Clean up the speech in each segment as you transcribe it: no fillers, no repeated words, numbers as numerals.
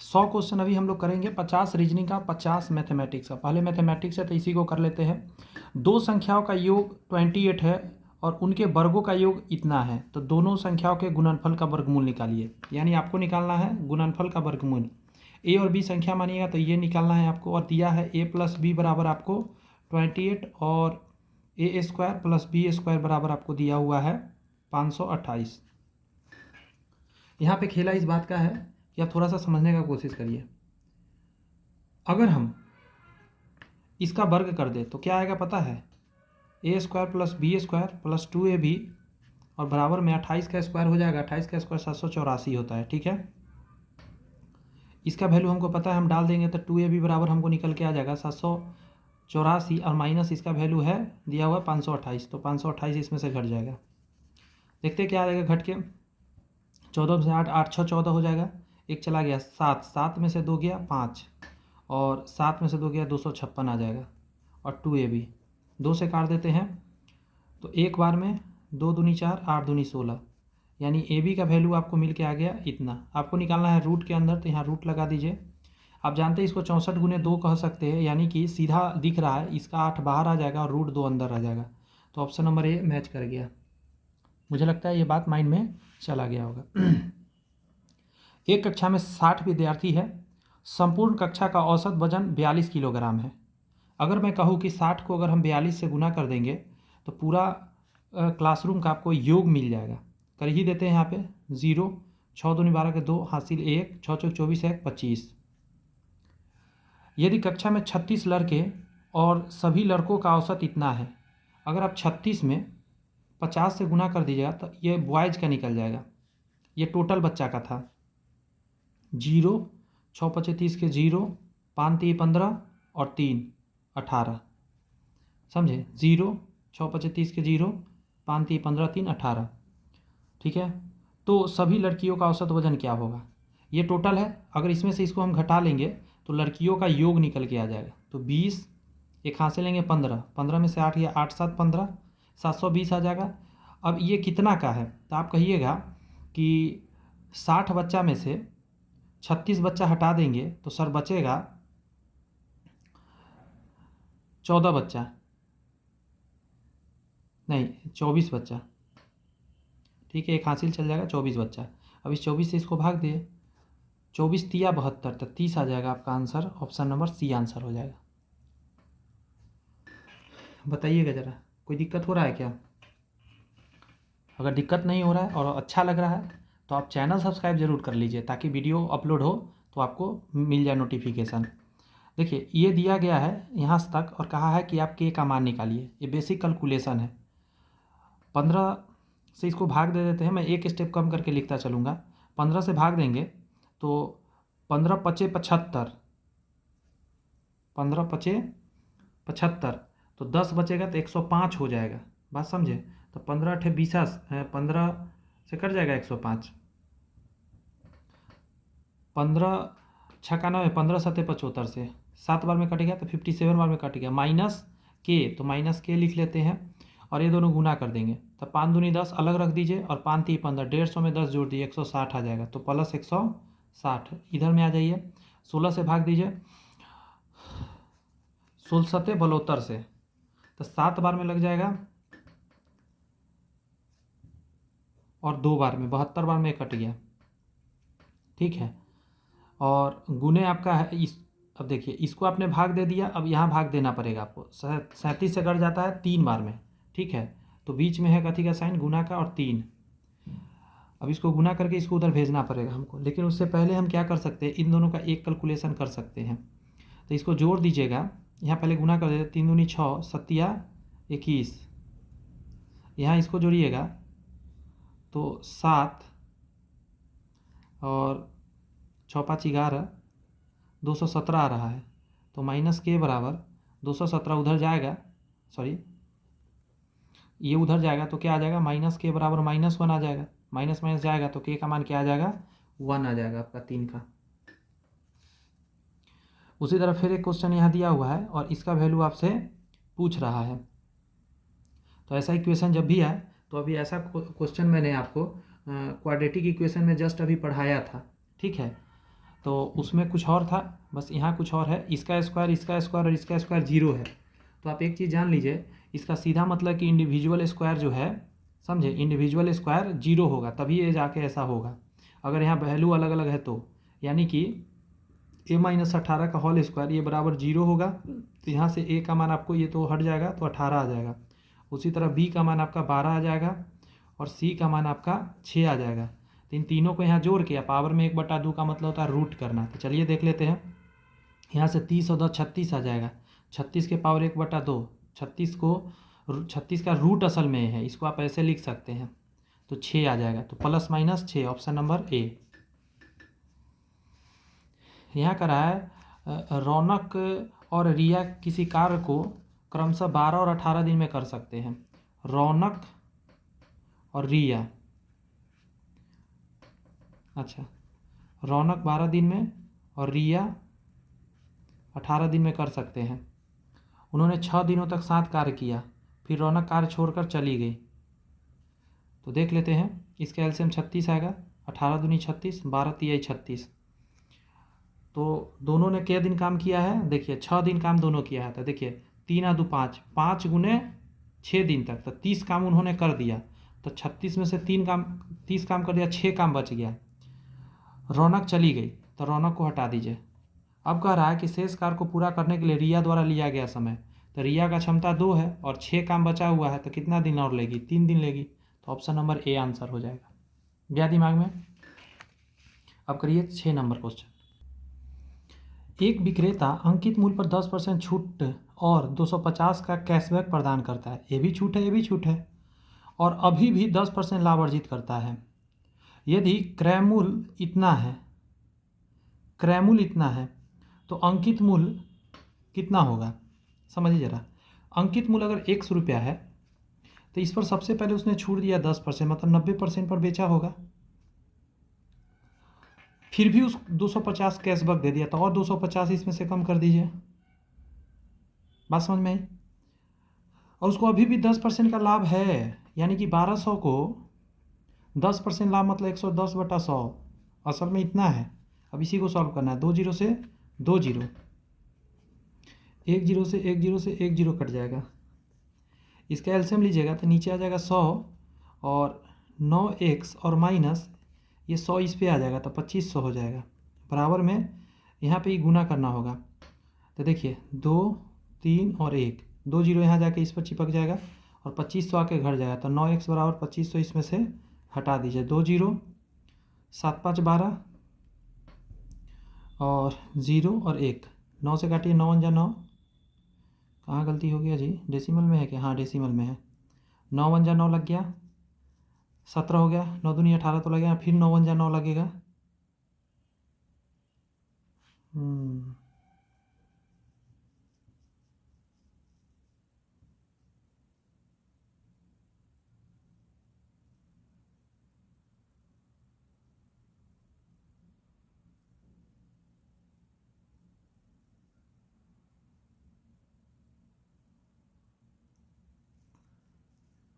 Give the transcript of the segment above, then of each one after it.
100 question अभी हम लोग करेंगे, 50 रीजनिंग का, 50 मैथमेटिक्स का। पहले मैथमेटिक्स है तो इसी को कर लेते हैं। दो संख्याओं का योग 28 है और उनके वर्गों का योग इतना है, तो दोनों संख्याओं के गुणनफल का वर्गमूल निकालिए। यानी आपको निकालना है गुणनफल का वर्गमूल। ए और बी संख्या मानिएगा तो ये निकालना है आपको, और दिया है ए प्लस बी बराबर आपको 28 और ए स्क्वायर प्लस बी स्क्वायर बराबर आपको दिया हुआ है 528। यहाँ पे खेला इस बात का है कि आप थोड़ा सा समझने का कोशिश करिए। अगर हम इसका वर्ग कर दे तो क्या आएगा पता है? A square plus B square plus 2ab और बराबर में 28 का स्क्वायर हो जाएगा। 28 का स्क्वायर 784 होता है, ठीक है। इसका वैल्यू हमको पता है, हम डाल देंगे तो 2ab बराबर हमको निकल के आ जाएगा 784 और माइनस इसका वैल्यू है दिया हुआ 528, तो 528 इसमें से घट जाएगा। देखते क्या आ जाएगा घट के, 14 में से 8, 8 6 14 हो जाएगा, एक चला गया 7, 7 में से 2 गया 5 और 7 में से 2 गया 256 आ जाएगा। और 2ab 2 से काट देते हैं तो एक बार में 2 दूनी 4, 8 दूनी 16, यानी ए बी का वैल्यू आपको मिल के आ गया इतना। आपको निकालना है रूट के अंदर, तो यहाँ रूट लगा दीजिए। आप जानते हैं इसको 64 गुने 2 कह सकते हैं, यानी कि सीधा दिख रहा है, इसका 8 बाहर आ जाएगा और रूट 2 अंदर आ जाएगा। तो ऑप्शन नंबर ए मैच कर गया। मुझे लगता है ये बात माइंड में चला गया होगा। एक कक्षा में 60 विद्यार्थी है, संपूर्ण कक्षा का औसत वजन 42 किलोग्राम है। अगर मैं कहूँ कि 60 को अगर हम 42 से गुना कर देंगे तो पूरा क्लासरूम का आपको योग मिल जाएगा। कर ही देते हैं यहाँ पे 0, 6 दूनी 12 के 2 हासिल 1, 6 चौक 24 1 25। यदि कक्षा में 36 लड़के और सभी लड़कों का औसत इतना है, अगर आप 36 में 50 से गुना कर दीजिएगा तो ये बॉयज़ का निकल जाएगा। ये टोटल बच्चा का था। 0, 6 5 30 के 0, 5 3 15 और 3 18, समझे। 0, 6 5 30 के 0, 5 3 15 3 18, ठीक है। तो सभी लड़कियों का औसत वजन क्या होगा? ये टोटल है, अगर इसमें से इसको हम घटा लेंगे तो लड़कियों का योग निकल के आ जाएगा। तो 20, एक हाथ से लेंगे 15, 15 में से 8 गया 8 7 15, 720 आ जाएगा। अब ये कितना का है तो आप कहिएगा कि 60 बच्चा में से 36 बच्चा हटा देंगे तो सर बचेगा 14 बच्चा, नहीं 24 बच्चा, ठीक है। एक हासिल चल जाएगा 24 बच्चा। अब इस 24 से इसको भाग दिए, 24 तिया 72, तो 30 आ जाएगा आपका answer. Option number C answer हो जाएगा। बताइएगा ज़रा, कोई दिक्कत हो रहा है क्या? अगर दिक्कत नहीं हो रहा है और अच्छा लग रहा है तो आप चैनल सब्सक्राइब ज़रूर कर लीजिए, ताकि वीडियो अपलोड हो तो आपको मिल जाए नोटिफिकेशन। देखिए ये दिया गया है यहाँ तक और कहा है कि आप के का मान निकालिए। ये बेसिक कैलकुलेशन है। 15 से इसको भाग दे देते हैं, मैं एक स्टेप कम करके लिखता चलूँगा। 15 से भाग देंगे तो 15 पचे 75, 15 पचे 75, तो 10 बचेगा तो 105 हो जाएगा। बात समझे? तो 15 अठे 20, 15 से कट जाएगा 105, 15 छक्का 9, 15 सत्ते 75 से 7 बार में कट गया तो 57 बार में कट गया। माइनस के, तो माइनस के लिख लेते हैं और ये दोनों गुना कर देंगे तो 5 दूनी 10 अलग रख दीजिए और 5 3 15, 150 में 10 जोड़ दिए 160 आ जाएगा। तो प्लस 160 इधर में आ जाइए। 16 से भाग दीजिए, 16 सत्ते 72 से, तो 7 बार में लग जाएगा और 2 बार में 72 बार में कट गया, ठीक है। और गुने आपका है इस, अब देखिए इसको आपने भाग दे दिया, अब यहाँ भाग देना पड़ेगा आपको। 37 से कट जाता है 3 बार में, ठीक है। तो बीच में है कथी का साइन, गुना का, और 3। अब इसको गुना करके इसको उधर भेजना पड़ेगा हमको, लेकिन उससे पहले हम क्या कर सकते हैं, इन दोनों का एक कैलकुलेशन कर सकते हैं। तो इसको जोड़ दीजिएगा, यहाँ पहले गुना कर देते, 3 दूनी 6, सत्तिया 21, यहाँ इसको जोड़िएगा तो 7 और 6 5 11, 217 आ रहा है। तो माइनस के बराबर 217 उधर जाएगा, सॉरी ये उधर जाएगा तो क्या आ जाएगा, माइनस के बराबर -1 आ जाएगा। माइनस माइनस जाएगा तो के का मान क्या आ जाएगा, 1 आ जाएगा आपका 3 का। उसी तरह फिर एक क्वेश्चन यहाँ दिया हुआ है और इसका वैल्यू आपसे पूछ रहा है। तो ऐसा इक्वेशन जब भी आए तो अभी ऐसा क्वेश्चन मैंने आपको क्वाड्रेटिक इक्वेशन में जस्ट अभी पढ़ाया था, ठीक है। तो उसमें कुछ और था, बस यहाँ कुछ और है। इसका स्क्वायर और इसका स्क्वायर 0 है। तो आप एक चीज़ जान लीजिए, इसका सीधा मतलब कि इंडिविजुअल स्क्वायर जो है, समझे, इंडिविजुअल स्क्वायर 0 होगा, तभी ये जाके ऐसा होगा। अगर यहाँ वैल्यू अलग अलग है तो, यानी कि a-18 का होल स्क्वायर ये बराबर 0 होगा। तो यहाँ से a का मान आपको ये तो हट जाएगा, तो 18 आ जाएगा। उसी तरह b का मान आपका 12 आ जाएगा और c का मान आपका 6 आ जाएगा। तो इन तीनों को यहाँ जोड़ के पावर में 1/2 का मतलब होता है रूट करना। तो चलिए देख लेते हैं। यहाँ से 30 और 10 36 आ जाएगा। 36 के पावर 1/2, 36 का रूट असल में है, इसको आप ऐसे लिख सकते हैं। तो 6 आ जाएगा। तो plus minus 6, option number A. यहाँ करा है रौनक और रिया किसी कार्य को क्रमशः 12 और 18 दिन में कर सकते हैं। रौनक और रिया, अच्छा, रौनक 12 दिन में और रिया 18 दिन में कर सकते हैं। उन्होंने 6 दिनों तक साथ कार्य किया, फिर रौनक कार्य छोड़कर चली गई। तो देख लेते हैं, इसका एलसीएम 36 आएगा। 18 दूनी 36, 12 तिहाई 36। तो दोनों ने क्या दिन काम किया है, देखिए 6 दिन काम दोनों किया है। तो देखिए 3 आ 2 5, 5 गुने 6 दिन तक, तो 30 काम उन्होंने कर दिया। तो 36 में से 30 काम कर दिया, 6 काम बच गया। रौनक चली गई, तो रौनक को हटा दीजिए। अब कह रहा है कि शेष कार्य को पूरा करने के लिए रिया द्वारा लिया गया समय। तो रिया का क्षमता 2 है और 6 काम बचा हुआ है, तो कितना दिन और लेगी, 3 दिन लेगी। तो ऑप्शन नंबर ए आंसर हो जाएगा। गया दिमाग में? अब करिए 6 नंबर क्वेश्चन। एक विक्रेता अंकित मूल्य पर 10% छूट और 250 का कैशबैक प्रदान करता है। ये भी छूट है, ये भी छूट है, और अभी भी 10% लाभ अर्जित करता है। यदि क्रय मूल्य इतना है तो अंकित मूल्य कितना होगा? समझिए जरा। अंकित मूल्य अगर 100 रुपया है तो इस पर सबसे पहले उसने छूट दिया 10%, मतलब 90% पर बेचा होगा। फिर भी उस 250 कैशबैक दे दिया, तो और 250 इसमें से कम कर दीजिए। बात समझ में आई? और उसको अभी भी 10% का लाभ है, यानी कि 1200 को 10% लाभ मतलब 110/100। असल में इतना है। अब इसी को सॉल्व करना है। 2 जीरो से 2 जीरो, 1 जीरो से 1 जीरो से 1 जीरो कट जाएगा। इसका एलसीएम लीजिएगा तो नीचे आ जाएगा 100 और 9x और माइनस ये 100 इस पे आ जाएगा, तो 2500 हो जाएगा। बराबर में यहाँ पे ही गुना करना होगा। तो देखिए 2 3 और 1, 2 जीरो यहाँ जाके इस पर चिपक जाएगा और 2500 आके घर जाएगा। तो 9x बराबर 2500 इसमें से हटा दीजिए। 2 जीरो, 7 5 12 और 0 और 1, 9 से काटिए, 9 1 जा 9। कहाँ गलती हो गया जी? डेसिमल में है क्या? हाँ डेसिमल में है। 9 1 जा 9 लग गया, 17 हो गया। 9 दूनी 18 तो लगेगा, फिर 9 1 जा 9 लगेगा।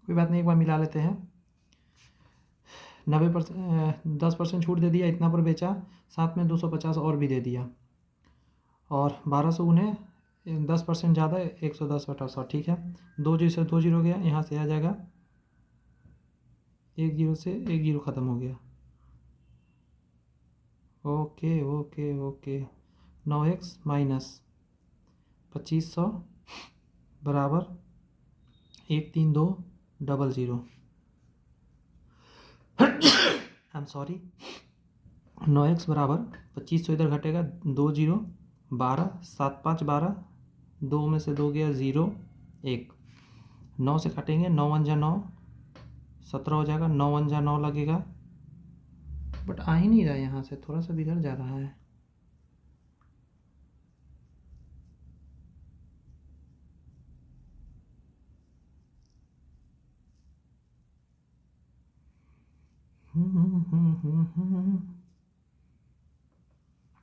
कोई बात नहीं, एक बार मिला लेते हैं। 90%, 10% छूट दे दिया, इतना पर बेचा, साथ में 250 और भी दे दिया, और 1200 उन्हें 10% ज़्यादा 110/100। ठीक है, 2 जीरो से 2 जीरो गया, यहाँ से आ जाएगा 1 जीरो से 1 जीरो ख़त्म हो गया। Okay okay okay. 9x minus 2500 बराबर 13200। I am sorry. 9x बराबर 2500 इधर घटेगा, 2 जीरो 12, 7 5 12, 2 में से 2 गया 0 1, 9 से काटेंगे, 9 1 जा 9, 17 हो जाएगा। 9 1 जा 9 लगेगा, बट आ ही नहीं रहा है, यहाँ से थोड़ा सा बिगड़ जा रहा है।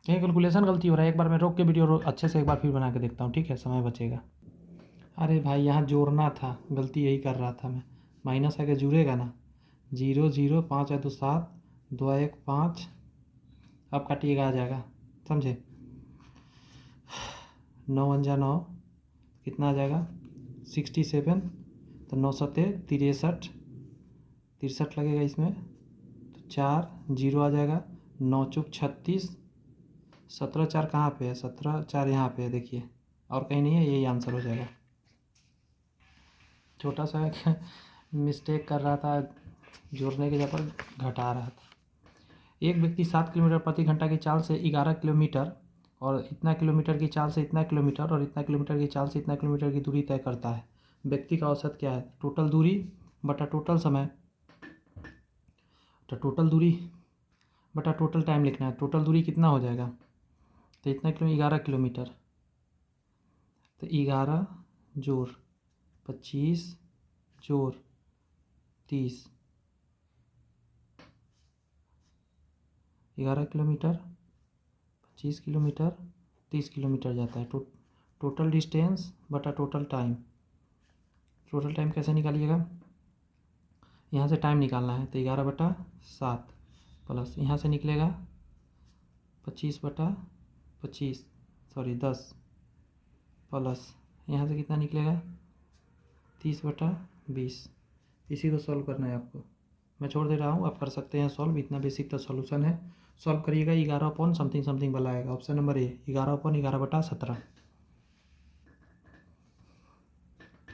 कहीं कैलकुलेशन गलती हो रहा है। एक बार मैं रोक के वीडियो अच्छे से एक बार फिर बना के देखता हूँ, ठीक है, समय बचेगा। अरे भाई यहाँ जोड़ना था, गलती यही कर रहा था मैं। माइनस आके जुड़ेगा ना, 0 0, 5 है तो 7, 2 1 5, अब काटिएगा आ जाएगा, समझे। 9 × 9 कितना आ जाएगा 67, तो 9 सत्ते 63, 63 लगेगा इसमें, तो 4 जीरो आ जाएगा, 9 चौक 36, 17 4 कहाँ पे है, 17 4 यहाँ पे है, देखिए और कहीं नहीं है, यही आंसर हो जाएगा। छोटा सा मिस्टेक कर रहा था, जोड़ने के जगह पर घटा रहा था। एक व्यक्ति 7 किलोमीटर प्रति घंटा की चाल से 11 किलोमीटर और इतना किलोमीटर की चाल से इतना किलोमीटर और इतना किलोमीटर की चाल से इतना किलोमीटर की दूरी तय करता है। व्यक्ति का औसत क्या है, टोटल दूरी बटा टोटल समय, तो टोटल दूरी बटा टोटल टाइम लिखना है। टोटल दूरी कितना हो जाएगा, तो इतना 11 किलोमीटर, तो 11 जोड़ 25 जोड़ 30, 11 किलोमीटर 25 किलोमीटर 30 किलोमीटर जाता है। टोटल डिस्टेंस बटा टोटल टाइम। टोटल टाइम कैसे निकालिएगा, यहाँ से टाइम निकालना है, तो 11/7 प्लस यहाँ से निकलेगा 25/25 सॉरी 10 प्लस यहाँ से कितना निकलेगा 30/20। इसी को सॉल्व करना है आपको, मैं छोड़ दे रहा हूँ, आप कर सकते हैं सॉल्व, इतना बेसिक तो सॉल्यूशन है। सॉल्व करिएगा, 11 समथिंग समथिंग वाला आएगा, ऑप्शन नंबर ए 11/11/17।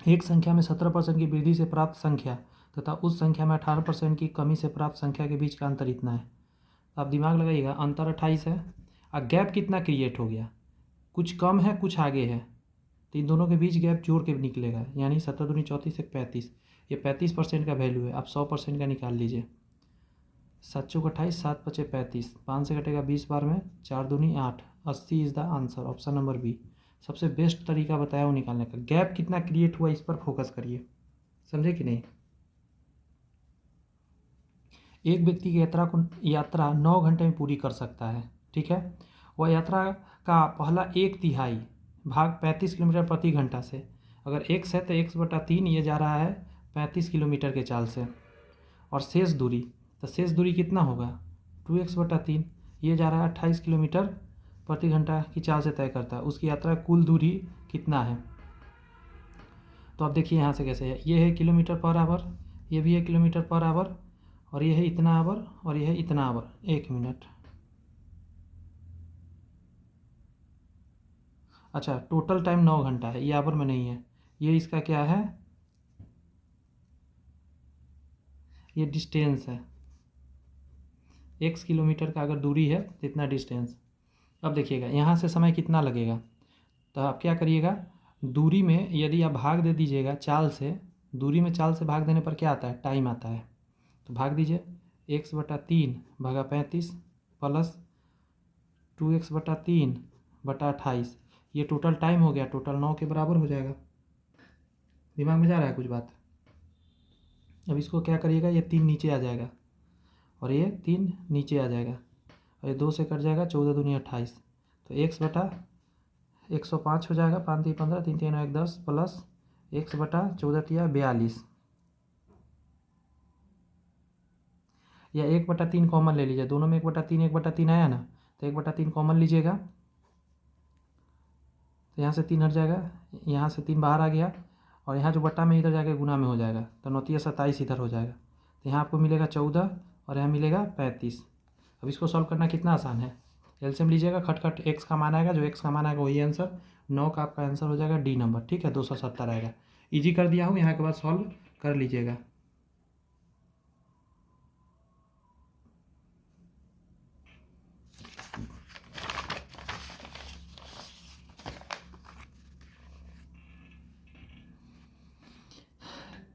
एक संख्या में 17% की वृद्धि से प्राप्त संख्या तथा उस संख्या में 18% की कमी से प्राप्त संख्या के बीच का अंतर इतना है। आप दिमाग लगाइएगा, अंतर 28 है और गैप कितना क्रिएट हो गया, कुछ कम है कुछ आगे है, तो इन दोनों के बीच गैप जोड़ के निकलेगा, यानी 17 दूनी 34 एक 35, ये 35% का वैल्यू है। आप 100% का निकाल लीजिए, 7 चौक 28 7 पचे 35, 5 से कटेगा 20 बार में, 4 दूनी 8, 80 is the answer, option number B सबसे बेस्ट तरीका बताया वो निकालने का। गैप कितना क्रिएट हुआ इस पर फोकस करिए, समझे कि नहीं। एक व्यक्ति की यात्रा 9 घंटे में पूरी कर सकता है, ठीक है। वह यात्रा का पहला 1/3 भाग 35 किलोमीटर प्रति घंटा से, अगर x है तो x/3 ये जा रहा है 35 किलोमीटर के चाल से, और शेष दूरी, तो शेष दूरी कितना होगा 2x/3, ये जा रहा है 28 किलोमीटर प्रति घंटा की चाल से तय करता है। उसकी यात्रा कुल दूरी कितना है, तो आप देखिए यहाँ से कैसे है, ये है किलोमीटर पर आवर, ये भी है किलोमीटर पर आवर, और ये है इतना आवर और ये है इतना आवर। 1 मिनट, अच्छा टोटल टाइम 9 घंटा है, ये आवर में नहीं है, ये इसका क्या है, ये डिस्टेंस है, x किलोमीटर का अगर दूरी है तो इतना डिस्टेंस। अब देखिएगा यहाँ से समय कितना लगेगा, तो आप क्या करिएगा, दूरी में यदि आप भाग दे दीजिएगा चाल से, दूरी में चाल से भाग देने पर क्या आता है, टाइम आता है, तो भाग दीजिए, x/3 भागा 35 प्लस 2x/3/28, ये टोटल टाइम हो गया, टोटल 9 के बराबर हो जाएगा। दिमाग में जा रहा है कुछ बात। अब इसको क्या करिएगा, ये 3 नीचे आ जाएगा और ये 3 नीचे आ जाएगा और ये 2 से कट जाएगा, 14 दूनी 28, तो x/105 हो जाएगा, 5 3 15 3 3 1 10 प्लस x/14 42, या 1/3 कॉमन ले लीजिए, दोनों में 1/3 आया ना, तो 1/3 कॉमन लीजिएगा, तो यहाँ से 3 हट जाएगा, यहाँ से 3 बाहर आ गया, और यहाँ जो बट्टा में इधर जाके गुना में हो जाएगा, तो 9 × 27 इधर हो जाएगा, तो यहाँ आपको मिलेगा 14 और यहाँ मिलेगा 35। अब इसको सॉल्व करना कितना आसान है, एलसीएम लीजिएगा, खटखट x का मान आएगा, जो x का मान आएगा वही आंसर, 9 का आपका आंसर हो जाएगा डी नंबर, ठीक है, 270 आएगा। ईजी कर दिया हूँ, यहाँ के बाद सॉल्व कर लीजिएगा।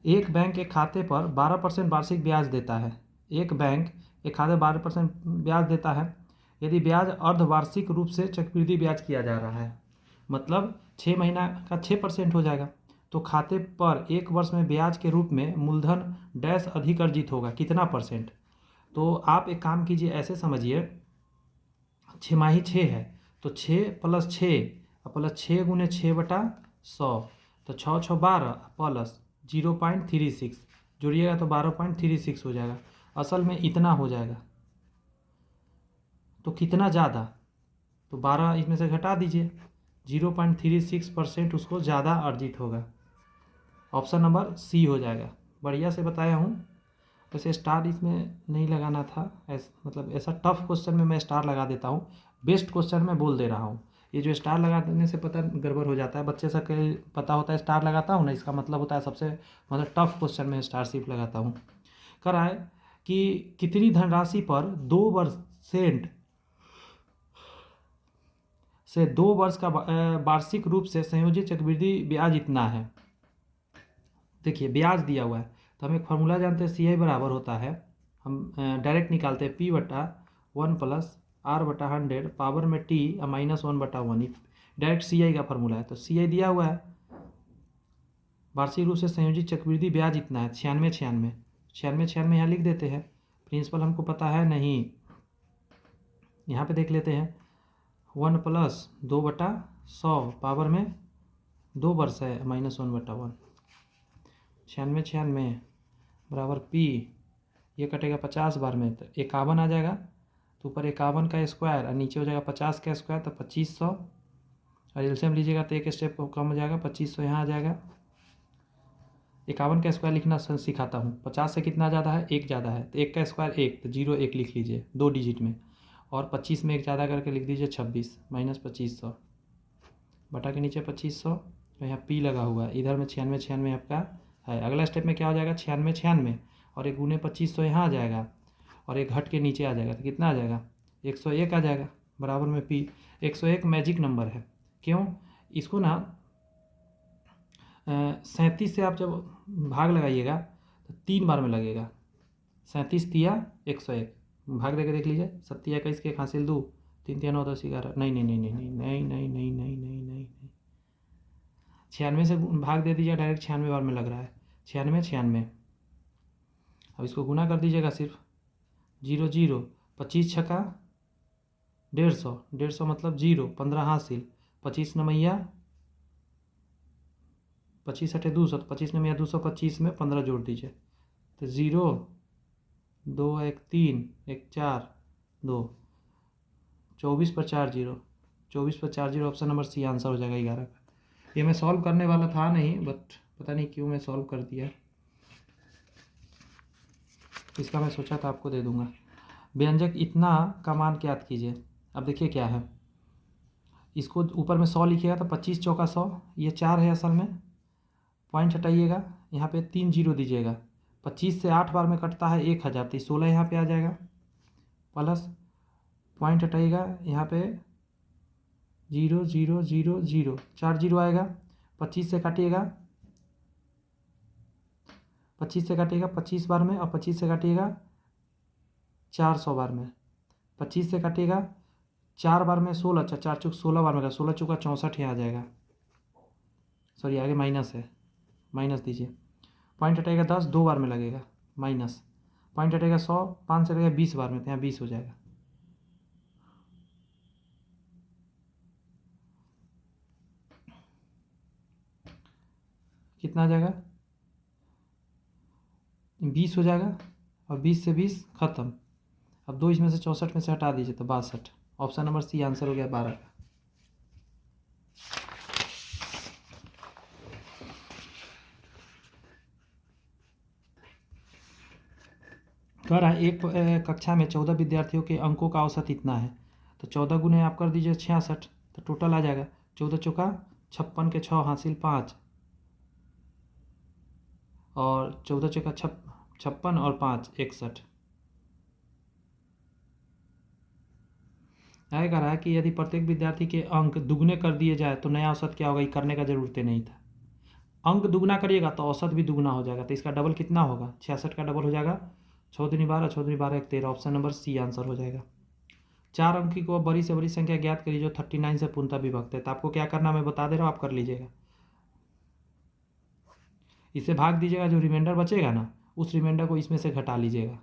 एक बैंक एक खाते पर 12% वार्षिक ब्याज देता है। एक बैंक एक खाते 12% ब्याज देता है यदि ब्याज अर्धवार्षिक रूप से चक्रवृद्धि ब्याज किया जा रहा है, मतलब 6 महीना का 6% हो जाएगा, तो खाते पर 1 वर्ष में ब्याज के रूप में मूलधन डैश अधिक अर्जित होगा, कितना %। तो आप एक काम कीजिए, ऐसे समझिए, 6 है, तो 6 + 6 प्लस 6 × 6/100, तो 6 6 12 प्लस 0.36 जोड़िएगा तो 12.36 हो जाएगा, असल में इतना हो जाएगा। तो कितना ज़्यादा, तो 12 इसमें से घटा दीजिए, 0.36% उसको ज़्यादा अर्जित होगा। ऑप्शन नंबर सी हो जाएगा। बढ़िया से बताया हूँ। वैसे स्टार इसमें नहीं लगाना था, मतलब ऐसा टफ क्वेश्चन में मैं स्टार लगा देता हूँ, बेस्ट क्वेश्चन में बोल दे रहा हूँ। ये जो स्टार लगा देने से पता गड़बड़ हो जाता है, बच्चे सब के पता होता है स्टार लगाता हूँ ना, इसका मतलब होता है सबसे मतलब टफ क्वेश्चन में स्टार सिर्फ लगाता हूँ। कर आए कि कितनी धनराशि पर 2% से 2 वर्ष का वार्षिक रूप से संयोजित चक्रवृद्धि ब्याज इतना है। देखिए ब्याज दिया हुआ है तो हम एक फार्मूला जानते हैं, CI बराबर होता है, हम डायरेक्ट निकालते हैं P/1 + R/100 पावर में T -1/1। डायरेक्ट CI का फार्मूला है, तो CI दिया हुआ है, वार्षिक रूप से संयोजित चक्रवृद्धि ब्याज इतना है 96 यहाँ लिख देते हैं। प्रिंसिपल हमको पता है नहीं, यहाँ पे देख लेते हैं 1 + 2/100 पावर में 2 वर्ष है -1/1। 96 बराबर P, ये कटेगा 50 बार में तो 51 आ जाएगा, तो ऊपर 51 का स्क्वायर और नीचे हो जाएगा 50 का स्क्वायर, तो 2500, और एलसीएम लीजिएगा तो एक स्टेप कम हो जाएगा, 2500 यहाँ आ जाएगा। 51 का स्क्वायर लिखना सिखाता हूँ, 50 से कितना ज़्यादा है, 1 ज़्यादा है, तो 1 का स्क्वायर 1, तो 0 1 लिख लीजिए 2 डिजिट में, और 25 में 1 ज़्यादा करके लिख दीजिए 26 -2500 बटा के नीचे 2500, तो यहाँ P लगा हुआ है, इधर में 96 आपका है। अगला स्टेप में क्या हो जाएगा, 96 और एक गुने 2500 यहाँ आ जाएगा, और एक घट के नीचे आ जाएगा, तो कितना आ जाएगा 101 आ जाएगा, बराबर में P। 101 मैजिक नंबर है, क्यों, इसको ना 37 से आप जब भाग लगाइएगा तो 3 बार में लगेगा, 37 तिया 101, भाग देके देख लीजिए, 7 तिया 21 के हासिल 2, 3 तिया 9 10 11, नहीं नहीं नहीं नहीं नहीं नहीं नहीं नहीं नहीं नहीं नहीं 96 से भाग दे दीजिए, डायरेक्ट 96 बार में लग रहा है, 96। अब इसको गुना कर दीजिएगा सिर्फ 0 0, 25 छक्का 150, 150 मतलब 0, 15 हासिल, 25 नमैया 25 × 200, 25 नमैया 225 में 15 जोड़ दीजिए, तो 0 2 1 3 1 4 2, 24 पर 4 0, 24 पर 4 0, ऑप्शन नंबर सी आंसर हो जाएगा 11 का। ये मैं सॉल्व करने वाला था नहीं, बट पता नहीं क्यों मैं सॉल्व कर दिया, इसका मैं सोचा था आपको दे दूंगा। व्यंजक इतना का मान ज्ञात कीजिए। अब देखिए क्या है, इसको ऊपर में 100 लिखिएगा तो 25 चौका 100, ये 4 है असल में, पॉइंट हटाइएगा, यहाँ पे 3 0 दीजिएगा, 25 से 8 बार में कटता है 1000, तो 16 यहाँ पे आ जाएगा, प्लस पॉइंट हटाइएगा, यहाँ पे 0 0 0 0, 4 0 आएगा, 25 से काटिएगा, 25 से काटिएगा 25 बार में, और 25 से काटिएगा 400 बार में, 25 से काटिएगा 4 बार में 16, 4 चौक 16 बार में, 16 चौका 64 यहाँ आ जाएगा, सॉरी आगे माइनस है, माइनस दीजिए, पॉइंट हटेगा 10, 2 बार में लगेगा माइनस, पॉइंट हटेगा 100, 5 से लगेगा 20 बार में, तो यहाँ 20 हो जाएगा। कितना आ जाएगा, 20 हो जाएगा, और 20 से 20 खत्म। अब 2 इसमें से 64 में से हटा दीजिए तो 62, ऑप्शन नंबर सी आंसर हो गया 12 का। कह रहा है एक कक्षा में 14 विद्यार्थियों के अंकों का औसत इतना है, तो 14 गुने आप कर दीजिए 66, तो टोटल आ जाएगा 14 चौका 56 के 6 हासिल 5, और 14 चौका 56 और 5 61। आगे कह रहा है कि यदि प्रत्येक विद्यार्थी के अंक दुगने कर दिए जाए तो नया औसत क्या होगा, ये करने का जरूरत नहीं था। अंक दुगना करिएगा तो औसत भी दुगना हो जाएगा, तो इसका डबल कितना होगा, 66 का डबल हो जाएगा 6 दूनी 12, 6 दूनी 12 1 13, ऑप्शन नंबर सी आंसर हो जाएगा। 4 अंकी को बड़ी से बड़ी संख्या ज्ञात करिए जो 39 से पूर्णतः विभक्त है, तो आपको क्या करना मैं बता दे रहा हूँ, आप कर लीजिएगा। इसे भाग दीजिएगा, जो रिमाइंडर बचेगा ना उस रिमाइंडर को इसमें से घटा लीजिएगा,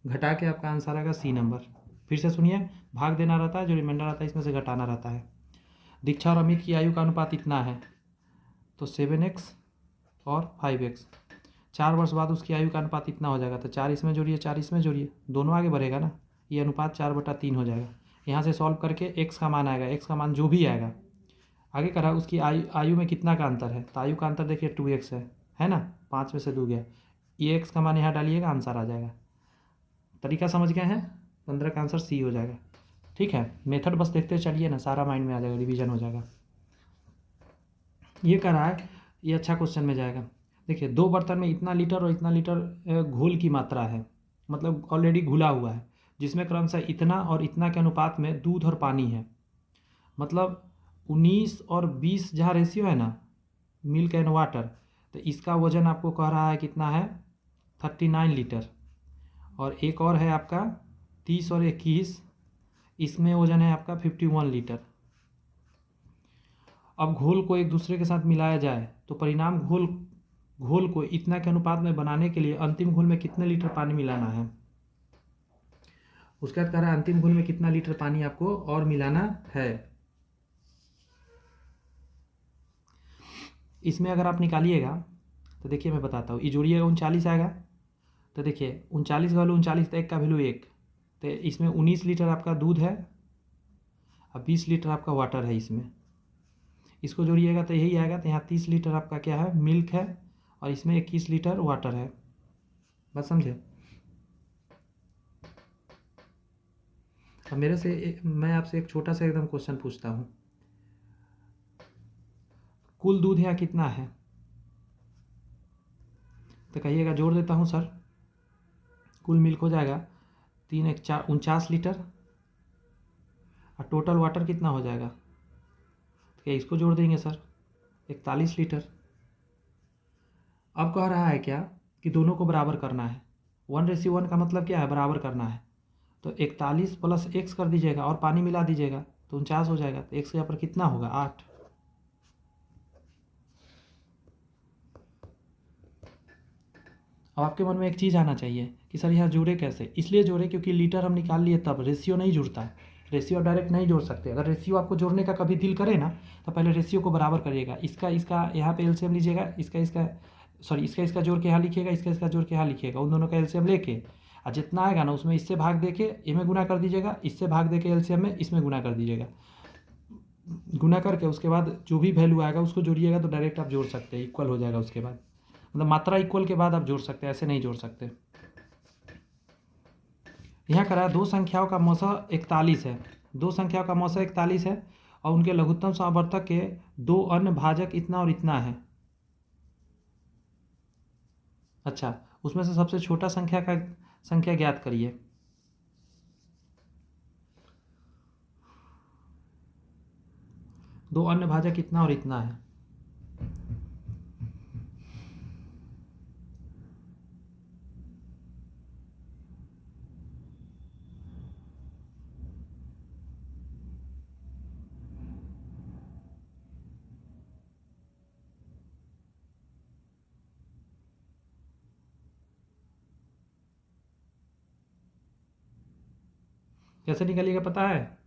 घटा के आपका आंसर आएगा सी नंबर। फिर से सुनिए, भाग देना रहता है, जो रिमाइंडर आता है इसमें से घटाना रहता है। दीक्षा और अमित की आयु का अनुपात इतना है, तो 7x और 5x, 4 वर्ष बाद उसकी आयु का अनुपात इतना हो जाएगा, तो 4 इसमें जोड़िए 4 इसमें जोड़िए, दोनों आगे बढ़ेगा ना, ये अनुपात 4/3 हो जाएगा। यहाँ से सॉल्व करके x का मान आएगा, x का मान जो भी आएगा आगे करा उसकी आयु में कितना का अंतर है, तो आयु का अंतर देखिए 2x है ना, 5 में से 2 गया, ये x का मान यहाँ डालिएगा, आंसर आ जाएगा। तरीका समझ गए हैं, 15 का आंसर सी हो जाएगा। ठीक है, मेथड बस देखते चलिए ना, सारा माइंड में आ जाएगा, रिवीजन हो जाएगा। ये करा है, ये अच्छा क्वेश्चन में जाएगा। देखिए 2 बर्तन में इतना लीटर और इतना लीटर घोल की मात्रा है, मतलब ऑलरेडी घुला हुआ है, जिसमें क्रमशः इतना और इतना के अनुपात में दूध और पानी है। मतलब 19 और 20 जहाँ रेशियो है ना, मिल्क एंड वाटर, तो इसका वजन आपको कह रहा है कितना है, 39 लीटर। और एक और है आपका 30 और 21, इसमें वजन है आपका 51 लीटर। अब घोल को एक दूसरे के साथ मिलाया जाए तो परिणाम घोल को इतना के अनुपात में बनाने के लिए अंतिम घोल में कितने लीटर पानी मिलाना है। उसके बाद कह रहा है अंतिम घोल में कितना लीटर पानी आपको और मिलाना है। इसमें अगर आप निकालिएगा तो देखिए मैं बताता हूँ, ये जोड़िएगा 39 आएगा, तो देखिए 39 का वैल्यू 39, तो एक का वैल्यू 1, तो इसमें 19 लीटर आपका दूध है और 20 लीटर आपका वाटर है। इसको जोड़िएगा तो यही आएगा, तो यहाँ 30 लीटर आपका क्या है, मिल्क है, और इसमें 21 लीटर वाटर है। बात समझे। अब मैं आपसे एक छोटा सा एकदम क्वेश्चन पूछता हूँ, कुल दूध यहाँ कितना है, तो कहिएगा, जोड़ देता हूँ सर, कुल मिल्क हो जाएगा 3 1 4 49 लीटर, और टोटल वाटर कितना हो जाएगा, तो क्या इसको जोड़ देंगे सर, 41 लीटर। अब कह रहा है क्या कि दोनों को बराबर करना है, 1:1 का मतलब क्या है, बराबर करना है, तो 41 प्लस x कर दीजिएगा और पानी मिला दीजिएगा तो 49 हो जाएगा, तो x के यहाँ पर कितना होगा, 8। अब आपके मन में एक चीज़ आना चाहिए कि सर यहाँ जोड़े कैसे, इसलिए जोड़े क्योंकि लीटर हम निकाल लिए तब, रेशियो नहीं जुड़ता है, रेशियो आप डायरेक्ट नहीं जोड़ सकते। अगर रेशियो आपको जोड़ने का कभी दिल करे ना, तो पहले रेशियो को बराबर करिएगा, इसका यहाँ पे एलसीएम लीजिएगा, इसका जोड़ के यहाँ लिखिएगा, इसका जोड़ के यहाँ लिखिएगा, उन दोनों का एलसीएम लेके, और जितना आएगा ना उसमें इससे भाग दे के ए में गुना कर दीजिएगा, इससे भाग दे के एलसीएम में इसमें गुना कर दीजिएगा, गुना करके उसके बाद जो भी वैल्यू आएगा उसको जोड़िएगा, तो डायरेक्ट आप जोड़ सकते हैं, इक्वल हो जाएगा। उसके बाद मतलब मात्रा इक्वल के बाद आप जोड़ सकते हैं, ऐसे नहीं जोड़ सकते। यहाँ करा 2 संख्याओं का मौसा 41 है, 2 संख्याओं का मौसा 41 है, और उनके लघुत्तम समावर्तक के 2 अन्य भाजक इतना और इतना है। अच्छा, उसमें से सबसे छोटा संख्या ज्ञात करिए। दो अन्य भाजक इतना और इतना है। कैसे निकलेगा पता है,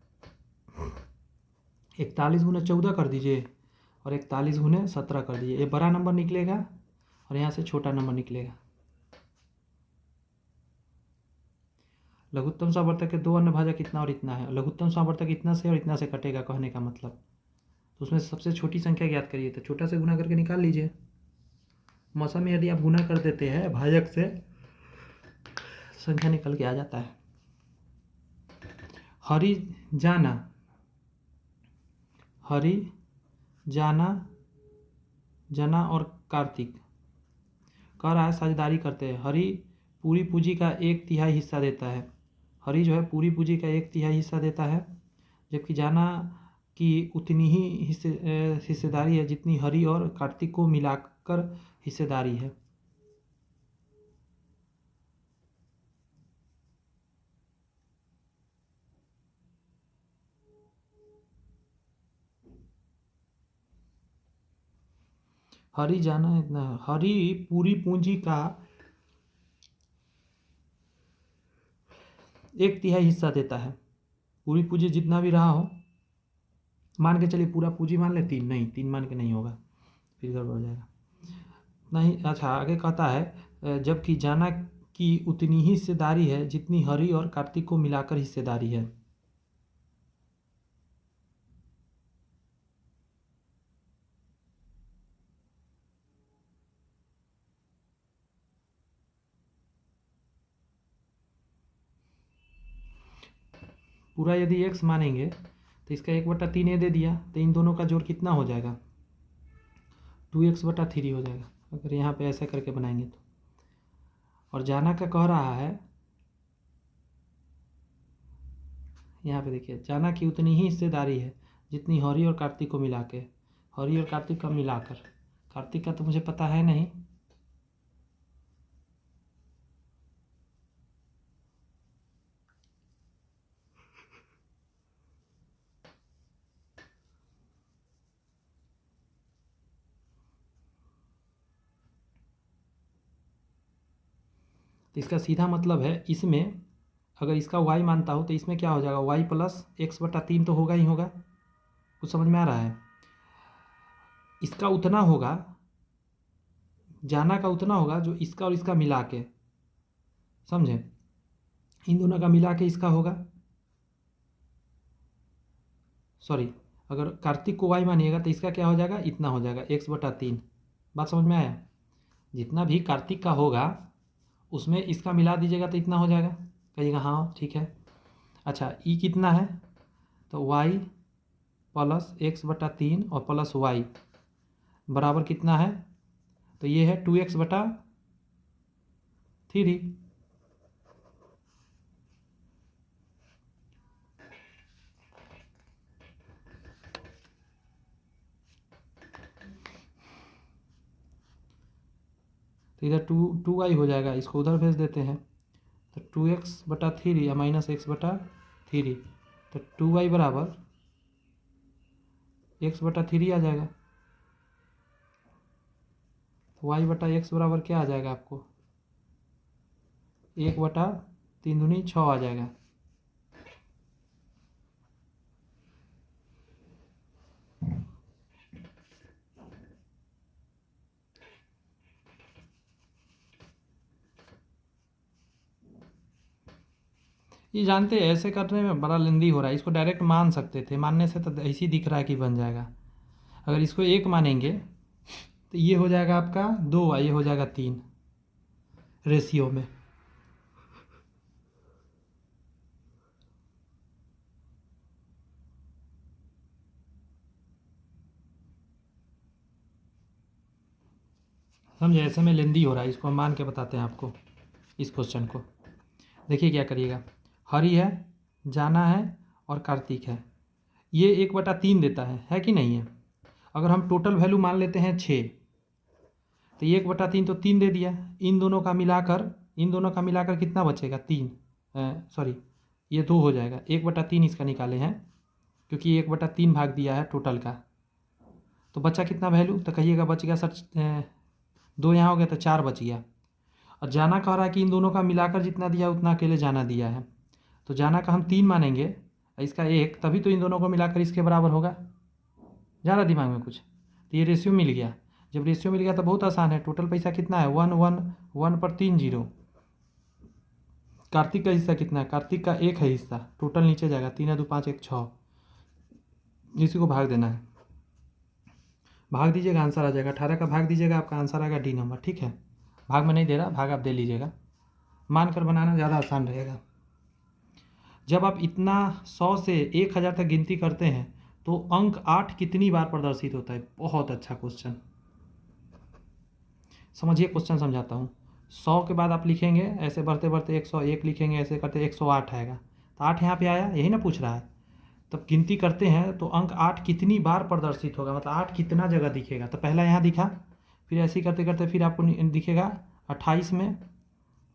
41 गुना 14 कर दीजिए और 41 गुने 17 कर दीजिए, ये बड़ा नंबर निकलेगा और यहाँ से छोटा नंबर निकलेगा। लघुत्तम समावर्तक के 2 अन्य भाजक इतना और इतना है, लघुत्तम समावर्तक इतना से और इतना से कटेगा, कहने का मतलब। तो उसमें सबसे छोटी संख्या ज्ञात करिए, तो छोटा से गुना करके निकाल लीजिए। मौसम में यदि आप गुना कर देते हैं भाजक से, संख्या निकल के आ जाता है। हरि जाना जना और कार्तिक कह रहा है साझेदारी करते हैं। हरि पूरी पूंजी का 1/3 हिस्सा देता है, हरि जो है पूरी पूंजी का 1/3 हिस्सा देता है, जबकि जाना की उतनी ही हिस्सेदारी है जितनी हरि और कार्तिक को मिलाकर हिस्सेदारी है। हरि जाना इतना है, हरि पूरी पूंजी का 1/3 हिस्सा देता है, पूरी पूंजी जितना भी रहा हो, मान के चलिए पूरा पूंजी मान ले 3, नहीं 3 मान के नहीं होगा, फिर गड़बड़ हो जाएगा नहीं। अच्छा आगे कहता है जबकि जाना की उतनी ही हिस्सेदारी है जितनी हरि और कार्तिक को मिलाकर हिस्सेदारी है। पूरा यदि x मानेंगे तो इसका 1/3 ये दे दिया, तो इन दोनों का जोड़ कितना हो जाएगा, 2x/3 हो जाएगा अगर यहाँ पे ऐसे करके बनाएंगे तो। और जाना का कह रहा है, यहाँ पे देखिए, जाना की उतनी ही हिस्सेदारी है जितनी हरी और कार्तिक को मिला के, हरी और कार्तिक का मिलाकर, कार्तिक का तो मुझे पता है नहीं, तो इसका सीधा मतलब है इसमें अगर इसका y मानता हूँ तो इसमें क्या हो जाएगा, y प्लस x/3 तो होगा ही होगा। कुछ समझ में आ रहा है? इसका उतना होगा, जाना का उतना होगा जो इसका और इसका मिला के, समझे, इन दोनों का मिला के इसका होगा। सॉरी, अगर कार्तिक को y मानिएगा तो इसका क्या हो जाएगा, इतना हो जाएगा x/3। बात समझ में आया? जितना भी कार्तिक का होगा उसमें इसका मिला दीजिएगा तो इतना हो जाएगा। कहिएगा हाँ ठीक है। अच्छा, ई कितना है, तो y प्लस x/3 और प्लस y बराबर कितना है, तो ये है 2x/3। तो इधर 2y हो जाएगा, इसको उधर भेज देते हैं, तो 2x/3 या -x/3, तो 2y बराबर x/3 आ जाएगा। तो y/x बराबर क्या आ जाएगा आपको, 1/3 दूनी 6 आ जाएगा। ये जानते हैं ऐसे करने में बड़ा लेंदी हो रहा है, इसको डायरेक्ट मान सकते थे, मानने से तो ऐसे ही दिख रहा है कि बन जाएगा। अगर इसको 1 मानेंगे तो ये हो जाएगा आपका 2, ये हो जाएगा 3 रेशियो में। समझे, ऐसे में लेंदी हो रहा है, इसको हम मान के बताते हैं आपको इस क्वेश्चन को। देखिए क्या करिएगा, हरी है, जाना है और कार्तिक है, ये 1/3 देता है कि नहीं है। अगर हम टोटल वैल्यू मान लेते हैं 6, तो 1/3 तो 3 दे दिया, इन दोनों का मिलाकर कितना बचेगा, 3, सॉरी ये 2 हो जाएगा। 1/3 इसका निकाले हैं क्योंकि 1/3 भाग दिया है टोटल का, तो बचा कितना वैल्यू, तो कहिएगा बच गया सर 2 यहाँ हो गया तो 4 बच गया। और जाना कह रहा है कि इन दोनों का मिलाकर जितना दिया उतना अकेले जाना दिया है, तो जाना का हम 3 मानेंगे, इसका 1, तभी तो इन दोनों को मिलाकर इसके बराबर होगा। जा रहा दिमाग में कुछ? तो ये रेशियो मिल गया। जब रेशियो मिल गया तो बहुत आसान है, टोटल पैसा कितना है, 1 1 1 पर 3 0। कार्तिक का हिस्सा कितना है, कार्तिक का 1 है हिस्सा, टोटल नीचे जाएगा, 3 2 5 1 6, इसी को भाग देना है, भाग दीजिएगा आंसर आ जाएगा। 18 का भाग दीजिएगा, आपका आंसर आएगा डी नंबर। ठीक है, भाग में नहीं दे रहा, भाग आप दे लीजिएगा, मान कर बनाना ज़्यादा आसान रहेगा। जब आप इतना 100 से 1000 तक गिनती करते हैं तो अंक 8 कितनी बार प्रदर्शित होता है। बहुत अच्छा क्वेश्चन, समझिए क्वेश्चन समझाता हूँ। 100 के बाद आप लिखेंगे ऐसे बढ़ते बढ़ते 101 लिखेंगे, ऐसे करते 108 आएगा, तो 8 यहाँ पे आया, यही ना पूछ रहा है। तब गिनती करते हैं तो अंक 8 कितनी बार प्रदर्शित होगा, मतलब 8 कितना जगह दिखेगा। तो पहला यहाँ दिखा, फिर ऐसे ही करते करते फिर आपको दिखेगा 28 में,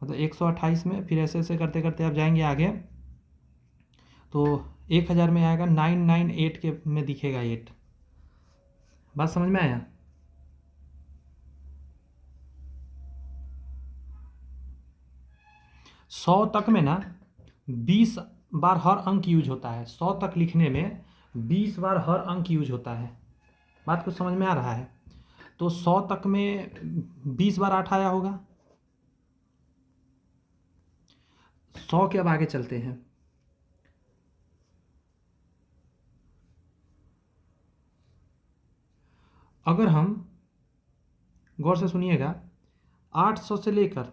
मतलब 128 में, फिर ऐसे ऐसे करते करते आप जाएंगे आगे तो 1000 में आएगा, 998 के में दिखेगा 8। बात समझ में आया? सौ तक में ना 20 बार हर अंक यूज होता है। 100 तक लिखने में 20 बार हर अंक यूज होता है। बात कुछ समझ में आ रहा है? तो 100 तक में 20 बार 8 आया होगा। 100 के अब आगे चलते हैं। अगर हम गौर से सुनिएगा, 800 से लेकर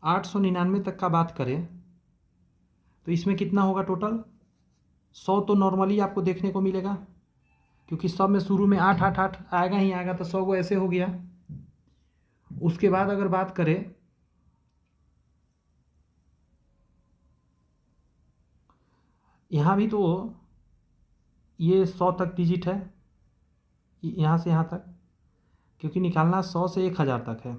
899 तक का बात करें तो इसमें कितना होगा टोटल 100 तो नॉर्मली आपको देखने को मिलेगा, क्योंकि सब में शुरू में 8 8 8 आएगा ही आएगा, तो 100 को ऐसे हो गया। उसके बाद अगर बात करें यहाँ भी, तो ये 100 तक डिजिट है, यहाँ से यहाँ तक, क्योंकि निकालना 100 से 1000 तक है।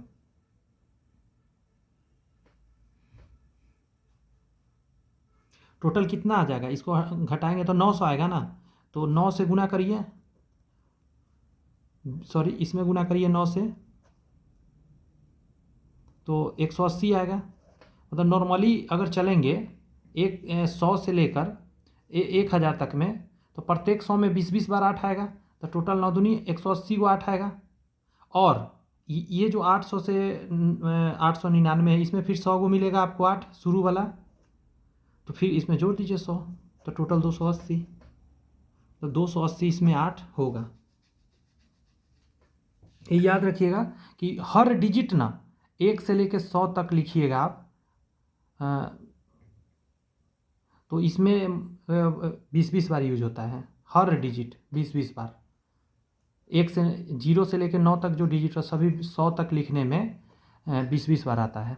टोटल कितना आ जाएगा, इसको घटाएंगे तो 900 आएगा ना, तो 9 से गुना करिए, सॉरी इसमें गुना करिए 9 से, तो 180 आएगा। मतलब नॉर्मली अगर चलेंगे 100 से लेकर 1000 तक में, तो प्रत्येक 100 में 20 बार 8 आएगा, तो टोटल 9 दूनी 180 को 8 आएगा। और ये जो 800 से 899 है, इसमें फिर 100 को मिलेगा आपको 8 शुरू वाला, तो फिर इसमें जोड़ दीजिए 100, तो टोटल 280, तो 280 इसमें 8 होगा। ये याद रखिएगा कि हर डिजिट ना 1 से लेकर 100 तक लिखिएगा आप, तो इसमें 20 बार यूज होता है, हर डिजिट 20 बार। 0 से लेकर 9 तक जो डिजिट है सभी 100 तक लिखने में 20 बार आता है।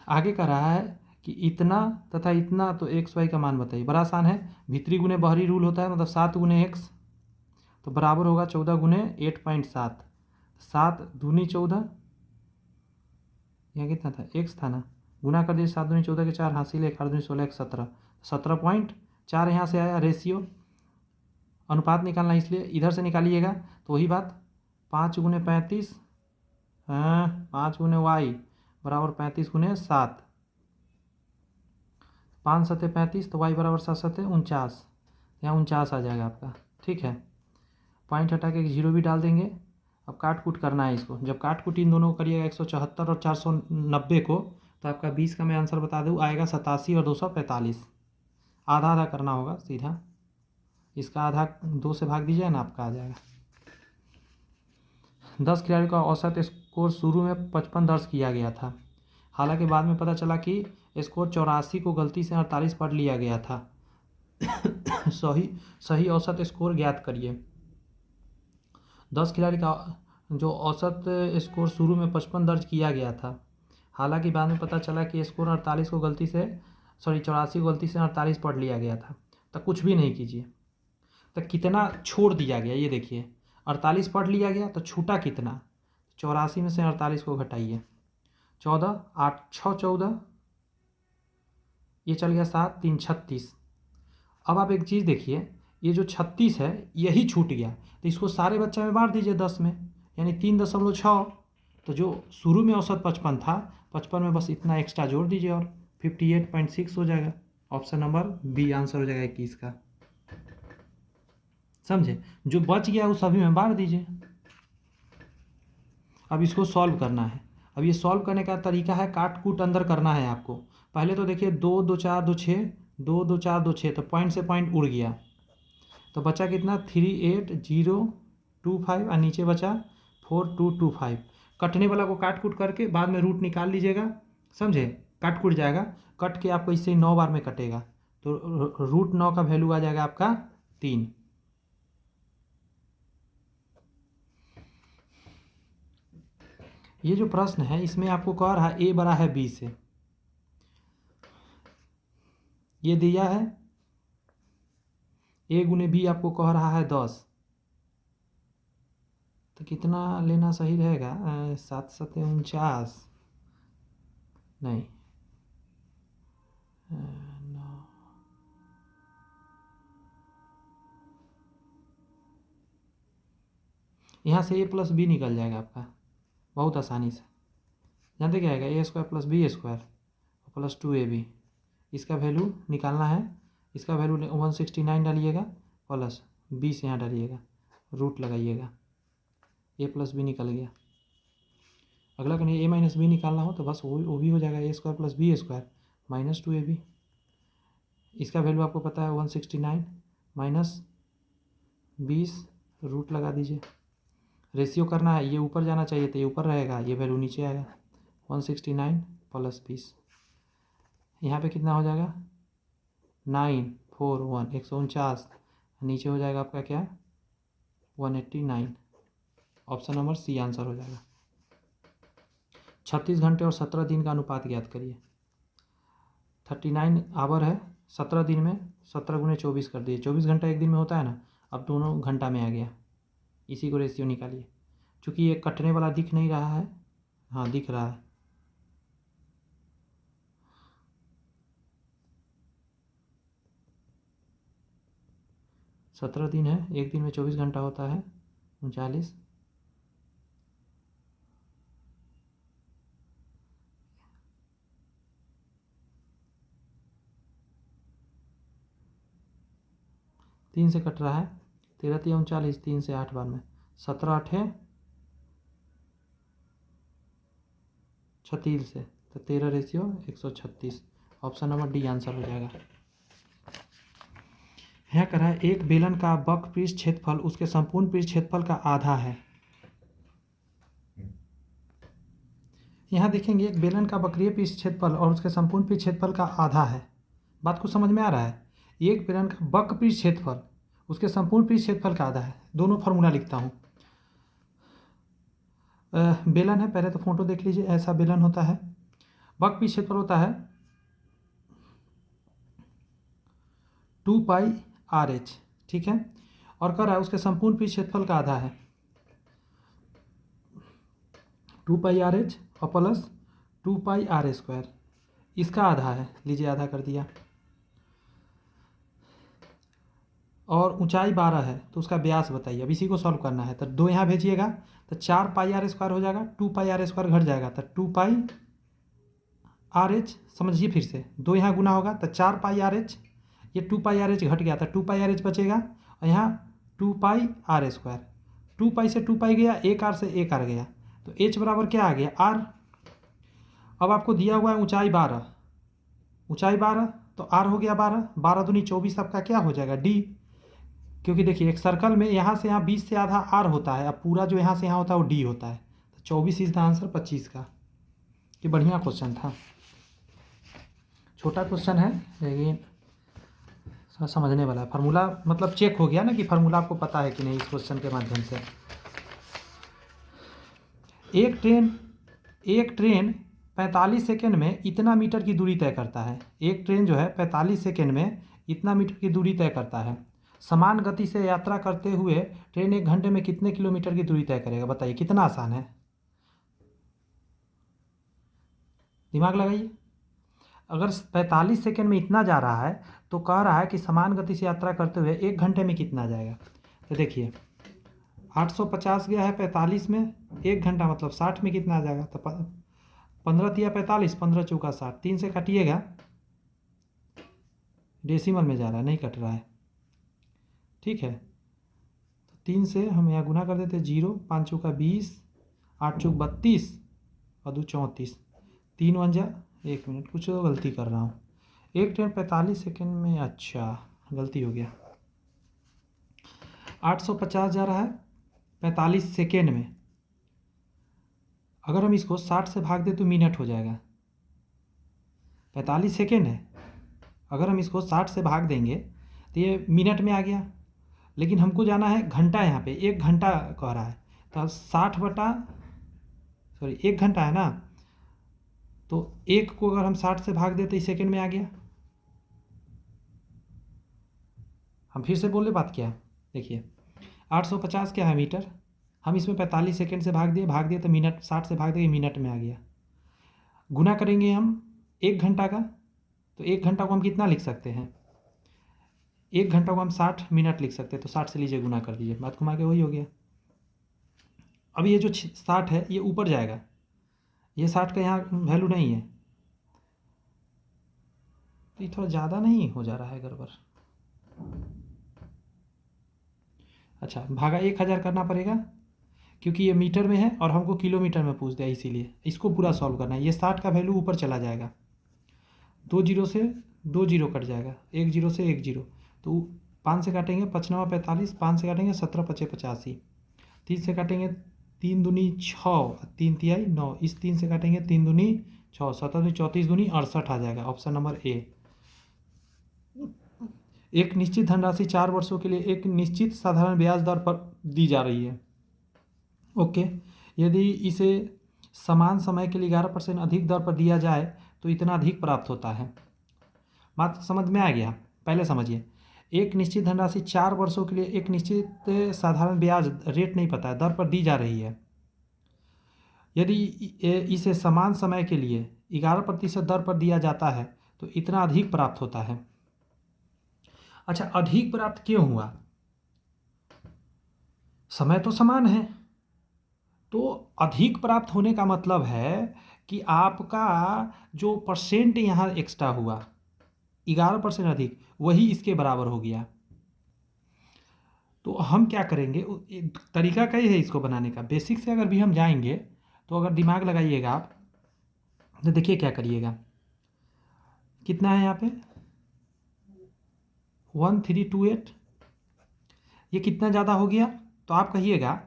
आगे कह रहा है कि इतना तथा इतना, तो एक्स वाई का मान बताइए। बड़ा आसान है, भीतरी गुने बाहरी रूल होता है, मतलब 7 गुने एक्स तो बराबर होगा 14 गुने 8.7, 7 दूनी 14, यहाँ कितना था एक्स था ना, गुना कर दिए 7 दूनी 14 के 4, हासिल 1 8 दूनी 16 1 17, 17.4 यहाँ से आया। रेशियो अनुपात निकालना, इसलिए इधर से निकालिएगा, तो वही बात 5 गुने 35, 5 गुने वाई बराबर 35 गुने 7, 5 सत्ते 35, तो वाई बराबर 7 सत्ते 49, यहाँ 49 आ जाएगा आपका। ठीक है, पॉइंट हटा के 0 भी डाल देंगे। अब काट कूट करना है इसको, जब काट कूट इन दोनों को करिएगा 174 और 490 को, तो आपका 20 का मैं आंसर बता दूँ आएगा 87 और 245। आधा आधा करना होगा सीधा, इसका आधा 2 से भाग दीजिए ना, आपका आ जाएगा। 10 खिलाड़ियों का औसत स्कोर शुरू में 55 दर्ज किया गया था, हालांकि बाद में पता चला कि स्कोर 84 को गलती से 48 पढ़ लिया गया था। सही औसत स्कोर ज्ञात करिए। 10 खिलाड़ी का जो औसत स्कोर शुरू में 55 दर्ज किया गया था, हालांकि बाद में पता चला कि स्कोर 84 को गलती से 84 को गलती से 48 पढ़ लिया गया था। तो कुछ भी नहीं कीजिए, तो कितना छोड़ दिया गया ये देखिए, 48 पढ़ लिया गया तो छूटा कितना, 84 में से 48 को घटाइए, 14 8 6 14, ये चल गया 7 3 36। अब आप एक चीज़ देखिए, ये जो 36 है यही छूट गया, तो इसको सारे बच्चा में बांट दीजिए 10 में, यानी 3.6। तो जो शुरू में औसत 55 था, 55 में बस इतना एक्स्ट्रा जोड़ दीजिए और 58.6 हो जाएगा। ऑप्शन नंबर बी आंसर हो जाएगा 21 का। समझे, जो बच गया वो सभी में बांट दीजिए। अब इसको सॉल्व करना है। अब ये सॉल्व करने का तरीका है, काट कूट अंदर करना है आपको। पहले तो देखिए 2 2 4 2 6, 2 2 4 2 6, तो पॉइंट से पॉइंट उड़ गया, तो बचा कितना 38.025, और नीचे बचा 4225। कटने वाला को काट कूट करके बाद में रूट निकाल लीजिएगा, समझे, काट कूट जाएगा, कट के आपको इससे 9 बार में कटेगा, तो रूट 9 का वैल्यू आ जाएगा आपका 3। ये जो प्रश्न है इसमें आपको कह रहा है ए बड़ा है बी से, ये दिया है ए गुने बी आपको कह रहा है 10, तो कितना लेना सही रहेगा, 7 7 49, नहीं 9, यहाँ से ए प्लस बी निकल जाएगा आपका बहुत आसानी से। जानते क्या आएगा, A square plus B square plus 2ab, इसका वैल्यू निकालना है, इसका वैल्यू 169 डालिएगा प्लस बी से यहाँ डालिएगा, रूट लगाइएगा, ए प्लस बी निकल गया। अगला कहीं ए माइनस बी निकालना हो तो बस वो भी हो जाएगा, A square plus B square minus 2ab, इसका वैल्यू आपको पता है 169 माइनस 20, रूट लगा दीजिए। रेशियो करना है, ये ऊपर जाना चाहिए तो ये ऊपर रहेगा, ये वैल्यू नीचे आएगा, 169 प्लस 20, यहाँ पे कितना हो जाएगा 941 149, नीचे हो जाएगा आपका क्या 189। ऑप्शन नंबर सी आंसर हो जाएगा। 36 घंटे और 17 दिन का अनुपात ज्ञात करिए। 39 आवर है, 17 दिन में 17 गुने 24 कर दिए, 24 घंटा एक दिन में होता है ना, अब दोनों घंटा में आ गया, इसी को रेशियो निकालिए। चूँकि ये कटने वाला दिख नहीं रहा है, हाँ दिख रहा है, सत्रह दिन है, एक दिन में 24 घंटा होता है, 39 3 से कट रहा है, 13 3 39, 3 से 8 बार में 17 8 36 से, तो 13 ratio 136। Option number D answer हो जाएगा। यहाँ करा है एक बेलन का वक्र पृष्ठ क्षेत्रफल उसके संपूर्ण पृष्ठ क्षेत्रफल का आधा है। यहाँ देखेंगे एक बेलन का वक्रीय पृष्ठ क्षेत्रफल और उसके संपूर्ण पृष्ठ क्षेत्रफल का आधा है। बात को समझ में आ रहा है? एक बेलन का वक्र पृष्ठ क्षेत्रफल उसके संपूर्ण पृष्ठ क्षेत्रफल का आधा है। दोनों फार्मूला लिखता हूँ। बेलन है, पहले तो फोटो देख लीजिए, ऐसा बेलन होता है। वक्र पृष्ठ क्षेत्रफल होता है 2πr/h, ठीक है, और कर रहा है उसके संपूर्ण पृष्ठ क्षेत्रफल का आधा है 2πr/h और प्लस 2πr², इसका आधा है, लीजिए आधा कर दिया। और ऊंचाई 12 है तो उसका व्यास बताइए। अब इसी को सॉल्व करना है, तो 2 यहाँ भेजिएगा तो 4πr² हो जाएगा, 2πr² घट जाएगा तो 2πr/h, समझिए फिर से 2 यहाँ गुना होगा तो 4πr/h, ये 2πr/h घट गया था, 2πr/h बचेगा और यहाँ 2πr², 2π से 2π गया, 1r से 1r गया, तो h बराबर क्या आ गया r। अब आपको दिया हुआ है ऊंचाई 12, ऊंचाई 12 तो r हो गया 12, 12 दूनी 24 आपका क्या हो जाएगा d, क्योंकि देखिए एक सर्कल में यहाँ से यहाँ 20 से आधा r होता है, अब पूरा जो यहाँ से यहाँ होता है वो d होता है, तो 24 इज द आंसर 25 का। ये बढ़िया क्वेश्चन था, छोटा क्वेश्चन है लेकिन समझने वाला है। फार्मूला मतलब चेक हो गया ना कि फार्मूला आपको पता है कि नहीं इस क्वेश्चन के माध्यम से। एक ट्रेन 45 सेकेंड में इतना मीटर की दूरी तय करता है। एक ट्रेन जो है 45 सेकेंड में इतना मीटर की दूरी तय करता है। समान गति से यात्रा करते हुए ट्रेन 1 घंटे में कितने किलोमीटर की दूरी तय करेगा? बताइए, कितना आसान है, दिमाग लगाइए। अगर 45 सेकेंड में इतना जा रहा है तो कह रहा है कि समान गति से यात्रा करते हुए 1 घंटे में कितना जाएगा। तो देखिए 850 गया है 45 में, 1 घंटा मतलब 60 में कितना आ जाएगा, तो 15 तिया 45, 15 चौका 60, 3 से काटिएगा, डेसिमल में जा रहा है, नहीं कट रहा है, ठीक है। तो 3 से हम यहाँ गुना कर देते 0, 5 चौका 20, 8 चौक 32 और 2 34, 3 1 जा 1 मिनट, कुछ तो गलती कर रहा हूँ। एक ट्रेन 45 सेकेंड में, अच्छा गलती हो गया, 850 जा रहा है 45 सेकेंड में, अगर हम इसको 60 से भाग दें तो मिनट हो जाएगा। 45 सेकेंड है, अगर हम इसको 60 से भाग देंगे तो ये मिनट में आ गया, लेकिन हमको जाना है घंटा, यहाँ पे 1 घंटा कह रहा है, तो 1 घंटा है ना, तो 1 को अगर हम 60 से भाग देते तो सेकेंड में आ गया। हम फिर से बोले बात क्या, देखिए 850 क्या है मीटर, हम इसमें 45 सेकेंड से भाग दिए तो मिनट, 60 से भाग दिए मिनट में आ गया। गुना करेंगे हम 1 घंटा का, तो 1 घंटा को हम कितना लिख सकते हैं, 1 घंटा को हम 60 मिनट लिख सकते हैं, तो 60 से लीजिए गुना कर दीजिए, बात घुमा के वही हो गया। अब ये जो 60 है ये ऊपर जाएगा, ये 60 का यहाँ वैल्यू नहीं है, तो ये थोड़ा ज़्यादा नहीं हो जा रहा है गड़बड़। अच्छा, भागा 1000 करना पड़ेगा क्योंकि ये मीटर में है और हमको किलोमीटर में पूछ दिया, इसीलिए इसको पूरा सॉल्व करना है। ये 60 का वैल्यू ऊपर चला जाएगा, 2 जीरो से 2 जीरो कट जाएगा, 1 जीरो से 1 जीरो, तो 5 से काटेंगे 5 9 45, 5 से काटेंगे 17 5 85, 30 से काटेंगे 3 दूनी 6, 3 तिहाई 9, इस 3 से काटेंगे 3 दूनी 6, 7 दूनी 34 दूनी 68 आ जाएगा, ऑप्शन नंबर ए। एक निश्चित धनराशि 4 वर्षों के लिए एक निश्चित साधारण ब्याज दर पर दी जा रही है। ओके, यदि इसे समान समय के लिए 11% अधिक दर पर दिया जाए तो इतना अधिक प्राप्त होता है। बात समझ में आ गया? पहले समझिए, एक निश्चित धनराशि 4 वर्षों के लिए एक निश्चित साधारण ब्याज रेट नहीं पता है, दर पर दी जा रही है। यदि इसे समान समय के लिए 11% दर पर दिया जाता है तो इतना अधिक प्राप्त होता है। अच्छा, अधिक प्राप्त क्यों हुआ? समय तो समान है, तो अधिक प्राप्त होने का मतलब है कि आपका जो परसेंट यहाँ एक्स्ट्रा हुआ 11% अधिक, वही इसके बराबर हो गया। तो हम क्या करेंगे, तरीका कई है इसको बनाने का। बेसिक से अगर भी हम जाएंगे तो अगर दिमाग लगाइएगा आप, तो देखिए क्या करिएगा। कितना है यहाँ पे 1328, ये कितना ज़्यादा हो गया? तो आप कहिएगा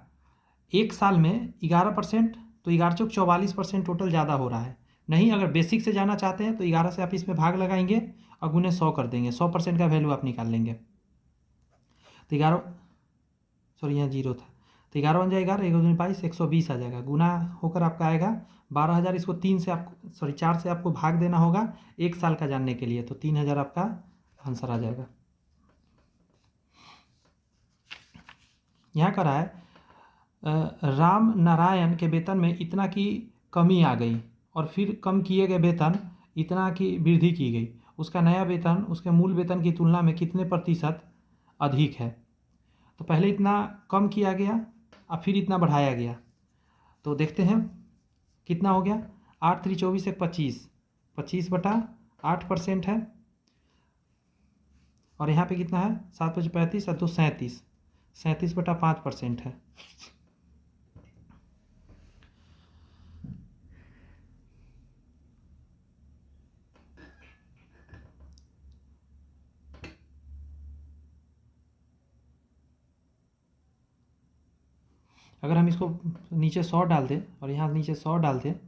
एक साल में 11%, तो 11 चौक 44% टोटल ज़्यादा हो रहा है। नहीं, अगर बेसिक से जाना चाहते हैं तो 11 से आप इसमें भाग लगाएंगे और गुने 100 कर देंगे, 100% का वैल्यू आप निकाल लेंगे। तो 11, सॉरी यहाँ 0 था, तो 11 बन जाएगा 11, 1 दूनी 22, 120 आ जाएगा। गुना होकर आपका आएगा 12,000। इसको 3 से आपको, सॉरी 4 से आपको भाग देना होगा एक साल का जानने के लिए, तो 3,000 आपका आंसर आ जाएगा। यहाँ करा है राम नारायण के वेतन में इतना की कमी आ गई और फिर कम किए गए वेतन इतना की वृद्धि की गई। उसका नया वेतन उसके मूल वेतन की तुलना में कितने प्रतिशत अधिक है? तो पहले इतना कम किया गया और फिर इतना बढ़ाया गया। तो देखते हैं कितना हो गया। 8 3 24 1 25, 25/8% है। और यहाँ पे कितना है 7 5 35 और 2 37, 37/5% है। अगर हम इसको नीचे 100 डाल दें और यहाँ नीचे 100 डाल दें तो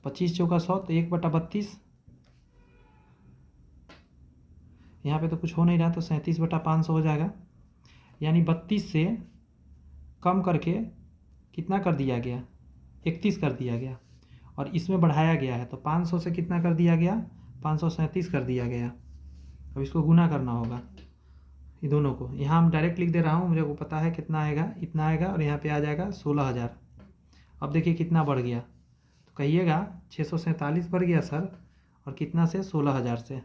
25 चौका 100, तो 1/32। यहाँ पे तो कुछ हो नहीं रहा, तो 37/500 हो जाएगा। यानी 32 से कम करके कितना कर दिया गया, 31 कर दिया गया। और इसमें बढ़ाया गया है तो 500 से कितना कर दिया गया, 537 कर दिया गया। अब इसको गुना करना होगा ये दोनों को। यहाँ हम डायरेक्ट लिख दे रहा हूँ, मुझे को पता है कितना आएगा, इतना आएगा और यहाँ पे आ जाएगा 16,000। अब देखिए कितना बढ़ गया, तो कहिएगा 647 बढ़ गया सर, और कितना से 16,000 से,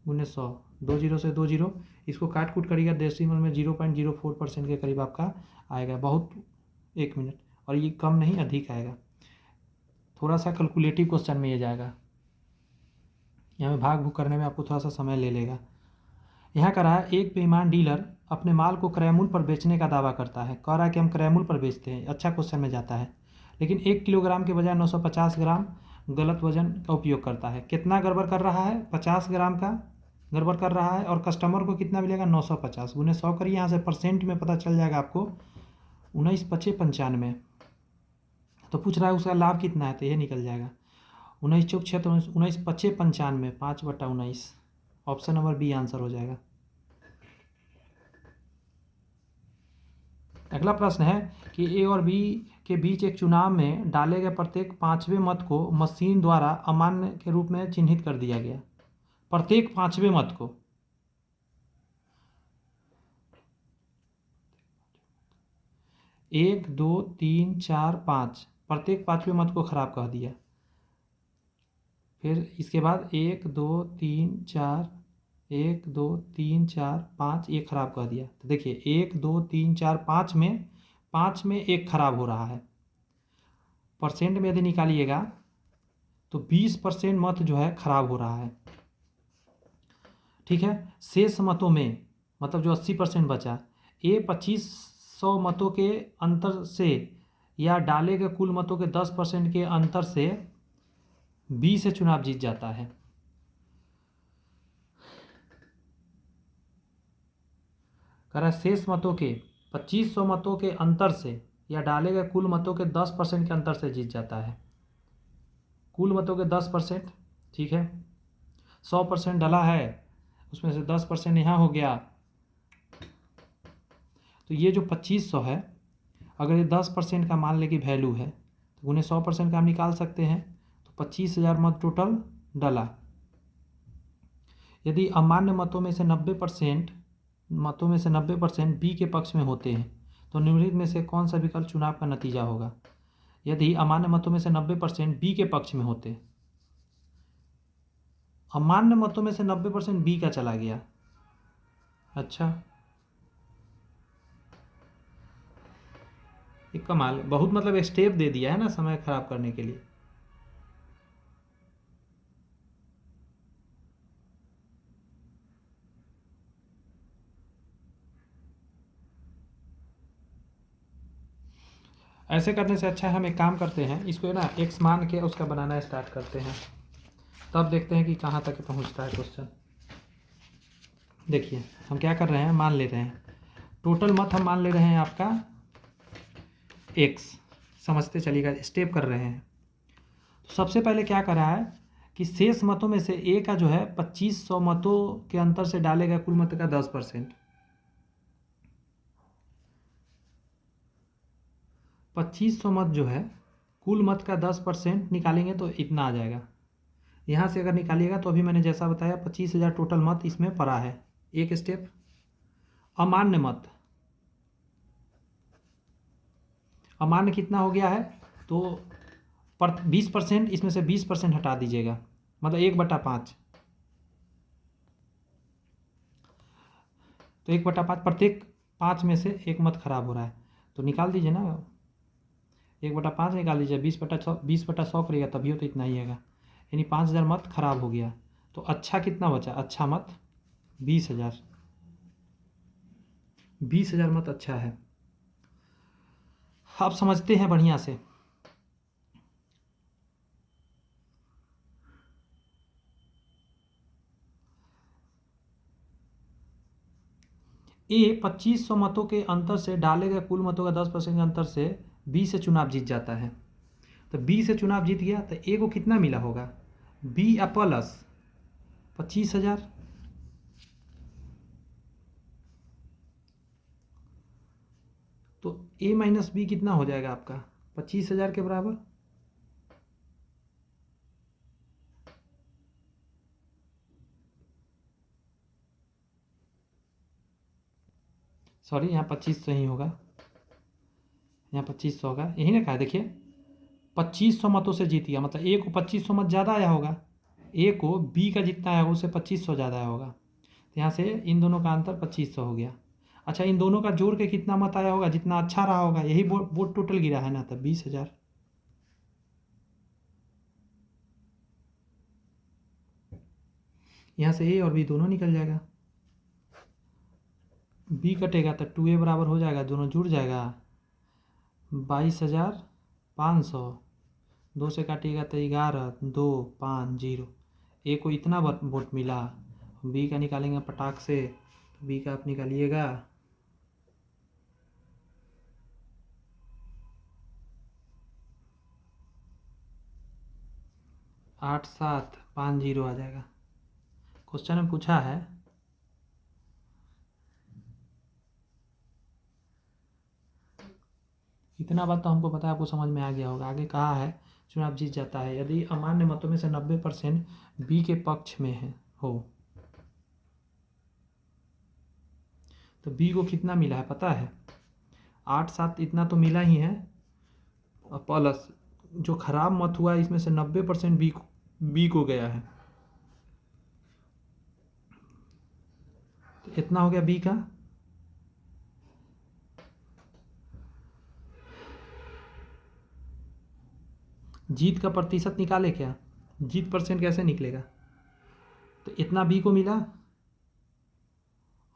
गुने 100, 2 जीरो से 2 जीरो, इसको काट कूट करिएगा डेसिमल में 0.04% के करीब आपका आएगा। बहुत, 1 मिनट, और ये कम नहीं अधिक आएगा। थोड़ा सा कैलकुलेटिव क्वेश्चन में ये जाएगा, यहाँ में भाग भूग करने में आपको थोड़ा सा समय ले लेगा। यहाँ कह रहा है एक बेईमान डीलर अपने माल को क्रय मूल्य पर बेचने का दावा करता है। कह रहा है कि हम क्रय मूल्य पर बेचते हैं, अच्छा क्वेश्चन में जाता है, लेकिन 1 किलोग्राम के बजाय 950 ग्राम गलत वजन का उपयोग करता है। कितना गड़बड़ कर रहा है, 50 ग्राम का गड़बड़ कर रहा है, और कस्टमर को कितना मिलेगा 950, गुने 100 करिए, यहाँ से परसेंट में पता चल जाएगा आपको 19 5 95। तो पूछ रहा है उसका लाभ कितना है, तो ये निकल जाएगा 19 चौक 6, तो 19 5 95, 5/19, ऑप्शन नंबर बी आंसर हो जाएगा। अगला प्रश्न है कि ए और बी के बीच एक चुनाव में डाले गए प्रत्येक 5वें मत को मशीन द्वारा अमान्य के रूप में चिन्हित कर दिया गया। प्रत्येक 5वें मत को, 1 2 3 4 5, प्रत्येक 5वें मत को खराब कह दिया। फिर इसके बाद 1 2 3 4, 1 2 3 4 5, एक खराब कह दिया। तो देखिए 1 2 3 4 5 में एक खराब हो रहा है। परसेंट में यदि निकालिएगा तो 20% मत जो है खराब हो रहा है। ठीक है, शेष मतों में, मतलब जो 80% बचा, ये 2500 मतों के अंतर से या डाले गए कुल मतों के 10% के अंतर से बी से चुनाव जीत जाता है। कह रहा शेष मतों के 2500 मतों के अंतर से या डाले गए कुल मतों के 10% के अंतर से जीत जाता है। कुल मतों के 10%, ठीक है, 100% डाला है, उसमें से 10% यहाँ हो गया, तो ये जो 2500 है, अगर ये 10% का मान ले कि वैल्यू है तो उन्हें 100% का हम निकाल सकते हैं। तो 25,000 मत टोटल डाला। यदि अमान्य मतों में से 90% बी के पक्ष में होते हैं तो निम्नलिखित में से कौन सा विकल्प चुनाव का नतीजा होगा। यदि अमान्य मतों में से 90% बी के पक्ष में होते, अमान्य मतों में से 90% बी का चला गया। अच्छा, एक कमाल, बहुत मतलब स्टेप दे दिया है ना समय खराब करने के लिए। ऐसे करने से अच्छा है हम एक काम करते हैं, इसको ना एक्स मान के उसका बनाना स्टार्ट करते हैं, तब देखते हैं कि कहाँ तक पहुँचता है क्वेश्चन। देखिए हम क्या कर रहे हैं, मान ले रहे हैं टोटल मत, हम मान ले रहे हैं आपका एक्स, समझते चलिएगा, स्टेप कर रहे हैं। तो सबसे पहले क्या करा है कि शेष मतों में से ए का जो है 2500 मतों के अंतर से डालेगा कुल मत का 10%। 2500 मत जो है कुल मत का 10% निकालेंगे तो इतना आ जाएगा। यहाँ से अगर निकालिएगा तो अभी मैंने जैसा बताया 25,000 टोटल मत इसमें पड़ा है। एक स्टेप, अमान्य मत, अमान्य कितना हो गया है, तो 20%, इसमें से 20% हटा दीजिएगा, मतलब 1/5। तो 1/5, प्रत्येक 5 में से एक मत खराब हो रहा है, तो निकाल दीजिए ना, 1/5 निकाल दीजिए, 20/100 करिएगा तभी तो इतना ही आएगा, यानी 5,000 मत खराब हो गया। तो अच्छा कितना बचा, अच्छा मत 20,000, 20,000 मत अच्छा है। आप समझते हैं बढ़िया से। ए 2500 मतों के अंतर से डाले गए कुल मतों का 10% के अंतर से बी से चुनाव जीत जाता है। तो बी से चुनाव जीत गया तो ए को कितना मिला होगा, बी प्लस 25,000, तो ए माइनस बी कितना हो जाएगा आपका 25,000 के बराबर। सॉरी, यहाँ 2500 ही होगा, यहाँ 2500 होगा, यही ना कहा। देखिए 2500 मतों से जीत गया, मतलब ए को 2500 मत ज़्यादा आया होगा, ए को बी का जितना आया उससे 2500 ज़्यादा आया होगा, तो यहाँ से इन दोनों का अंतर 2500 हो गया। अच्छा, इन दोनों का जोड़ के कितना मत आया होगा, जितना अच्छा रहा होगा, यही वोट टोटल गिरा है ना, तब 20,000। यहाँ से ए और बी दोनों निकल जाएगा, बी कटेगा तो 2a बराबर हो जाएगा, दोनों जुड़ जाएगा 22,500, 2 से काटिएगा तो 11, 2, 5, 0। ए को इतना वोट मिला, बी का निकालेंगे पटाख से, तो बी का आप निकालिएगा 8750 आ जाएगा। क्वेश्चन में पूछा है इतना बात तो हमको पता है, आपको समझ में आ गया होगा। आगे कहा है चुनाव जीत जाता है यदि अमान्य मतों में से 90% बी के पक्ष में है हो। तो बी को कितना मिला है पता है, 8-7 इतना तो मिला ही है, प्लस जो खराब मत हुआ इसमें से 90% बी को गया है, तो इतना हो गया बी का। जीत का प्रतिशत निकाले क्या, जीत परसेंट कैसे निकलेगा, तो इतना बी को मिला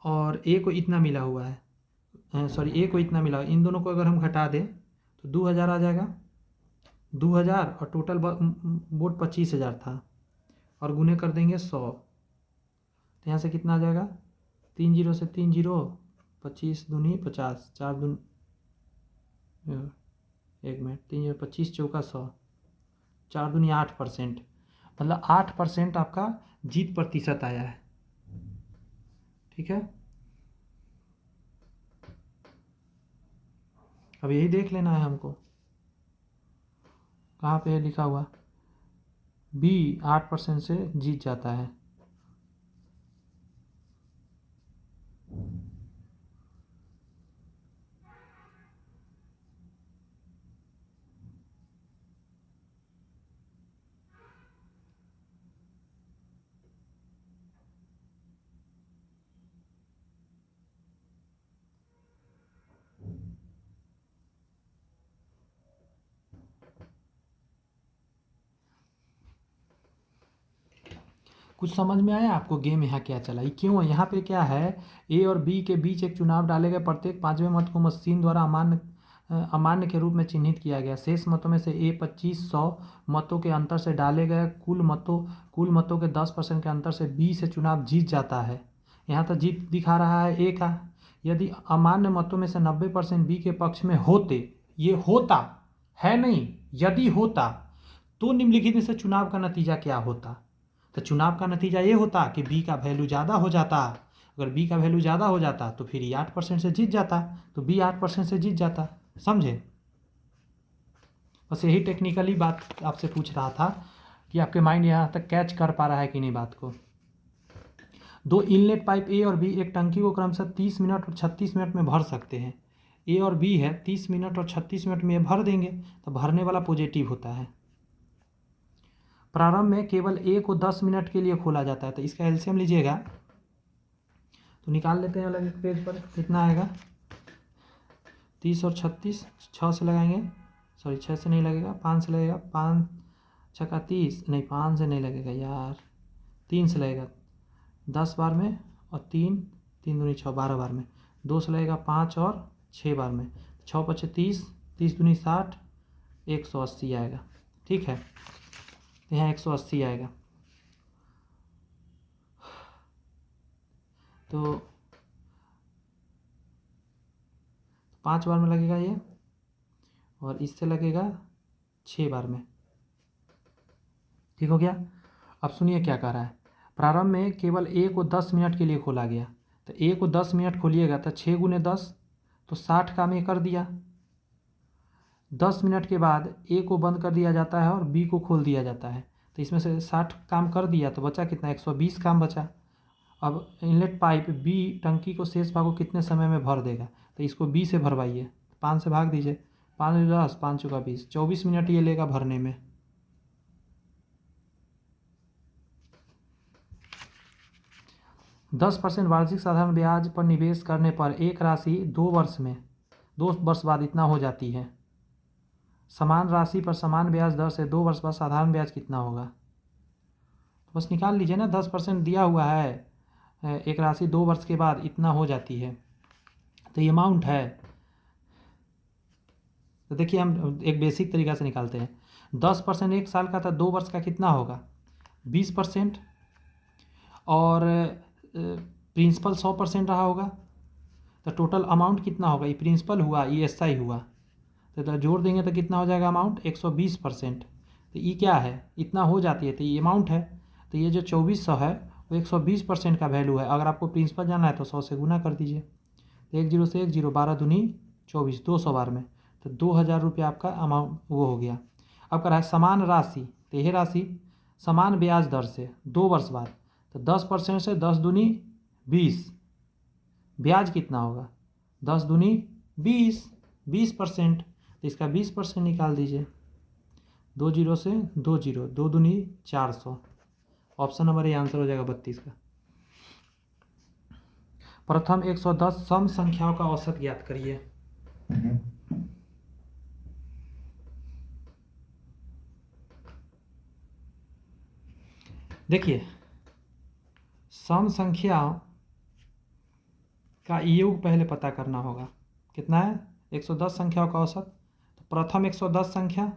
और ए को इतना मिला हुआ है, सॉरी ए को इतना मिला, इन दोनों को अगर हम घटा दें तो 2,000 आ जाएगा, 2,000 और टोटल वोट 25,000 था, और गुने कर देंगे 100, तो यहाँ से कितना आ जाएगा, 3 0 से 3 0, 25 दूनी 50, 4 दूनी 1 मिनट 3 25 चौका 100, 4 दूनी 8%, मतलब 8% आपका जीत प्रतिशत आया है। ठीक है, अब यही देख लेना है हमको, कहाँ पे है लिखा हुआ, बी 8% से जीत जाता है। कुछ समझ में आया आपको गेम यहाँ क्या चला, ये क्यों, यहाँ पे क्या है, ए और बी के बीच एक चुनाव डाले गए, प्रत्येक 5वें मत को मशीन द्वारा अमान्य के रूप में चिन्हित किया गया। शेष मतों में से ए 2500 मतों के अंतर से डाले गए कुल मतों के 10% के अंतर से बी से चुनाव जीत जाता है। यहाँ तो जीत दिखा रहा है ए का। यदि अमान्य मतों में से 90% बी के पक्ष में होते, ये होता है नहीं, यदि होता तो निम्नलिखित में से चुनाव का नतीजा क्या होता। तो चुनाव का नतीजा ये होता कि बी का वैल्यू ज़्यादा हो जाता। अगर बी का वैल्यू ज़्यादा हो जाता तो फिर ये 8% से जीत जाता, तो बी 8% से जीत जाता। समझे, बस यही टेक्निकली बात आपसे पूछ रहा था कि आपके माइंड यहाँ तक कैच कर पा रहा है कि नहीं बात को। 2 इनलेट पाइप ए और बी एक टंकी को क्रमशः 30 मिनट और 36 मिनट में भर सकते हैं। ए और बी है, 30 मिनट और 36 मिनट में भर देंगे, तो भरने वाला पॉजिटिव होता है। प्रारंभ में केवल ए को 10 मिनट के लिए खोला जाता है, तो इसका एलसीएम लीजिएगा तो निकाल लेते हैं अलग एक पेज पर, कितना आएगा 30 और 36, 6 से लगाएंगे, सॉरी 6 से नहीं लगेगा, 5 से लगेगा, 5 छक्का 30, नहीं 5 से नहीं लगेगा यार, 3 से लगेगा 10 बार में, और 3 दूनी 6 12 बार में, 2 से लगेगा 5 और 6 बार में, 6 पचे 30, 30 दूनी 60, 180 आएगा। ठीक है, यहाँ 180 आएगा, तो 5 बार में लगेगा ये, और इससे लगेगा 6 बार में। ठीक हो गया। अब सुनिए क्या कह रहा है, प्रारंभ में केवल ए को 10 मिनट के लिए खोला गया, तो ए को 10 मिनट खोलिएगा तो 6 गुने 10 तो 60 काम ए कर दिया। 10 मिनट के बाद ए को बंद कर दिया जाता है और बी को खोल दिया जाता है, तो इसमें से 60 काम कर दिया, तो बचा कितना, 120 काम बचा। अब इनलेट पाइप बी टंकी को शेष भाग को कितने समय में भर देगा, तो इसको बी से भरवाइए, 5 से भाग दीजिए, 5 10, 5 चौका 20, 24 मिनट ये लेगा भरने में। दस % वार्षिक साधारण ब्याज पर निवेश करने पर एक राशि 2 वर्ष बाद इतना हो जाती है। समान राशि पर समान ब्याज दर से 2 वर्ष बाद साधारण ब्याज कितना होगा, तो बस निकाल लीजिए ना, 10% दिया हुआ है, एक राशि 2 वर्ष के बाद इतना हो जाती है, तो ये अमाउंट है। तो देखिए हम एक बेसिक तरीका से निकालते हैं, 10% एक साल का था, 2 वर्ष का कितना होगा 20%, और प्रिंसिपल 100% रहा होगा, तो टोटल अमाउंट कितना होगा, ये प्रिंसिपल हुआ, ये एसआई हुआ, तो जोड़ देंगे तो कितना हो जाएगा अमाउंट 120%। तो ये क्या है, इतना हो जाती है, तो ये अमाउंट है। तो ये जो 2400 है वो 120% का वैल्यू है। अगर आपको प्रिंसिपल जाना है तो 100 से गुना कर दीजिए, तो 1 0 से 1 0, 12 दूनी 24, 200 बार में, तो 2000 रुपये आपका अमाउंट वो हो गया। अब करा है समान राशि, तो यह राशि समान ब्याज दर से 2 वर्ष बाद, तो 10% से 10 दूनी 20, ब्याज कितना होगा 10 दूनी 20, 20%, तो इसका 20% निकाल दीजिए, 2 0 से 2 0, 2 दूनी 400, ऑप्शन नंबर ये आंसर हो जाएगा 32 का। प्रथम 110 सम संख्याओं का औसत ज्ञात करिए। देखिए सम संख्या का योग पहले पता करना होगा, कितना है 110 संख्याओं का औसत, तो प्रथम 110 संख्या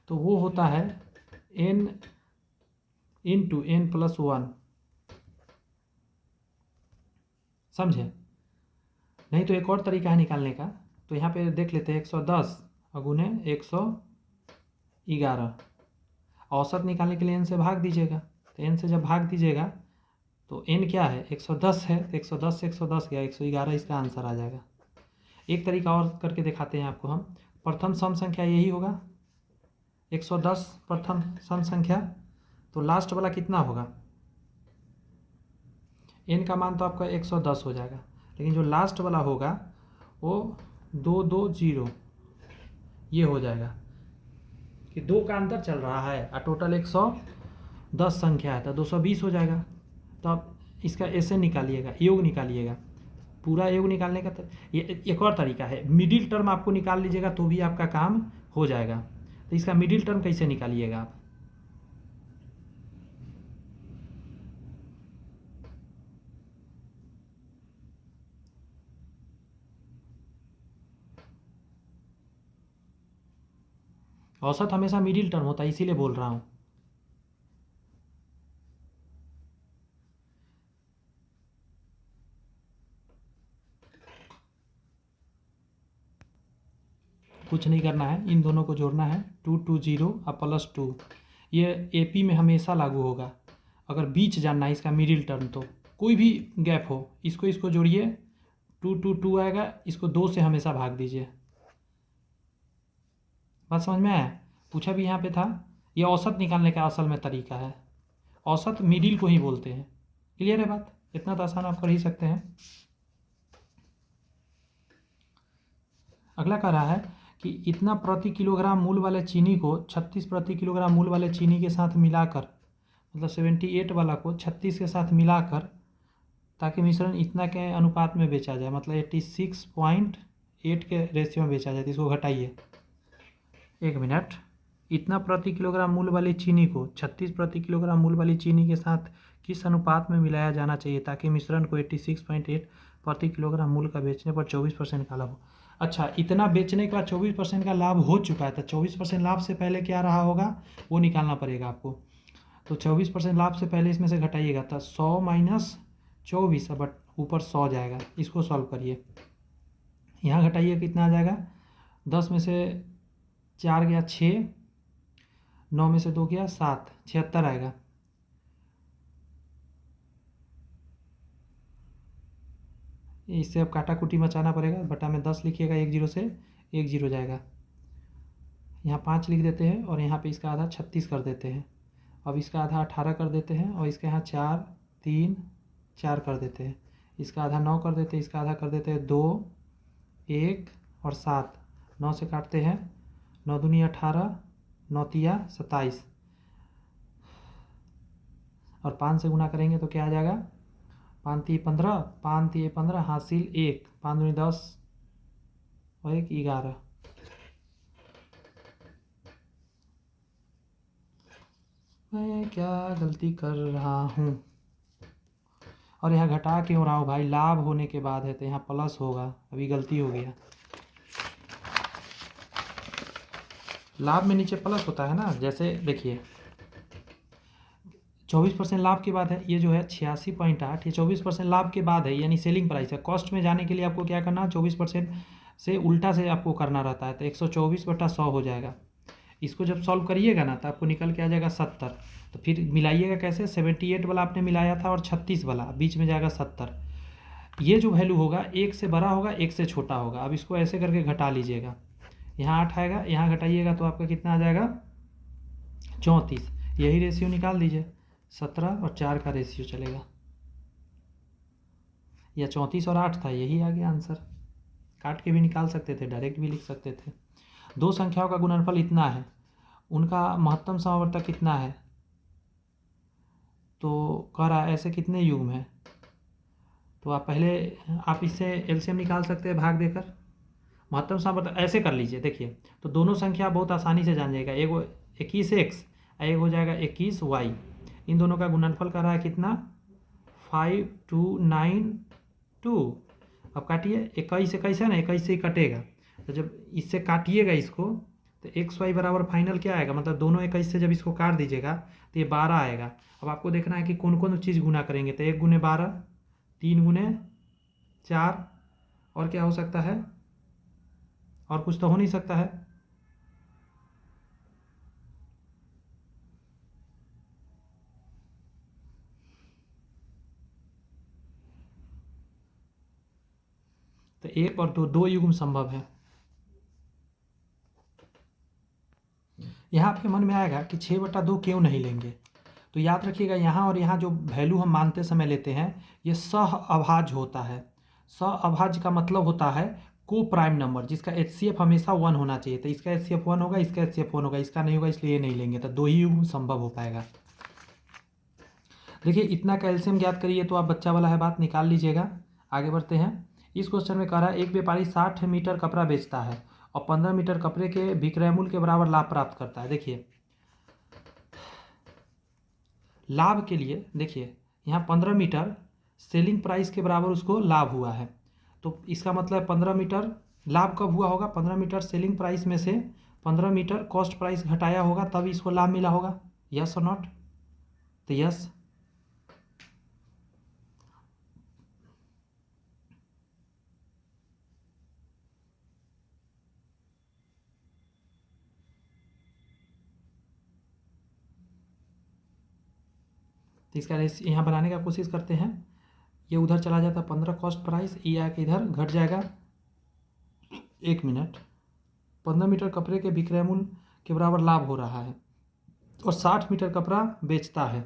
तो वो होता है n इंटू n+1, समझे? नहीं तो एक और तरीका है निकालने का, तो यहाँ पे देख लेते हैं 110 गुने 111, औसत निकालने के लिए n से भाग दीजिएगा। तो n से जब भाग दीजिएगा तो n क्या है, 110 है, तो 110 से 110 गया, 111 इसका आंसर आ जाएगा। एक तरीका और करके दिखाते हैं आपको हम। प्रथम सम संख्या यही होगा 110, प्रथम सम संख्या, तो लास्ट वाला कितना होगा, n का मान तो आपका 110 हो जाएगा, लेकिन जो लास्ट वाला होगा वो 220 ये हो जाएगा कि 2 का अंतर चल रहा है और टोटल 110 संख्या है, तो 220 हो जाएगा। तो आप इसका ऐसे निकालिएगा, योग निकालिएगा, पूरा योग निकालने का ये एक और तरीका है। मिडिल टर्म आपको निकाल लीजिएगा तो भी आपका काम हो जाएगा। तो इसका मिडिल टर्म कैसे निकालिएगा आप, औसत हमेशा मिडिल टर्म होता है, इसीलिए बोल रहा हूँ। कुछ नहीं करना है, इन दोनों को जोड़ना है, 220 और +2, ये एपी में हमेशा लागू होगा। अगर बीच जानना है इसका मिडिल टर्म, तो कोई भी गैप हो, इसको जोड़िए, 2 आएगा, इसको 2 से हमेशा भाग दीजिए। बात समझ में आया? पूछा भी यहाँ पे था, ये औसत निकालने का असल में तरीका है, औसत मिडिल को ही बोलते हैं। क्लियर है बात? इतना तो आसान आप कर ही सकते हैं। अगला कह रहा है कि इतना प्रति किलोग्राम मूल वाले चीनी को 36 प्रति किलोग्राम मूल वाले चीनी के साथ मिलाकर, मतलब 78 वाला को 36 के साथ मिलाकर, ताकि मिश्रण इतना के अनुपात में बेचा जाए, मतलब 86.8 के रेशियो में बेचा जाए। तो इसको घटाइए, 1 मिनट। इतना प्रति किलोग्राम मूल वाली चीनी को 36 प्रति किलोग्राम मूल वाली चीनी के साथ किस अनुपात में मिलाया जाना चाहिए ताकि मिश्रण को 86.8 प्रति किलोग्राम मूल का बेचने पर 24% का लाभ हो। अच्छा, इतना बेचने के बाद 24% का लाभ हो चुका है, तो 24% लाभ से पहले क्या रहा होगा वो निकालना पड़ेगा आपको। तो 24% लाभ से पहले इसमें से घटाइएगा, तो 100 माइनस 24, बट ऊपर 100 जाएगा। इसको सॉल्व करिए, यहाँ घटाइए, कितना आ जाएगा, 10 में से 4 गया 6, 9 में से 2 गया 7, 76 आएगा। इससे अब काटा कुटी मचाना पड़ेगा, बटा में 10 लिखिएगा, 1 0 से 1 0 जाएगा। यहाँ 5 लिख देते हैं और यहाँ पे इसका आधा 36 कर देते हैं। अब इसका आधा 18 कर देते हैं और इसके यहाँ 4 3 4 कर देते हैं। इसका आधा 9 कर देते हैं, इसका आधा कर देते हैं 2 1 और 7, 9 से काटते हैं, 9 दूनी 18, 9 तिया 27, और 5 से गुना करेंगे तो क्या आ जाएगा, 5 3 15, 5 3 15, हासिल 1, 5 दूनी 10 और 1 11। मैं क्या गलती कर रहा हूँ, और यहाँ घटा क्यों रहा हूँ भाई, लाभ होने के बाद है तो यहाँ प्लस होगा, अभी गलती हो गया। लाभ में नीचे प्लस होता है ना, जैसे देखिए 24% लाभ के बाद है, ये जो है 86.8, ये 24% लाभ के बाद है, यानी सेलिंग प्राइस है। कॉस्ट में जाने के लिए आपको क्या करना, 24% से उल्टा से आपको करना रहता है, तो 124/100 हो जाएगा। इसको जब सॉल्व करिएगा ना तो आपको निकल के आ जाएगा 70। तो फिर मिलाइएगा कैसे, 78 वाला आपने मिलाया था और 36 वाला, बीच में जाएगा 70। ये जो वैल्यू होगा 1 से बड़ा होगा, 1 से छोटा होगा। अब इसको ऐसे करके घटा लीजिएगा, यहाँ 8 आएगा, यहाँ घटाइएगा तो आपका कितना आ जाएगा, 34। यही रेशियो निकाल दीजिए, 17 और 4 का रेशियो चलेगा, या 34 और 8 था, यही आ गया आंसर। काट के भी निकाल सकते थे, डायरेक्ट भी लिख सकते थे। दो संख्याओं का गुणनफल इतना है, उनका महत्तम समावर्तक कितना है, तो कह रहा है ऐसे कितने युग्म है। तो आप पहले आप इससे एलसीएम निकाल सकते हैं भाग देकर। महत्तम समावर्तक ऐसे कर लीजिए, देखिए तो दोनों संख्या बहुत आसानी से जान जाएगा, एक 21x, एक हो जाएगा 21y। इन दोनों का गुणनफल कर रहा है कितना, 5292। अब काटिए, 21 से कैसे ना, 21 से ही कटेगा, तो जब इससे काटिएगा इसको तो एक्स वाई बराबर फाइनल क्या आएगा, मतलब दोनों 21 से जब इसको काट दीजिएगा तो ये 12 आएगा। अब आपको देखना है कि कौन कौन चीज़ गुना करेंगे, तो 1 गुने 12, 3 गुने 4, और क्या हो सकता है, और कुछ तो हो नहीं सकता है। तो 1 और 2, 2 युग्म संभव है। यहाँ आपके मन में आएगा कि 6/2 क्यों नहीं लेंगे, तो याद रखिएगा यहाँ और यहाँ जो वैल्यू हम मानते समय लेते हैं ये सह अभाज्य होता है। सह अभाज्य का मतलब होता है को प्राइम नंबर जिसका HCF हमेशा 1 होना चाहिए। तो इसका HCF 1 होगा, इसका HCF 1 होगा, इसका नहीं होगा, इसलिए ये नहीं लेंगे। तो 2 ही युग्म संभव हो पाएगा। देखिए इतना कैल्शियम ज्ञात करिए तो आप बच्चा वाला है बात निकाल लीजिएगा। आगे बढ़ते हैं। इस क्वेश्चन में कह रहा है एक व्यापारी 60 मीटर कपड़ा बेचता है और 15 मीटर कपड़े के विक्रय मूल्य के बराबर लाभ प्राप्त करता है। देखिए लाभ के लिए देखिए यहाँ 15 मीटर सेलिंग प्राइस के बराबर उसको लाभ हुआ है। तो इसका मतलब 15 मीटर लाभ कब हुआ होगा, 15 मीटर सेलिंग प्राइस में से 15 मीटर कॉस्ट प्राइस घटाया होगा तब इसको लाभ मिला होगा। यस और नॉट, तो यस। तो इसका यहाँ बनाने का कोशिश करते हैं। ये उधर चला जाता 15 कॉस्ट प्राइस, ये आके इधर घट जाएगा। 1 मिनट, 15 मीटर कपड़े के विक्रय मूल्य के बराबर लाभ हो रहा है और 60 मीटर कपड़ा बेचता है।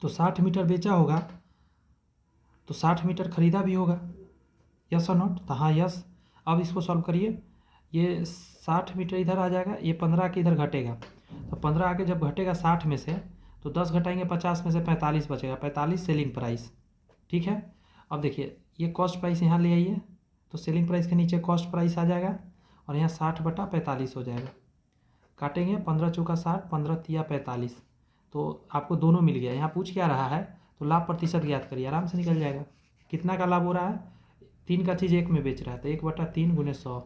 तो 60 मीटर बेचा होगा तो 60 मीटर खरीदा भी होगा। यस और नॉट, तो हाँ यस। अब इसको सॉल्व करिए। ये 60 मीटर इधर आ जाएगा, ये 15 के इधर घटेगा। तो 15 आके जब घटेगा 60 में से तो 10 घटाएंगे 50 में से 45 बचेगा, 45 सेलिंग प्राइस। ठीक है। अब देखिए ये कॉस्ट प्राइस यहाँ ले आइए तो सेलिंग प्राइस के नीचे कॉस्ट प्राइस आ जाएगा और यहाँ 60/45 हो जाएगा। काटेंगे 15 चौका 60, 15 तिया 45, तो आपको दोनों मिल गया। यहाँ पूछ क्या रहा है तो लाभ प्रतिशत ज्ञात करिए, आराम से निकल जाएगा। कितना का लाभ हो रहा है, 3 का चीज़ 1 में बेच रहा है तो 1/3 गुने 100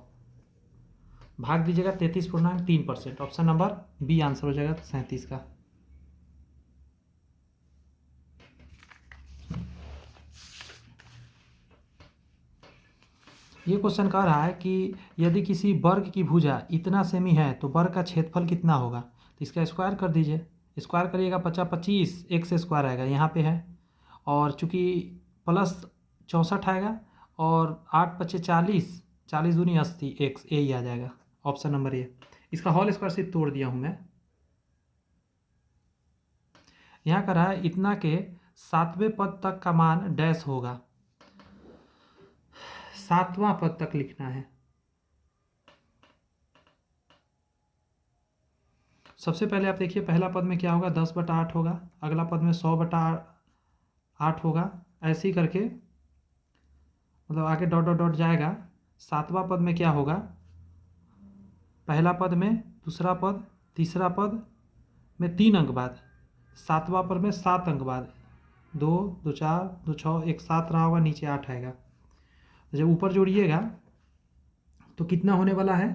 भाग दीजिएगा 33.3%। ऑप्शन नंबर बी आंसर हो जाएगा 37 का। ये क्वेश्चन कह रहा है कि यदि किसी वर्ग की भुजा इतना सेमी है तो वर्ग का क्षेत्रफल कितना होगा। तो इसका स्क्वायर कर दीजिए, स्क्वायर करिएगा 50 25 एक से स्क्वायर आएगा यहाँ पे है, और चूँकि प्लस 64 आएगा और 8 × 40, 40 दूनी 80, एक यही आ जाएगा। Option number A. इसका होल स्क्वायर सिर्फ तोड़ दिया हूँ मैं। यहाँ कह रहा है इतना के 7वें पद तक का मान डैश होगा। 7वां पद तक लिखना है। सबसे पहले आप देखिए पहला पद में क्या होगा, 10/8 होगा, अगला पद में 100/8 होगा, ऐसे ही करके मतलब आगे डॉट डॉट डॉट जाएगा। 7वां पद में क्या होगा, पहला पद में दूसरा पद तीसरा पद में 3 अंक बाद, 7वां पद में 7 अंक बाद, 2 2 4 2 6 1 7 रहा होगा, नीचे 8 आएगा। जब ऊपर जोड़िएगा तो कितना होने वाला है,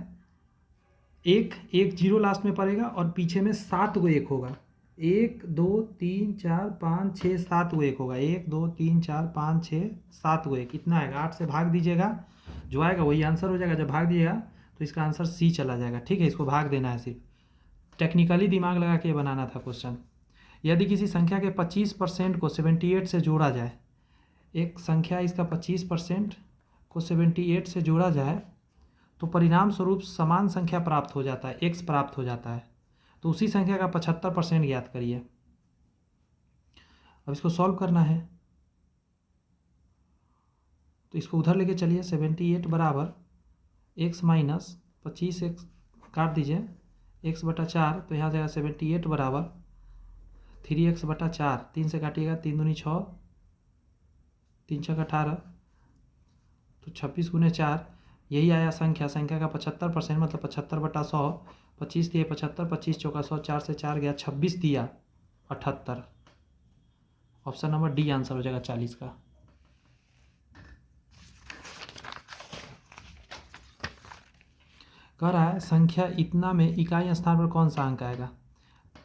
एक 0 लास्ट में पड़ेगा और पीछे में 7 गो 1 होगा। 1 2 3 4 5 6 7 गो 1 होगा। 1 2 3 4 5 6 7 गो 1 कितना आएगा, 8 से भाग दीजिएगा, जो आएगा वही आंसर हो जाएगा। जब भाग दिएगा तो इसका आंसर सी चला जाएगा। ठीक है, इसको भाग देना है, सिर्फ टेक्निकली दिमाग लगा के बनाना था क्वेश्चन। यदि किसी संख्या के 25% को 78 से जोड़ा जाए, एक संख्या इसका 25% को 78 से जोड़ा जाए तो परिणाम स्वरूप समान संख्या प्राप्त हो जाता है, x प्राप्त हो जाता है। तो उसी संख्या का 75% ज्ञात करिए। अब इसको सॉल्व करना है तो इसको उधर लेके चलिए। 78 बराबर x माइनस 25 x काट दीजिए, x/4, तो यहाँ जाएगा 78 बराबर 3x/4, 3 से काटिएगा 3 दूनी 6, 3 छक 18, तो 26 गुने 4 यही आया संख्या। संख्या का 75% मतलब 75/100, 25 दिए 75, 25 चौका 100, 4 से 4 गया 26 दिया 78। ऑप्शन नंबर डी आंसर हो जाएगा 40 का। कह रहा है संख्या इतना में इकाई स्थान पर कौन सा अंक आएगा।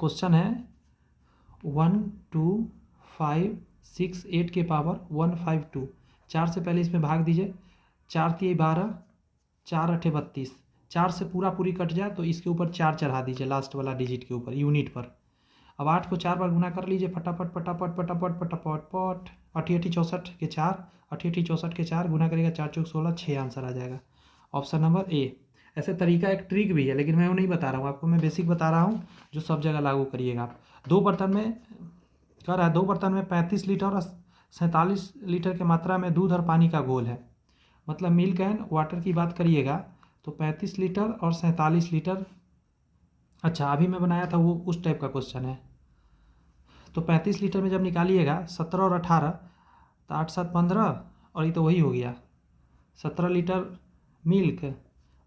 क्वेश्चन है 1 2 5 6 8 के पावर 152। 4 से पहले इसमें भाग दीजिए, 4 3 12, 4 8 32। 4 से पूरी कट जाए तो इसके ऊपर 4 चढ़ा दीजिए लास्ट वाला डिजिट के ऊपर, यूनिट पर। अब 8 को 4 बार गुना कर लीजिए, फटाफट फटाफट फटाफट फटाफट पट। 8 8 64 के 4, 8 8 64 के 4 गुना करेगा, 4 चौक 16, 6 आंसर आ जाएगा। Option number A. ऐसे तरीका एक ट्रिक भी है, लेकिन मैं वो नहीं बता रहा हूँ आपको, मैं बेसिक बता रहा हूँ जो सब जगह लागू करिएगा आप। 2 बर्तन में कह रहा है 2 बर्तन में 35 लीटर और 47 लीटर की मात्रा में दूध और पानी का घोल है। मतलब मिल्क एंड वाटर की बात करिएगा तो 35 लीटर और 47 लीटर। अच्छा, अभी मैं बनाया था वो उस टाइप का क्वेश्चन है। तो 35 लीटर में जब निकालिएगा 17 और 18 तो 8 7 15, और ये तो वही हो गया 17 लीटर मिल्क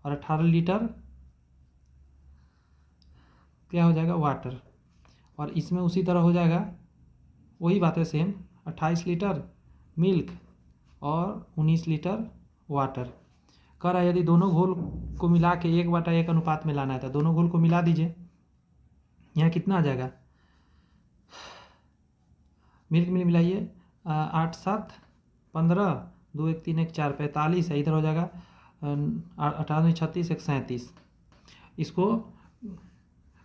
और 18 लीटर क्या हो जाएगा, वाटर। और इसमें उसी तरह हो जाएगा, वही बात है सेम, 28 लीटर मिल्क और 19 लीटर वाटर। कह रहा है यदि दोनों घोल को मिला के 1/1 अनुपात में लाना है तो दोनों घोल को मिला दीजिए। यहाँ कितना आ जाएगा, मिल्क में मिलाइए 8 7 15, 2 1 3 1 4 45 है, इधर हो जाएगा 18 36 1 37। इसको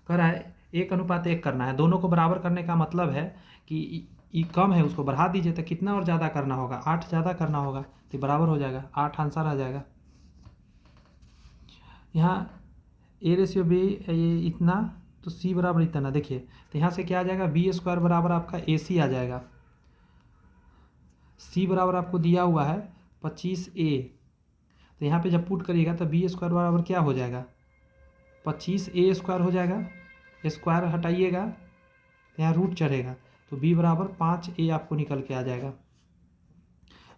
कह रहा है 1:1 करना है। दोनों को बराबर करने का मतलब है कि ये कम है उसको बढ़ा दीजिए, तो कितना और ज़्यादा करना होगा, 8 ज़्यादा करना होगा तो बराबर हो जाएगा, 8 आंसर आ जाएगा। यहाँ A/B ये इतना तो C बराबर इतना, देखिए तो यहाँ से क्या आ जाएगा, B² बराबर आपका AC आ जाएगा। C बराबर आपको दिया हुआ है 25A, तो यहाँ पे जब पुट करिएगा तो B² बराबर क्या हो जाएगा, 25A² हो जाएगा। स्क्वायर हटाइएगा तो यहाँ रूट चढ़ेगा, तो B बराबर 5A आपको निकल के आ जाएगा।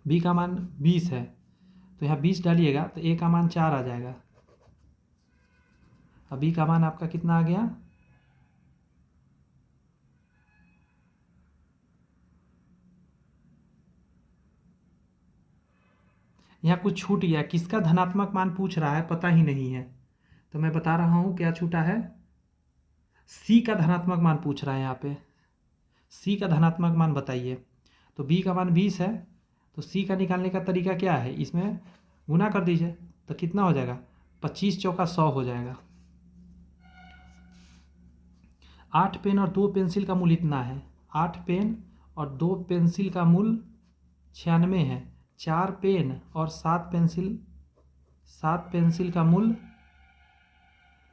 B का मान 20 है तो यहाँ 20 डालिएगा तो A का मान 4 आ जाएगा। अब B का मान आपका कितना आ गया, यहाँ कुछ छूट गया, किसका धनात्मक मान पूछ रहा है पता ही नहीं है, तो मैं बता रहा हूँ क्या छूटा है, C का धनात्मक मान पूछ रहा है। यहाँ पे C का धनात्मक मान बताइए, तो B का मान 20 है तो C का निकालने का तरीका क्या है, इसमें गुना कर दीजिए तो कितना हो जाएगा, 25 चौका 100 हो जाएगा। 8 पेन और 2 पेंसिल का मूल्य इतना है, 8 पेन और 2 पेंसिल का मूल्य 96 है। 4 पेन और 7 पेंसिल का मूल्य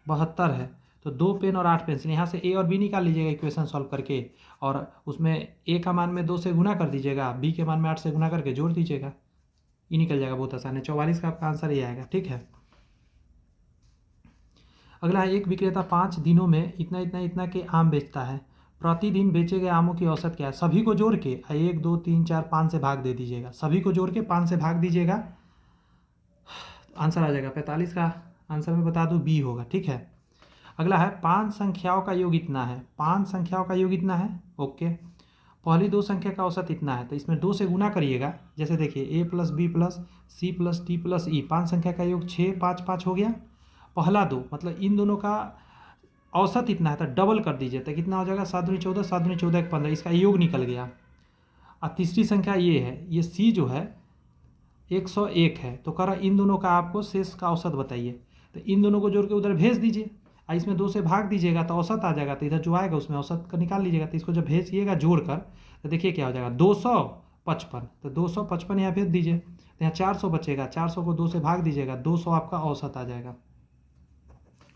72 है। तो 2 पेन और 8 पेंसिल, यहाँ से A और B निकाल लीजिएगा इक्वेशन सॉल्व करके, और उसमें A का मान में 2 से गुना कर दीजिएगा, B के मान में 8 से गुना करके जोड़ दीजिएगा, ये निकल जाएगा, बहुत आसान है। 44 का आपका आंसर ये आएगा, ठीक है। अगला है, एक विक्रेता 5 दिनों में इतना इतना इतना के आम बेचता है, प्रतिदिन बेचे गए आमों की औसत क्या है। सभी को जोड़ के 1 2 3 4 5 से भाग दे दीजिएगा, सभी को जोड़ के 5 से भाग दीजिएगा, आंसर आ जाएगा 45 का आंसर मैं बता दूं B होगा, ठीक है। अगला है, 5 संख्याओं का योग इतना है, 5 संख्याओं का योग इतना है, ओके। पहली 2 संख्या का औसत इतना है, तो इसमें 2 से गुना करिएगा, जैसे देखिए A + B + C + D + E, 5 संख्या का योग 6 5 5 हो गया। पहला 2 मतलब इन दोनों का औसत इतना है, तो डबल कर दीजिए तो कितना हो जाएगा, 7 दूनी 14, 7 दूनी 14 15, इसका योग निकल गया। और तीसरी संख्या ये है, ये C जो है 101 है, तो कह रहा इन दोनों का आपको शेष का औसत बताइए, तो इन दोनों को जोड़ के उधर भेज दीजिए, और इसमें 2 से भाग दीजिएगा तो औसत आ जाएगा, तो इधर जो आएगा उसमें औसत का निकाल लीजिएगा। तो इसको जब भेजिएगा जोड़कर तो देखिए क्या हो जाएगा, 255, तो 255 यहाँ भेज दीजिए, तो यहाँ 400 बचेगा, 400 को 2 से भाग दीजिएगा, 200 आपका औसत आ जाएगा,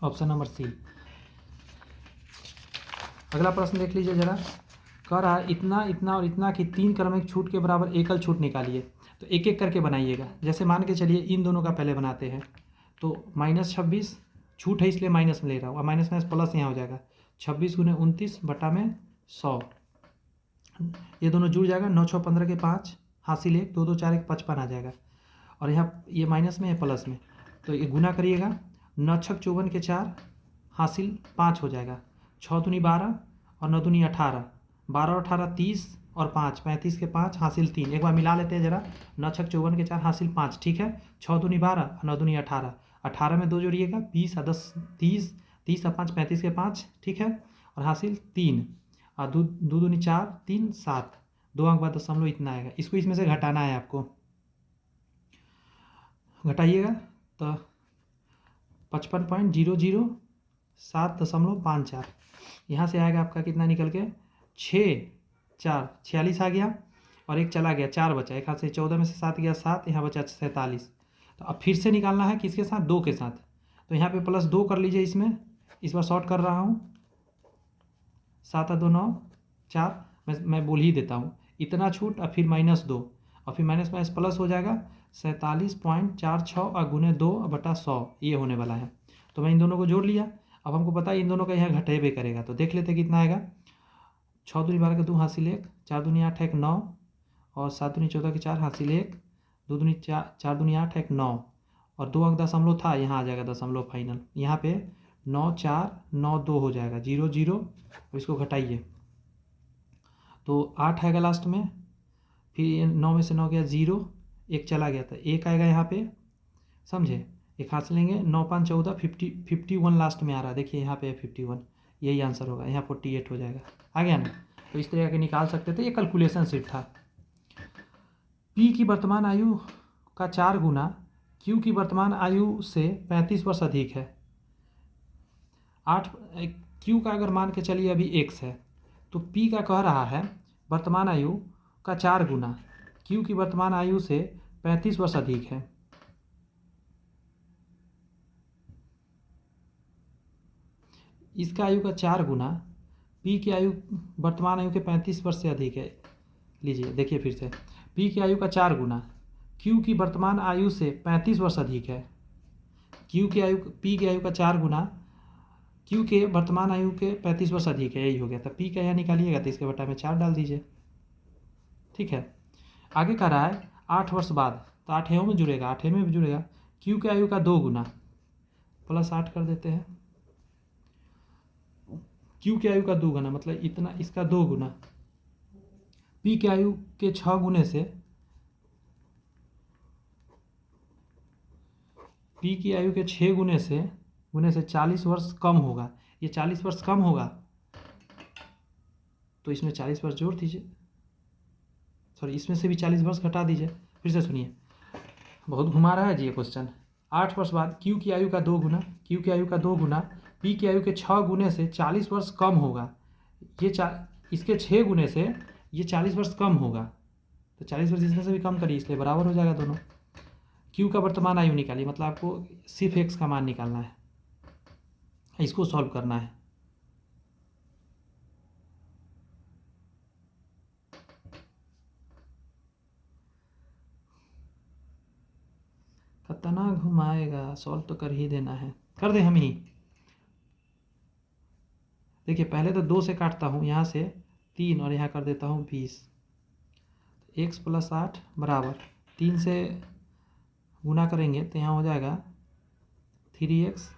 ऑप्शन नंबर C। अगला प्रश्न देख लीजिए जरा, कह रहा है इतना इतना और इतना की 3 क्रमिक छूट के बराबर एकल छूट निकालिए। तो एक एक करके बनाइएगा, जैसे मान के चलिए इन दोनों का पहले बनाते हैं, तो -26 छूट है इसलिए माइनस में ले रहा हूँ, और माइनस माइनस प्लस यहाँ हो जाएगा, 26 × 29 बटा में 100, ये दोनों जुड़ जाएगा, 9 6 15 के 5 हासिल 1, 2 2 4 1 55 आ जाएगा, और यहाँ ये माइनस में है प्लस में, तो ये गुना करिएगा, 9 6 54 के 4 हासिल 5 हो जाएगा, 6 दूनी 12 और 9 दूनी 18, 12 और 18 30 और 5 35 के 5 हासिल 3, एक बार मिला लेते हैं जरा, 9 6 54 के 4 हासिल 5, ठीक है, 6 दूनी 12 और 9 दूनी 18, 18 में 2 जोड़िएगा 20 और 10 30, 30 और 5 35 के 5, ठीक है। और हासिल 3 और 2 2 दूनी 4, 3 7, 2 अंक बाद दशमलव इतना आएगा। इसको इसमें से घटाना है आपको, घटाइएगा तो 55.007.54 यहाँ से आएगा आपका कितना निकल के 46 आ गया और एक चला गया, 4 बचा, एक हाथ से 14 में से 7 गया 7, यहाँ बचा 47। तो अब फिर से निकालना है किसके साथ, 2 के साथ। तो यहाँ पे +2 कर लीजिए, इसमें इस बार शॉर्ट कर रहा हूँ, 7 और 2 9 4, मैं बोल ही देता हूँ इतना छूट और फिर -2 और फिर माइनस माइनस प्लस हो जाएगा 47.46 और गुने 2/100 ये होने वाला है। तो मैं इन दोनों को जोड़ लिया। अब हमको पता है इन दोनों का यहाँ घटेबे करेगा, तो देख लेते कितना आएगा। 6 दूनी 12 के 2 हासिल 1, 4 दूनी 8 1 9 और 7 दूनी 14 के 4 हासिल 1, 2 दूनी 4 दूनी 8 1 9 और 2 अंक दशमलव था, यहाँ आ जाएगा दशमलव फाइनल, यहाँ पे 9 4 9 2 हो जाएगा 0 0। और इसको घटाइए तो 8 आएगा लास्ट में, फिर 9 में से 9 गया 0, एक चला गया था 1 आएगा यहाँ पे, समझे। एक हाथ से लेंगे 9 5 14 51 लास्ट में आ रहा है, देखिए यहाँ पे 51, यही आंसर होगा, यहाँ 48 हो जाएगा। आ गया ना। तो इस तरह के निकाल सकते थे, ये कैलकुलेशन सिर्फ था। पी की वर्तमान आयु का 4 गुना क्यू की वर्तमान आयु से 35 वर्ष अधिक है। 8 क्यू का अगर मान के चलिए अभी x है, तो पी का कह रहा है वर्तमान आयु का 4 गुना क्यू की वर्तमान आयु से 35 वर्ष अधिक है। इसका आयु का 4 गुना पी की आयु वर्तमान आयु के 35 वर्ष से अधिक है। लीजिए देखिए फिर से, पी की आयु का 4 गुना क्यू की वर्तमान आयु से 35 वर्ष अधिक है। क्यू की आयु, पी की आयु का 4 गुना क्यू के वर्तमान आयु के 35 वर्ष अधिक है, यही हो गया। तो पी का यहाँ निकालिएगा तो इसके बटा में 4 डाल दीजिए, ठीक है। आगे कह रहा है 8 वर्ष बाद, तो 8 में जुड़ेगा, 8 में भी जुड़ेगा। क्यू की आयु का 2 गुना +8 कर देते हैं, क्यू की आयु का 2 गुना मतलब इतना, इसका 2 गुना पी की आयु के 6 गुने से, पी की आयु के 6 गुने से 40 वर्ष कम होगा। ये 40 वर्ष कम होगा तो इसमें 40 वर्ष जोड़ दीजिए, सॉरी इसमें से भी 40 वर्ष घटा दीजिए। फिर से सुनिए, बहुत घुमा रहा है जी ये क्वेश्चन। 8 वर्ष बाद क्यू की आयु का 2 गुना, क्यू की आयु का 2 गुना पी की आयु के 6 गुने से 40 वर्ष कम होगा। ये इसके 6 गुने से ये 40 वर्ष कम होगा, तो 40 वर्ष इसमें से भी कम करिए, इसलिए बराबर हो जाएगा दोनों। क्यू का वर्तमान आयु निकालिए, मतलब आपको सिर्फ एक्स का मान निकालना है, इसको सॉल्व करना है। कितना घुमाएगा, सॉल्व तो कर ही देना है, कर दे हम ही। देखिए पहले तो 2 से काटता हूँ, यहाँ से 3 और यहाँ कर देता हूँ 20। x + 8 बराबर 3 से गुना करेंगे तो यहाँ हो जाएगा 3x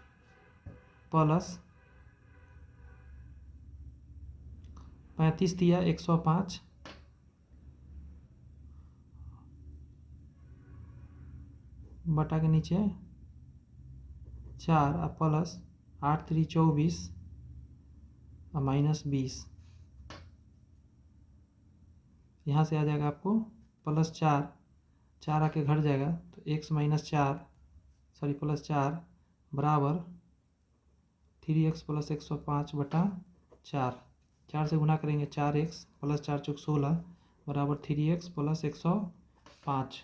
+ 35 दिया 105 बटा के नीचे 4 और प्लस 8 3 24 और -20, यहाँ से आ जाएगा आपको +4, 4 आके घट जाएगा तो x - 4 सॉरी +4 बराबर 3x + 105 बटा 4। 4 से गुना करेंगे 4x + 4 × 16 बराबर 3x + 105।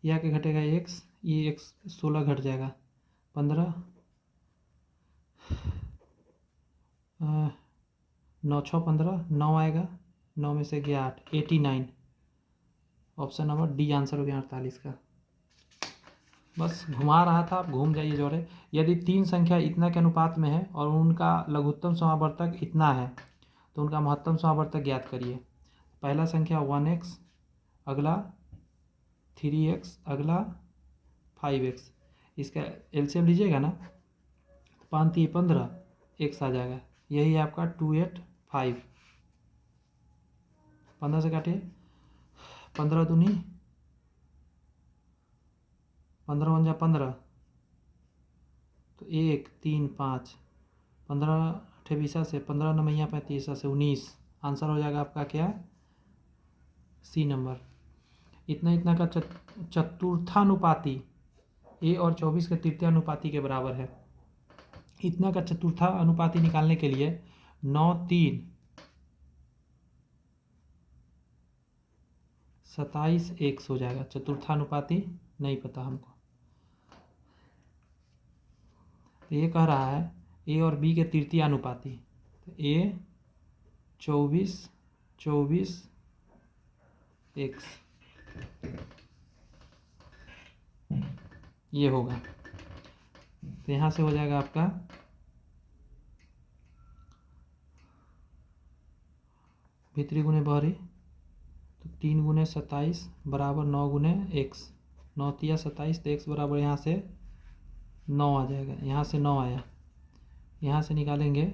यह आके घटेगा x, ये x 16 घट जाएगा 15, 9 6 15, 9 आएगा, 9 में से गया 8, 89। ऑप्शन नंबर डी आंसर हो गया 48 का। बस घुमा रहा था, आप घूम जाइए जोड़े। यदि 3 संख्या इतना के अनुपात में है और उनका लघुत्तम समावर्तक इतना है तो उनका महत्तम समावर्तक ज्ञात करिए। पहला संख्या 1x, अगला 3x, अगला 5x। इसका एलसीएम लीजिएगा ना, 5 3 15, x आ जाएगा, यही आपका 285। 15 से काटिए, 15 दूनी 15 × 15 तो 1 3 5, 15 28 से 15 9 35 से 19। आंसर हो जाएगा आपका क्या, सी नंबर। इतना इतना का चतुर्थानुपाती ए और 24 के तृतीयानुपाती के बराबर है। इतना का चतुर्थानुपाती निकालने के लिए 9 3 27 1 हो जाएगा। चतुर्थानुपाती नहीं पता हमको, तो ये कह रहा है ए और बी के तृतीयानुपाती, तो ए 24 24 x ये होगा। तो यहाँ से हो जाएगा आपका भीतरी गुने बाहरी, तो 3 × 27 बराबर 9 × x, 9 तिया 27, तो x बराबर यहाँ से 9 आ जाएगा। यहाँ से 9 आया, यहाँ से निकालेंगे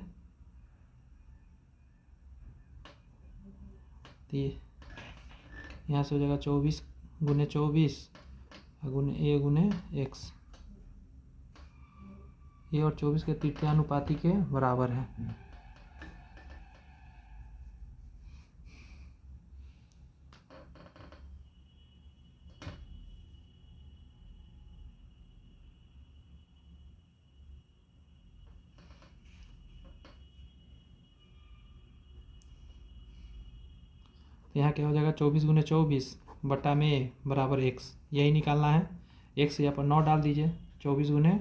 तो यहाँ से हो जाएगा 24 × 24 ए × x। ए और 24 के तृतीयानुपाती के बराबर है। यहाँ क्या हो जाएगा 24 × 24 बटा में बराबर x, यही निकालना है। x यहाँ पर 9 डाल दीजिए, 24 ×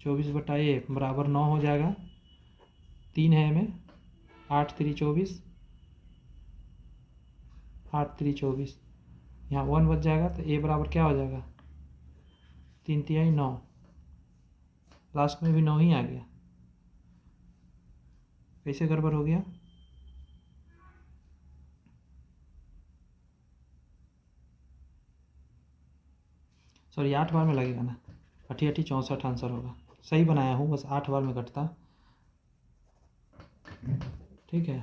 24 बटा ए बराबर 9 हो जाएगा। 3 है में 8 3 24, 8 3 24, यहाँ 1 बच जाएगा, तो ए बराबर क्या हो जाएगा 3 तिहाई 9, लास्ट में भी 9 ही आ गया। कैसे गड़बड़ हो गया, सॉरी 8 बार में लगेगा ना, 8 8 64 आंसर होगा। सही बनाया हूँ, बस 8 बार में कटता। ठीक है,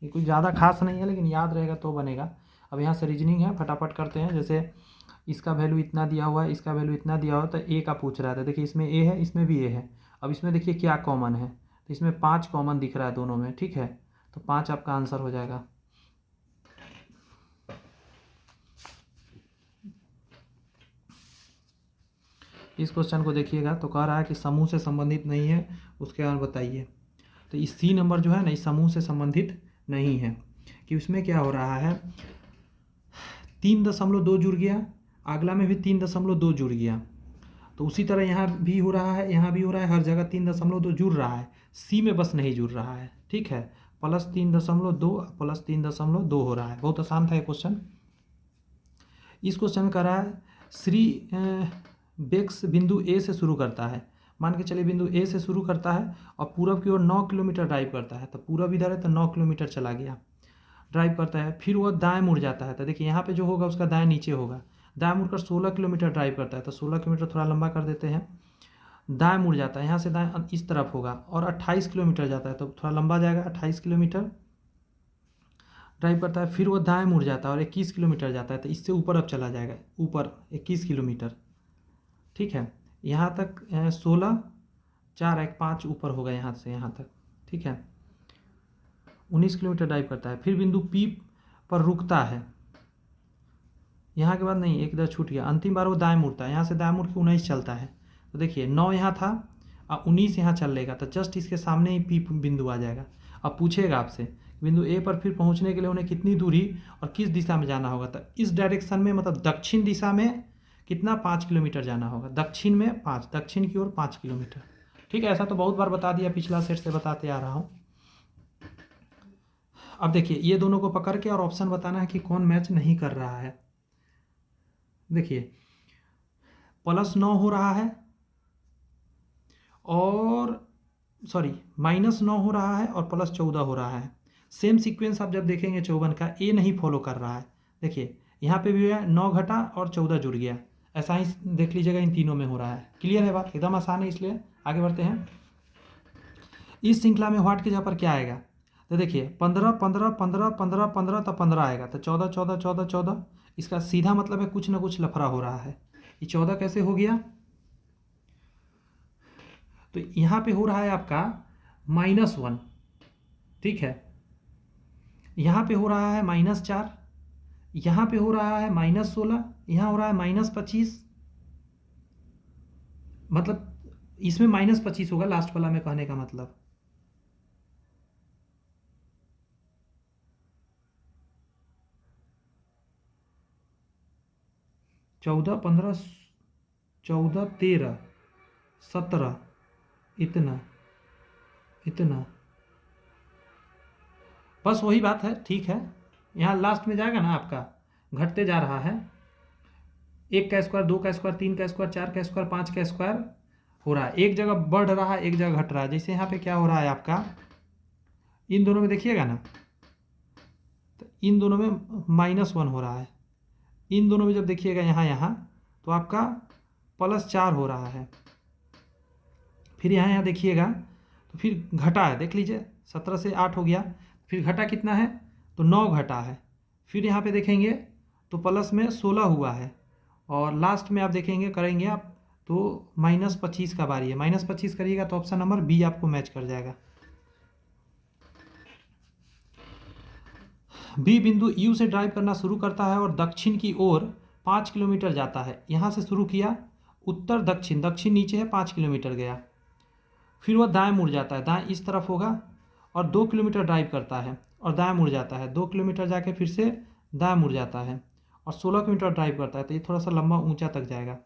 ये कुछ ज़्यादा खास नहीं है, लेकिन याद रहेगा तो बनेगा। अब यहाँ से रीजनिंग है, फटाफट करते हैं। जैसे इसका वैल्यू इतना दिया हुआ है, इसका वैल्यू इतना दिया हुआ है, तो ए का पूछ रहा था। देखिए इसमें ए है, इसमें भी ए है। अब इसमें देखिए क्या कॉमन है, तो इसमें 5 कॉमन दिख रहा है दोनों में। ठीक है, तो 5 आपका आंसर हो जाएगा। इस क्वेश्चन को देखिएगा, तो कह रहा है कि समूह से संबंधित नहीं है, उसके बाद बताइए। तो इस सी नंबर जो है ना, इस समूह से संबंधित नहीं है, कि उसमें क्या हो रहा है 3.2 जुड़ गया, अगला में भी 3.2 जुड़ गया। तो उसी तरह यहाँ भी हो रहा है, यहाँ भी हो रहा है, हर जगह 3.2 जुड़ रहा है, सी में बस नहीं जुड़ रहा है। ठीक है, +3.2 +3.2 हो रहा है। बहुत आसान था ये क्वेश्चन। इस क्वेश्चन में कह रहा है श्री बेक्स बिंदु ए से शुरू करता है। मान के चलिए बिंदु ए से शुरू करता है और पूरब की ओर 9 किलोमीटर ड्राइव करता है। तो पूरब इधर है, तो 9 किलोमीटर चला गया, ड्राइव करता है। फिर वो दाएं मुड़ जाता है, तो देखिए यहाँ पे जो होगा उसका दाएं नीचे होगा। दाएं मुड़कर 16 किलोमीटर ड्राइव करता है, तो 16 किलोमीटर थोड़ा लंबा कर देते हैं। दाएं मुड़ जाता है, यहाँ से दाएं इस तरफ होगा, और 28 किलोमीटर जाता है, तो थोड़ा लंबा जाएगा। 28 किलोमीटर ड्राइव करता है। फिर वो दाएं मुड़ जाता है और 21 किलोमीटर जाता है, तो इससे ऊपर अब चला जाएगा, ऊपर 21 किलोमीटर। ठीक है, यहाँ तक 16 4 1 5 ऊपर होगा यहाँ से यहाँ तक। ठीक है, 19 किलोमीटर ड्राइव करता है। फिर बिंदु पी पर रुकता है, यहाँ के बाद नहीं, एक इधर छूट गया। अंतिम बार वो दाएं मुड़ता है, यहाँ से दाएं मुड़ के 19 चलता है। तो देखिए 9 यहाँ था और 19 यहाँ चल लेगा, तो जस्ट इसके सामने ही पी बिंदु आ जाएगा। अब पूछेगा आपसे बिंदु ए पर फिर पहुँचने के लिए उन्हें कितनी दूरी और किस दिशा में जाना होगा। तो इस डायरेक्शन में, मतलब दक्षिण दिशा में कितना, 5 किलोमीटर जाना होगा। दक्षिण में 5, दक्षिण की ओर 5 किलोमीटर। ठीक है, ऐसा तो बहुत बार बता दिया, पिछला सेट से बताते आ रहा हूँ। अब देखिए ये दोनों को पकड़ के और ऑप्शन बताना है कि कौन मैच नहीं कर रहा है। देखिए +9 हो रहा है और सॉरी -9 हो रहा है और +14 हो रहा है। सेम सीक्वेंस आप जब देखेंगे 54 का, ए नहीं फॉलो कर रहा है। देखिए यहाँ पे भी है 9 घटा और 14 जुड़ गया, ऐसा ही देख लीजिएगा इन तीनों में हो रहा है। क्लियर है बात, एकदम आसान है। इसलिए आगे बढ़ते हैं। इस श्रृंखला में व्हाट के जगह पर क्या आएगा। तो देखिए 15 15 15 15 15 तो 15 आएगा, तो 14 14 14 14। इसका सीधा मतलब है कुछ ना कुछ लफड़ा हो रहा है। ये 14 कैसे हो गया? तो यहाँ पे हो रहा है आपका -1, ठीक है। यहाँ पे हो रहा है -4, यहाँ पे हो रहा है -16, यहाँ हो रहा है -25। मतलब इसमें -25 होगा लास्ट वाला में कहने का मतलब। चौदह 15 14 13 17 इतना इतना, बस वही बात है, ठीक है। यहाँ लास्ट में जाएगा ना आपका, घटते जा रहा है। 1 का स्क्वायर, 2 का स्क्वायर, 3 का स्क्वायर, 4 का स्क्वायर, 5 का स्क्वायर हो रहा है। एक जगह बढ़ रहा है, एक जगह घट रहा है। जैसे यहाँ पे क्या हो रहा है आपका, इन दोनों में देखिएगा ना, तो इन दोनों में -1 हो रहा है। इन दोनों में जब देखिएगा यहाँ यहाँ, तो आपका +4 हो रहा है। फिर यहाँ यहाँ देखिएगा तो फिर घटा है, देख लीजिए 17 से 8 हो गया। फिर घटा कितना है? तो 9 घटा है। फिर यहाँ पे देखेंगे तो प्लस में 16 हुआ है। और लास्ट में आप देखेंगे, करेंगे आप तो -25 का बारी है। -25 करिएगा तो ऑप्शन नंबर बी आपको मैच कर जाएगा। बी बिंदु यू से ड्राइव करना शुरू करता है और दक्षिण की ओर 5 किलोमीटर जाता है। यहाँ से शुरू किया, उत्तर दक्षिण, दक्षिण नीचे है, 5 किलोमीटर गया। फिर वह दाएं मुड़ जाता है, दाएं इस तरफ होगा, और 2 किलोमीटर ड्राइव करता है और दाएं मुड़ जाता है। 2 किलोमीटर जाके फिर से दाएं मुड़ जाता है और 16 किलोमीटर ड्राइव करता है। तो ये थोड़ा सा लंबा ऊंचा तक जाएगा।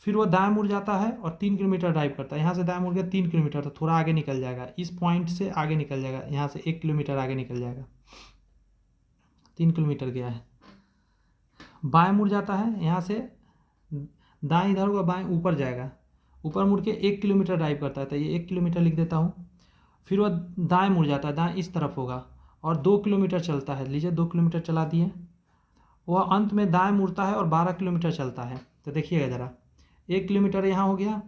फिर वह दाएं मुड़ जाता है और 3 किलोमीटर ड्राइव करता है। यहाँ से दाएं मुड़ गया 3 किलोमीटर, तो थोड़ा आगे निकल जाएगा, इस पॉइंट से आगे निकल जाएगा, यहाँ से 1 किलोमीटर आगे निकल जाएगा। 3 किलोमीटर गया है। बाएं मुड़ जाता है, यहाँ से दाएं इधर होगा, बाएं ऊपर जाएगा, ऊपर मुड़ के 1 किलोमीटर ड्राइव करता है। तो ये 1 किलोमीटर लिख देता हूँ। फिर वह दाएं मुड़ जाता है, दाएं इस तरफ होगा, और 2 किलोमीटर चलता है। लीजिए 2 किलोमीटर चला दिए। वह अंत में दाएं मुड़ता है और 12 किलोमीटर चलता है। तो देखिएगा ज़रा, 1 किलोमीटर यहाँ हो गया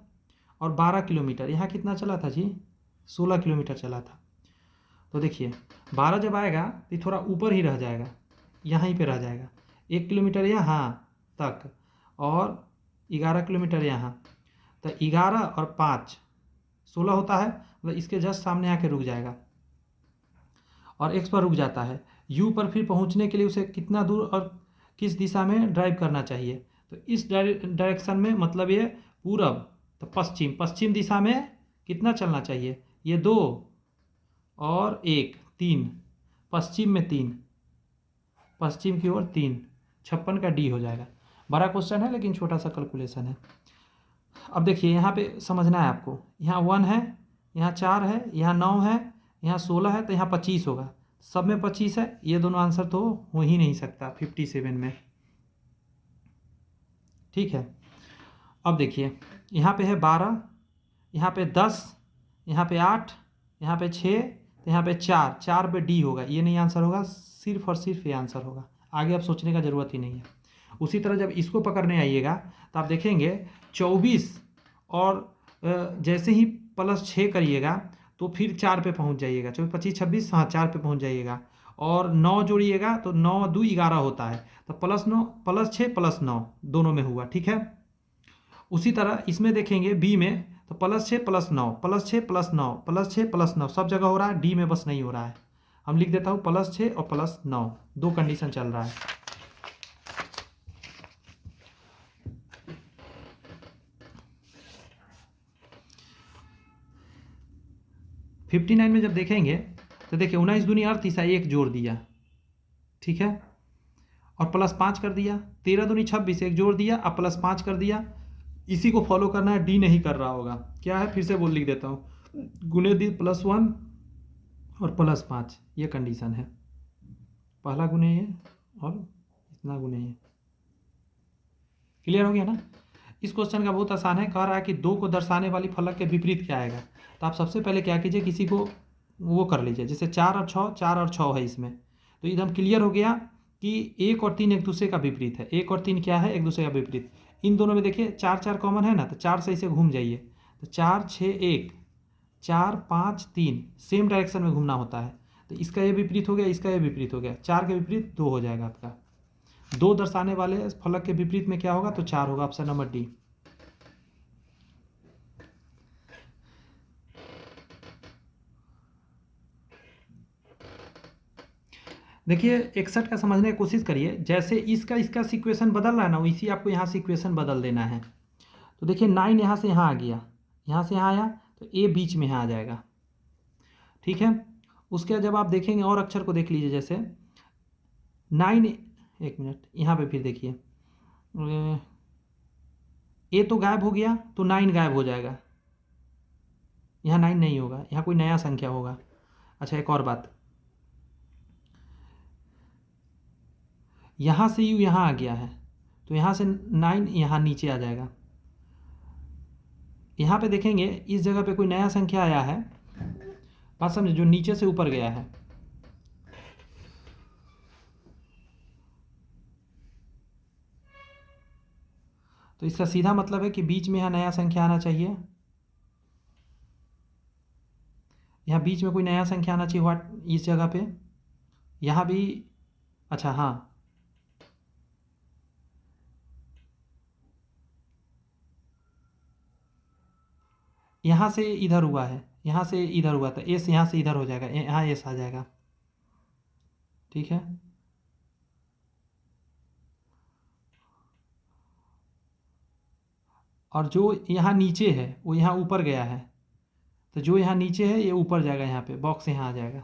और 12 किलोमीटर यहाँ कितना चला था जी? 16 किलोमीटर चला था। तो देखिए 12 जब आएगा तो ये थोड़ा ऊपर ही रह जाएगा, यहाँ ही पे रह जाएगा। 1 किलोमीटर यहाँ तक और 11 किलोमीटर यहाँ। तो 11 और 5 16 होता है, मतलब इसके जस्ट सामने आके रुक जाएगा और एक्स पर रुक जाता है। यू पर फिर पहुंचने के लिए उसे कितना दूर और किस दिशा में ड्राइव करना चाहिए? तो इस डायरेक्शन में, मतलब ये पूरब, तो पश्चिम, पश्चिम दिशा में कितना चलना चाहिए? ये 2 और 1 3, पश्चिम में 3, पश्चिम की ओर 3, 56 का डी हो जाएगा। बड़ा क्वेश्चन है लेकिन छोटा सा कैलकुलेशन है। अब देखिए यहाँ पे समझना है आपको, यहाँ 1 है, यहाँ 4 है, यहाँ 9 है, यहाँ 16 है, तो यहाँ 25 होगा। सब में 25 है, ये दोनों आंसर तो हो ही नहीं सकता 57 में, ठीक है। अब देखिए यहाँ पे है 12, यहाँ पे 10, यहाँ पे 8, यहाँ पे 6, तो यहाँ पे 4, 4 पे डी होगा। ये नहीं आंसर होगा, सिर्फ और सिर्फ ये आंसर होगा। आगे आप सोचने का ज़रूरत ही नहीं है। उसी तरह जब इसको पकड़ने आइएगा तो आप देखेंगे 24 और जैसे ही +6 करिएगा तो फिर 4 पे पहुंच जाइएगा। 24 25 26, हाँ 4 पे पहुंच जाइएगा। और 9 जोड़िएगा तो 9 2 11 होता है, तो +9 +6 +9 दोनों में हुआ, ठीक है। उसी तरह इसमें देखेंगे बी में, तो +6 +9 +6 +9 +6 +9 सब जगह हो रहा है, डी में बस नहीं हो रहा है। हम लिख देता हूँ +6 और +9, दो कंडीशन चल रहा है। #59 में जब देखेंगे तो देखिए 19 दूनी 38, 1 जोड़ दिया, ठीक है, और +5 कर दिया। 13 दूनी 26, 1 जोड़ दिया, अब +5 कर दिया। इसी को फॉलो करना है, डी नहीं कर रहा होगा। क्या है, फिर से बोल लिख देता हूँ, गुने दी +1 और +5, ये कंडीशन है। पहला गुने ये और इतना गुने ये। क्लियर हो गया ना। इस क्वेश्चन का बहुत आसान है। कह रहा है कि 2 को दर्शाने वाली फलक के विपरीत क्या आएगा। तो आप सबसे पहले क्या कीजिए, किसी को वो कर लीजिए, जैसे 4 और 6, 4 और 6 है इसमें, तो एकदम क्लियर हो गया कि 1 और 3 एक दूसरे का विपरीत है। 1 और 3 क्या है, एक दूसरे का विपरीत। इन दोनों में देखिए 4 4 कॉमन है ना, तो 4 से इसे घूम जाइए, तो 4 6 1, 4 5 3 सेम डायरेक्शन में घूमना होता है। तो इसका ये विपरीत हो गया, इसका ये विपरीत हो गया, 4 के विपरीत 2 हो जाएगा आपका। 2 दर्शाने वाले फलक के विपरीत में क्या होगा, तो 4 होगा, ऑप्शन नंबर डी। देखिए 61 का समझने की कोशिश करिए। जैसे इसका सिक्वेशन बदल रहा है ना, वैसे आपको यहाँ सिक्वेशन बदल देना है। तो देखिए 9 यहाँ से यहाँ आ गया, यहाँ से यहाँ आया, तो ए बीच में यहाँ आ जाएगा, ठीक है। उसके बाद जब आप देखेंगे और अक्षर को देख लीजिए, जैसे 9, एक मिनट यहाँ पे फिर देखिए, ए तो गायब हो गया, तो 9 गायब हो जाएगा, यहाँ 9 नहीं होगा, यहाँ कोई नया संख्या होगा। अच्छा एक और बात, यहाँ से यू यहाँ आ गया है, तो यहाँ से 9 यहाँ नीचे आ जाएगा। यहाँ पे देखेंगे इस जगह पे कोई नया संख्या आया है, बात समझे, जो नीचे से ऊपर गया है। तो इसका सीधा मतलब है कि बीच में यहाँ नया संख्या आना चाहिए, यहाँ बीच में कोई नया संख्या आना चाहिए, व्हाट इस जगह पे, यहाँ भी। अच्छा हाँ, यहाँ से इधर हुआ है, यहाँ से इधर हुआ था, एस यहाँ से इधर हो जाएगा, यहाँ एस आ जाएगा, ठीक है। और जो यहाँ नीचे है वो यहाँ ऊपर गया है, तो जो यहाँ नीचे है ये ऊपर जाएगा, यहाँ पे बॉक्स यहाँ आ जाएगा,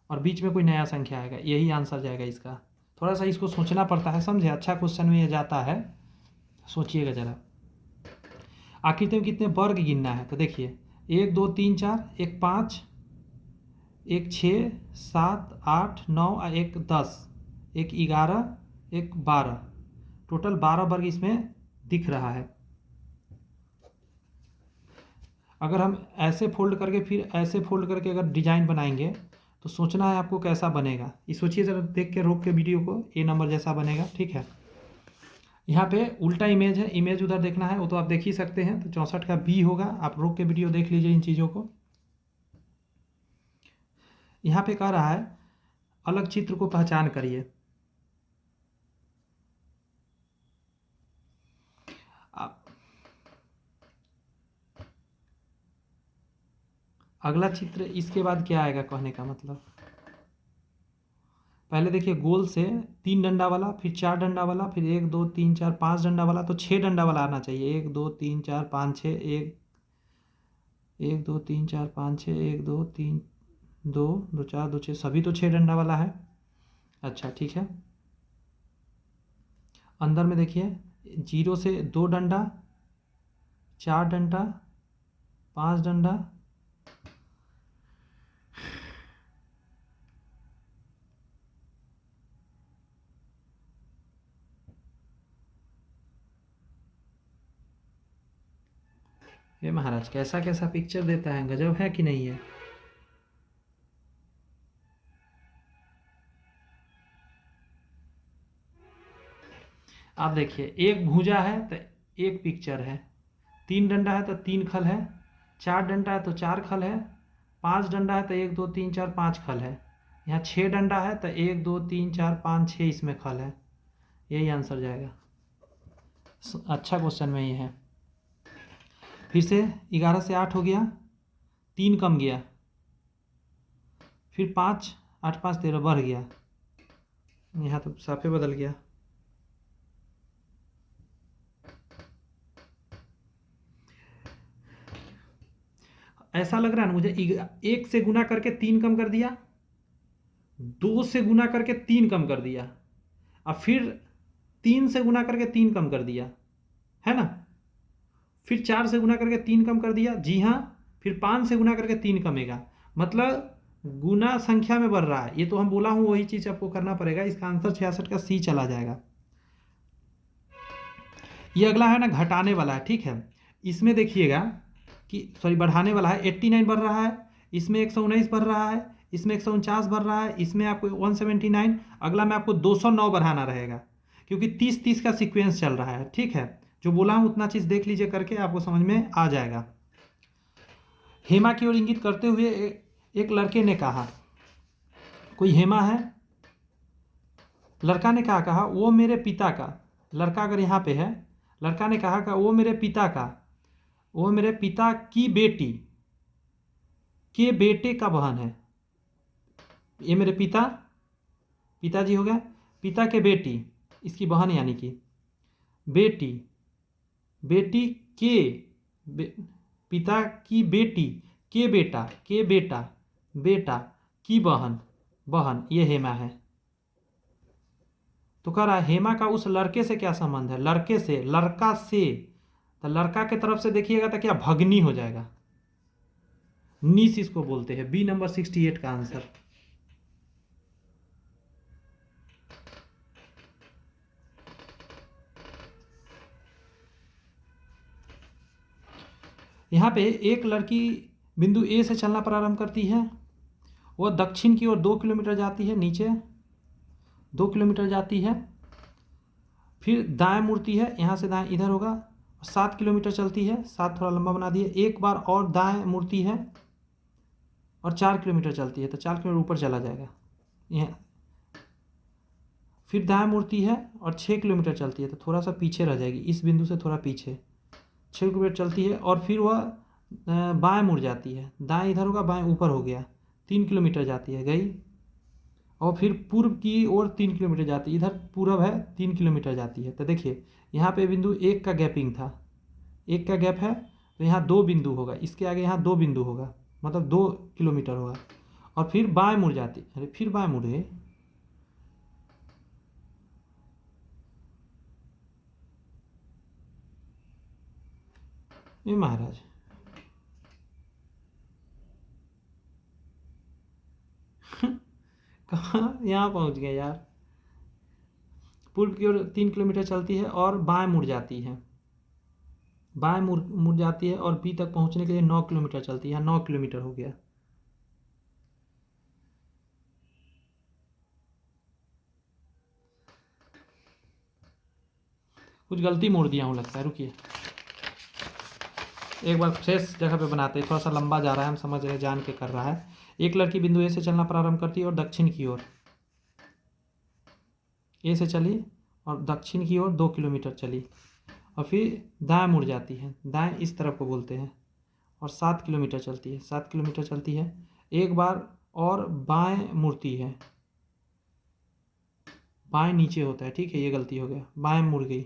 और बीच में कोई नया संख्या आएगा, यही आंसर जाएगा इसका। थोड़ा सा इसको सोचना पड़ता है, समझे, अच्छा क्वेश्चन में ये जाता है, सोचिएगा ज़रा। आखिर में कितने वर्ग गिनना है, तो देखिए 1 2 3 4, एक 5, एक 6 7 8 9 और एक 10, एक 11, एक 12, टोटल 12 वर्ग इसमें दिख रहा है। अगर हम ऐसे फोल्ड करके फिर ऐसे फोल्ड करके अगर डिजाइन बनाएंगे, तो सोचना है आपको कैसा बनेगा, ये सोचिए ज़रा, देख के रोक के वीडियो को, ए नंबर जैसा बनेगा, ठीक है। यहाँ पे उल्टा इमेज है, इमेज उधर देखना है, वो तो आप देख ही सकते हैं, तो 64 का बी होगा, आप रोक के वीडियो देख लीजिए इन चीज़ों को। यहाँ पे कह रहा है अलग चित्र को पहचान करिए। अगला चित्र इसके बाद क्या आएगा, कहने का मतलब, पहले देखिए गोल से 3 डंडा वाला, फिर 4 डंडा वाला, फिर 1 2 3 4 5 डंडा वाला, तो 6 डंडा वाला आना चाहिए, 1 2 3 4 5 6, 1 2 3 4 5 6, 1 2 3 2 2 4 2 6, सभी तो 6 डंडा वाला है। अच्छा ठीक है, अंदर में देखिए 0 से 2 डंडा, 4 डंडा, 5 डंडा, ये महाराज कैसा कैसा पिक्चर देता है, गजब है कि नहीं है। आप देखिए एक भुजा है तो एक पिक्चर है, 3 डंडा है तो 3 खल है, 4 डंडा है तो 4 खल है, 5 डंडा है तो 1 2 3 4 5 खल है, यहाँ 6 डंडा है तो 1 2 3 4 5 6 इसमें खल है, यही आंसर जाएगा। अच्छा क्वेश्चन में ये है। फिर से 11 से 8 हो गया, 3 कम गया, फिर 5 8 5 13 बढ़ गया, यहाँ तो साफे बदल गया। ऐसा लग रहा है ना मुझे, 1 से गुना करके 3 कम कर दिया, 2 से गुना करके 3 कम कर दिया, और फिर 3 से गुना करके 3 कम कर दिया, है ना, फिर 4 से गुना करके 3 कम कर दिया, जी हाँ, फिर 5 से गुना करके 3 कमेगा, मतलब गुना संख्या में बढ़ रहा है। ये तो हम बोला हूँ वही चीज़ आपको करना पड़ेगा। इसका आंसर 66 का सी चला जाएगा। ये अगला है ना घटाने वाला है, ठीक है। इसमें देखिएगा कि सॉरी बढ़ाने वाला है, 89 बढ़ रहा है, इसमें 119 बढ़ रहा है, इसमें 149 बढ़ रहा है, इसमें आपको 179, अगला में आपको 209 बढ़ाना रहेगा, क्योंकि 30-30 का सीक्वेंस चल रहा है, ठीक है। जो बोला हूँ उतना चीज़ देख लीजिए करके, आपको समझ में आ जाएगा। हेमा की ओर इंगित करते हुए एक लड़के ने कहा, कोई हेमा है, लड़का ने कहा वो मेरे पिता का, लड़का अगर यहाँ पे है, लड़का ने कहा वो मेरे पिता का, वो मेरे पिता की बेटी के बेटे का बहन है। ये मेरे पिताजी हो गया, पिता के बेटी, इसकी बहन यानी कि बेटी, बेटी के पिता की बेटी के बेटा बेटा की बहन ये हेमा है। तो कह रहा है हेमा का उस लड़के से क्या संबंध है, लड़का से, तो लड़का के तरफ से देखिएगा तो क्या भगनी हो जाएगा, नीस इसको बोलते हैं। बी नंबर 68 का आंसर। यहाँ पे एक लड़की बिंदु ए से चलना प्रारंभ करती है, वह दक्षिण की ओर 2 किलोमीटर जाती है, नीचे 2 किलोमीटर जाती है, फिर दाएं मुड़ती है, यहाँ से दाएं इधर होगा, 7 किलोमीटर चलती है, 7 थोड़ा लंबा बना दिए, एक बार और दाएं मुड़ती है और 4 किलोमीटर चलती है, तो 4 किलोमीटर ऊपर चला जाएगा यहाँ, फिर दाएं मुड़ती है और 6 किलोमीटर चलती है, तो थोड़ा सा पीछे रह जाएगी, इस बिंदु से थोड़ा पीछे 6 किलोमीटर चलती है, और फिर वह बाएं मुड़ जाती है, दाएं इधर होगा, बाएं ऊपर हो गया, 3 किलोमीटर जाती है, गई, और फिर पूर्व की ओर 3 किलोमीटर जाती है, इधर पूर्व है 3 किलोमीटर जाती है। तो देखिए यहाँ पे बिंदु 1 का गैपिंग था, 1 का गैप है, तो यहाँ 2 बिंदु होगा, इसके आगे यहाँ 2 बिंदु होगा, मतलब 2 किलोमीटर होगा, और फिर बाएं मुड़ जाती, अरे फिर बाएं मुड़ गए, ये महाराज कहाँ यहाँ पहुँच गए यार। पूर्व की ओर 3 किलोमीटर चलती है और बाएं मुड़ जाती है, बाएं मुड़ जाती है, और बी तक पहुँचने के लिए 9 किलोमीटर चलती है, यहाँ 9 किलोमीटर हो गया। कुछ गलती मोड़ दिया हूँ लगता है, रुकिए एक बार फ्रेश जगह पे बनाते हैं, थोड़ा सा लंबा जा रहा है, हम समझ रहे हैं, जान के कर रहा है। एक लड़की बिंदु ए से चलना प्रारंभ करती है और दक्षिण की ओर, ए से चली और दक्षिण की ओर 2 किलोमीटर चली, और फिर दाएं मुड़ जाती है, दाएं इस तरफ को बोलते हैं, और 7 किलोमीटर चलती है, 7 किलोमीटर चलती है, एक बार और बाएं मुड़ती है, बाएं नीचे होता है, ठीक है, ये गलती हो गया, बाएं मुड़ गई,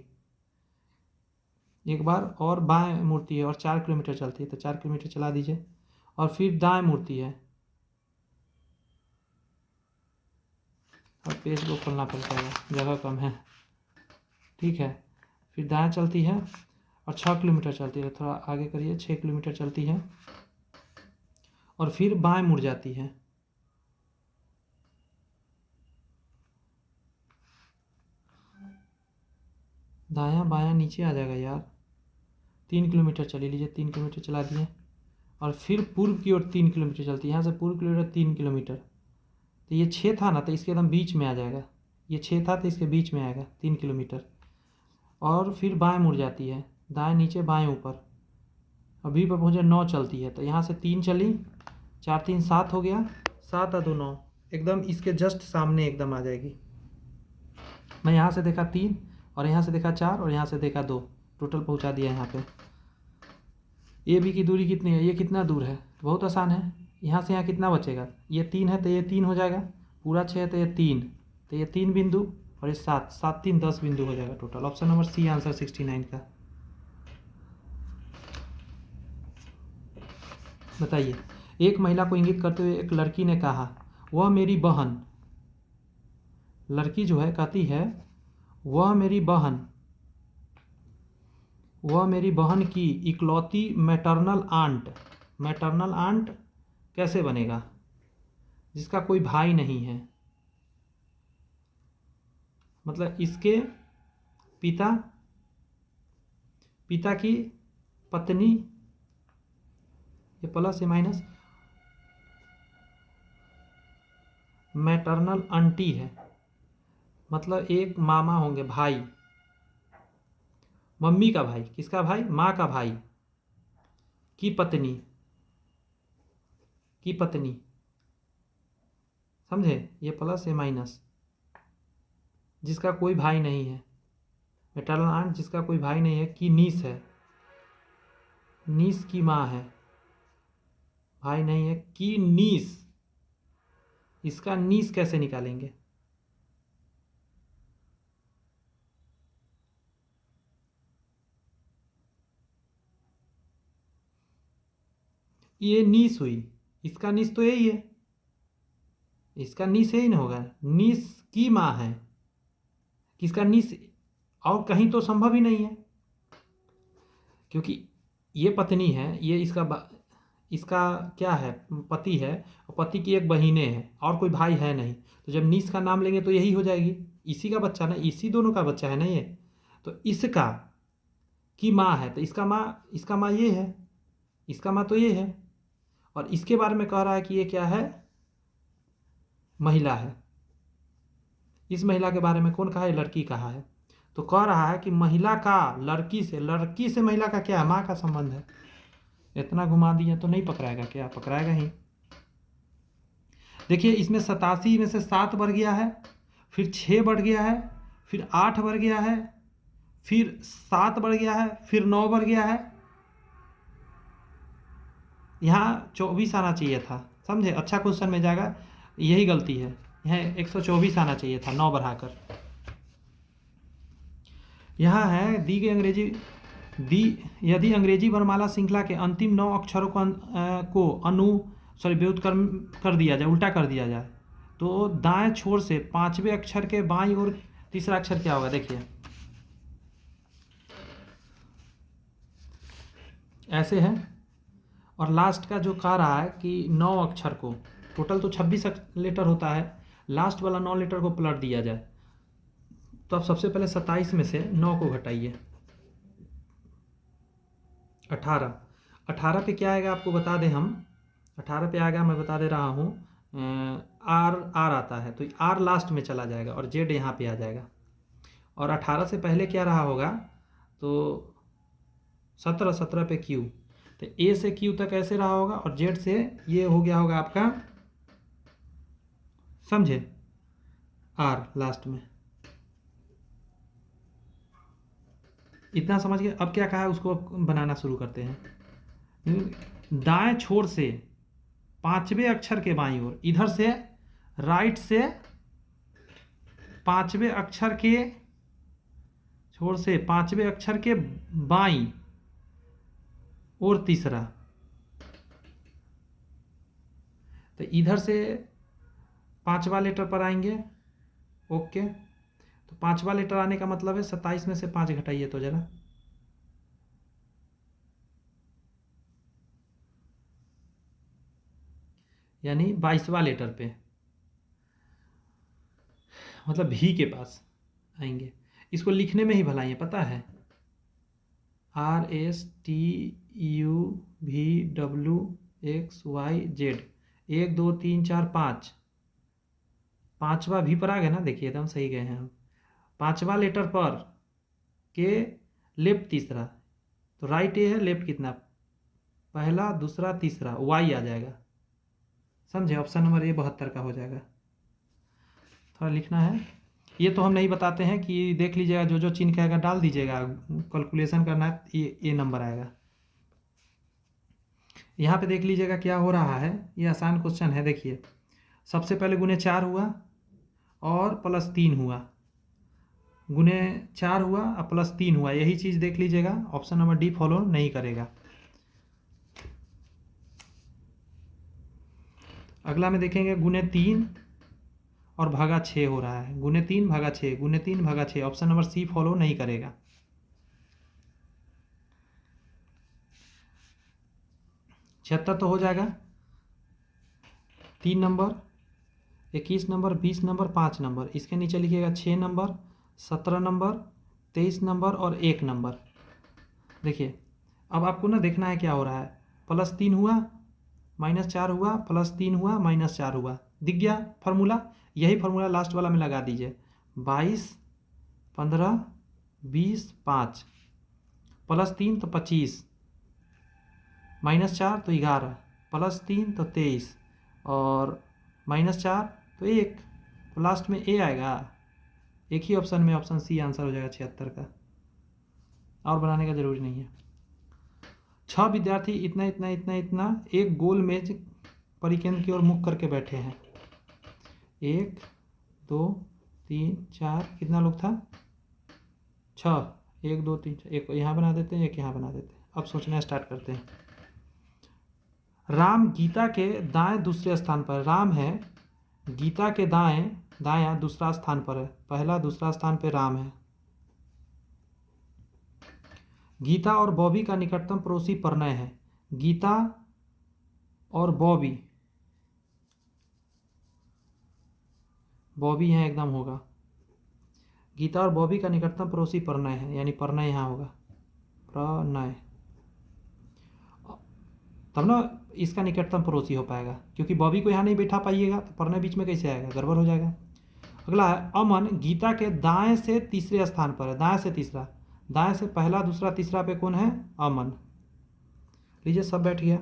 एक बार और बाएं मुड़ती है और 4 किलोमीटर चलती है, तो 4 किलोमीटर चला दीजिए, और फिर दाएं मुड़ती है, और पेज को खोलना पड़ता है, जगह कम है, ठीक है, फिर दाएं चलती है और 6 किलोमीटर चलती है, थोड़ा आगे करिए, 6 किलोमीटर चलती है, और फिर बाएं मुड़ जाती है, दायां बायां नीचे आ जाएगा यार, 3 किलोमीटर चली लीजिए, 3 किलोमीटर चला दिए, और फिर पूर्व की ओर 3 किलोमीटर चलती है, यहाँ से पूर्व की ओर 3 किलोमीटर, तो ये 6 था ना, तो इसके एकदम बीच में आ जाएगा, ये 6 था तो इसके बीच में आएगा 3 किलोमीटर, और फिर बाएं मुड़ जाती है, दाएं नीचे बाएं ऊपर, अभी पर पहुँचे 9 चलती है, तो यहाँ से 3 चली, 4 3 7 हो गया, 7 और 2 9, एकदम इसके जस्ट सामने एकदम आ जाएगी। मैं यहाँ से देखा 3 और यहाँ से देखा 4 और यहाँ से देखा 2, टोटल पहुँचा दिया यहाँ पे। ए बी की दूरी कितनी है, ये कितना दूर है, बहुत आसान है, यहाँ से यहाँ कितना बचेगा, ये 3 है तो ये 3 हो जाएगा, पूरा 6 है तो ये 3, तो ये 3 बिंदु, और ये 7 7 3 10 बिंदु हो जाएगा total. Option number C answer 69 का। बताइए, एक महिला को इंगित करते हुए एक लड़की ने कहा, वह मेरी बहन, लड़की जो है कहती है वह मेरी बहन की इकलौती मैटरनल आंट, मैटरनल आंट कैसे बनेगा, जिसका कोई भाई नहीं है, मतलब इसके पिता की पत्नी, ये प्लस या माइनस, मैटरनल आंटी है, मतलब एक मामा होंगे, भाई, मम्मी का भाई, किसका भाई, माँ का भाई की पत्नी, की पत्नी, समझे, ये प्लस ये माइनस, जिसका कोई भाई नहीं है, मेटरनल आंट जिसका कोई भाई नहीं है, की नीस है, नीस की माँ है, भाई नहीं है, की नीस, इसका नीस कैसे निकालेंगे? ये नीस हुई, इसका नीस तो यही है, इसका नीस यही ना होगा, नीस की माँ है, किसका नीस, और कहीं तो संभव ही नहीं है, क्योंकि ये पत्नी है, ये इसका क्या है, पति है, और पति की एक बहिने है, और कोई भाई है नहीं, तो जब नीस का नाम लेंगे तो यही हो जाएगी, इसी का बच्चा ना, इसी दोनों का बच्चा है ना ये, तो इसका की माँ है, तो इसका माँ ये है, इसका माँ तो ये है, और इसके बारे में कह रहा है कि ये क्या है, महिला है। इस महिला के बारे में कौन कहा है, लड़की कहा है, तो कह रहा है कि महिला का लड़की से महिला का क्या है, माँ का संबंध है। इतना घुमा दिया तो नहीं पकड़ाएगा क्या, पकड़ाएगा ही। देखिए इसमें 87 में से 7 बढ़ गया है, फिर 6 बढ़ गया है, फिर 8 बढ़ गया है, फिर 7 बढ़ गया है, फिर 9 बढ़ गया है, यहाँ 24 आना चाहिए था, समझे, अच्छा क्वेश्चन में जाएगा, यही गलती है, यहाँ 124 आना चाहिए था 9 बढ़ाकर। यहाँ है दी गई यदि अंग्रेजी वर्णमाला श्रृंखला के अंतिम 9 अक्षरों को व्युत्क्रम कर दिया जाए, उल्टा कर दिया जाए, तो दाएं छोर से 5वें अक्षर के बाईं ओर तीसरा अक्षर क्या होगा, देखिए ऐसे है, और लास्ट का जो कह रहा है कि 9 अक्षर को, टोटल तो 26 लेटर होता है, लास्ट वाला 9 लेटर को पलट दिया जाए, तो आप सबसे पहले 27 में से 9 को घटाइए, 18 पे क्या आएगा आपको बता दें हम, 18 पे आएगा, मैं बता दे रहा हूँ, आर आता है, तो आर लास्ट में चला जाएगा और जेड यहाँ पे आ जाएगा, और 18 से पहले क्या रहा होगा, तो 17 पे क्यू, तो ए से क्यू तक ऐसे रहा होगा, और जेड से ये हो गया होगा आपका, समझे, आर लास्ट में, इतना समझ गए। अब क्या कहा है उसको बनाना शुरू करते हैं। दाएं छोर से 5वें अक्षर के बाईं ओर, इधर से राइट से 5वें अक्षर के छोर से 5वें अक्षर के बाईं और तीसरा, तो इधर से 5वां लेटर पर आएंगे, ओके, तो 5वां लेटर आने का मतलब है 27 में से 5 घटाइए तो जरा, यानी 22वां लेटर पे, मतलब भी के पास आएंगे, इसको लिखने में ही भलाई है, पता है, RSTUVWXYZ, 1 2 3 4 5, 5वां भी पर आ गए ना, देखिए एकदम सही गए हैं हम, 5वां लेटर पर के लेफ्ट तीसरा, तो राइट ए है, लेफ्ट कितना, पहला दूसरा तीसरा, वाई आ जाएगा, समझे, ऑप्शन नंबर ए 72 का हो जाएगा। थोड़ा लिखना है, ये तो हम नहीं बताते हैं कि देख लीजिएगा, जो जो चिन्ह कहेगा डाल दीजिएगा, कैलकुलेशन करना है, ये नंबर आएगा। यहाँ पे देख लीजिएगा क्या हो रहा है, ये आसान क्वेश्चन है, देखिए सबसे पहले गुने 4 हुआ और प्लस 3 हुआ, गुने 4 हुआ और प्लस 3 हुआ, यही चीज़ देख लीजिएगा, ऑप्शन नंबर डी फॉलो नहीं करेगा। अगला में देखेंगे गुने 3 और भागा 6 हो रहा है, गुने 3 भागा 6, गुने 3 भागा 6, ऑप्शन नंबर सी फॉलो नहीं करेगा। छिहत्तर तो हो जाएगा, 3 नंबर, 21 नंबर, 20 नंबर, 5 नंबर, इसके नीचे लिखिएगा 6 नंबर, 17 नंबर, 23 नंबर और 1 नंबर। देखिए अब आपको ना देखना है क्या हो रहा है, प्लस 3 हुआ, माइनस 4 हुआ, प्लस 3 हुआ, माइनस 4 हुआ, दिख गया फार्मूला, यही फार्मूला लास्ट वाला में लगा दीजिए, 22 15 20 5, प्लस 3 तो 25, माइनस 4 तो 11, +3 तो 23 और -4 तो 1, तो लास्ट में ए आएगा। एक ही ऑप्शन में ऑप्शन सी आंसर हो जाएगा 76 का, और बनाने का जरूरी नहीं है। 6 विद्यार्थी इतना इतना इतना इतना एक गोल मेज परिकेंद्र की ओर मुख करके बैठे हैं। 1 2 3 4 कितना लोग था? 6। 1 2 3 4, एक यहाँ बना देते हैं, एक यहाँ बना देते हैं। अब सोचना स्टार्ट करते हैं। राम गीता के दाएं दूसरे स्थान पर, राम है गीता के दायां दूसरा स्थान पर है, पहला दूसरा स्थान पे राम है। गीता और बॉबी का निकटतम पड़ोसी प्रणय है। गीता और बॉबी यहाँ एकदम होगा। गीता और बॉबी का निकटतम पड़ोसी प्रणय है, यानी प्रणय यहाँ होगा, प्रणय, तब ना इसका निकटतम पड़ोसी हो पाएगा, क्योंकि बॉबी को यहाँ नहीं बैठा पाइएगा तो प्रणय बीच में कैसे आएगा, गड़बड़ हो जाएगा। अगला है अमन गीता के दाएं से तीसरे स्थान पर है, दाएं से तीसरा, दाएं से पहला दूसरा तीसरा पे कौन है? अमन। लीजिए सब बैठ गया।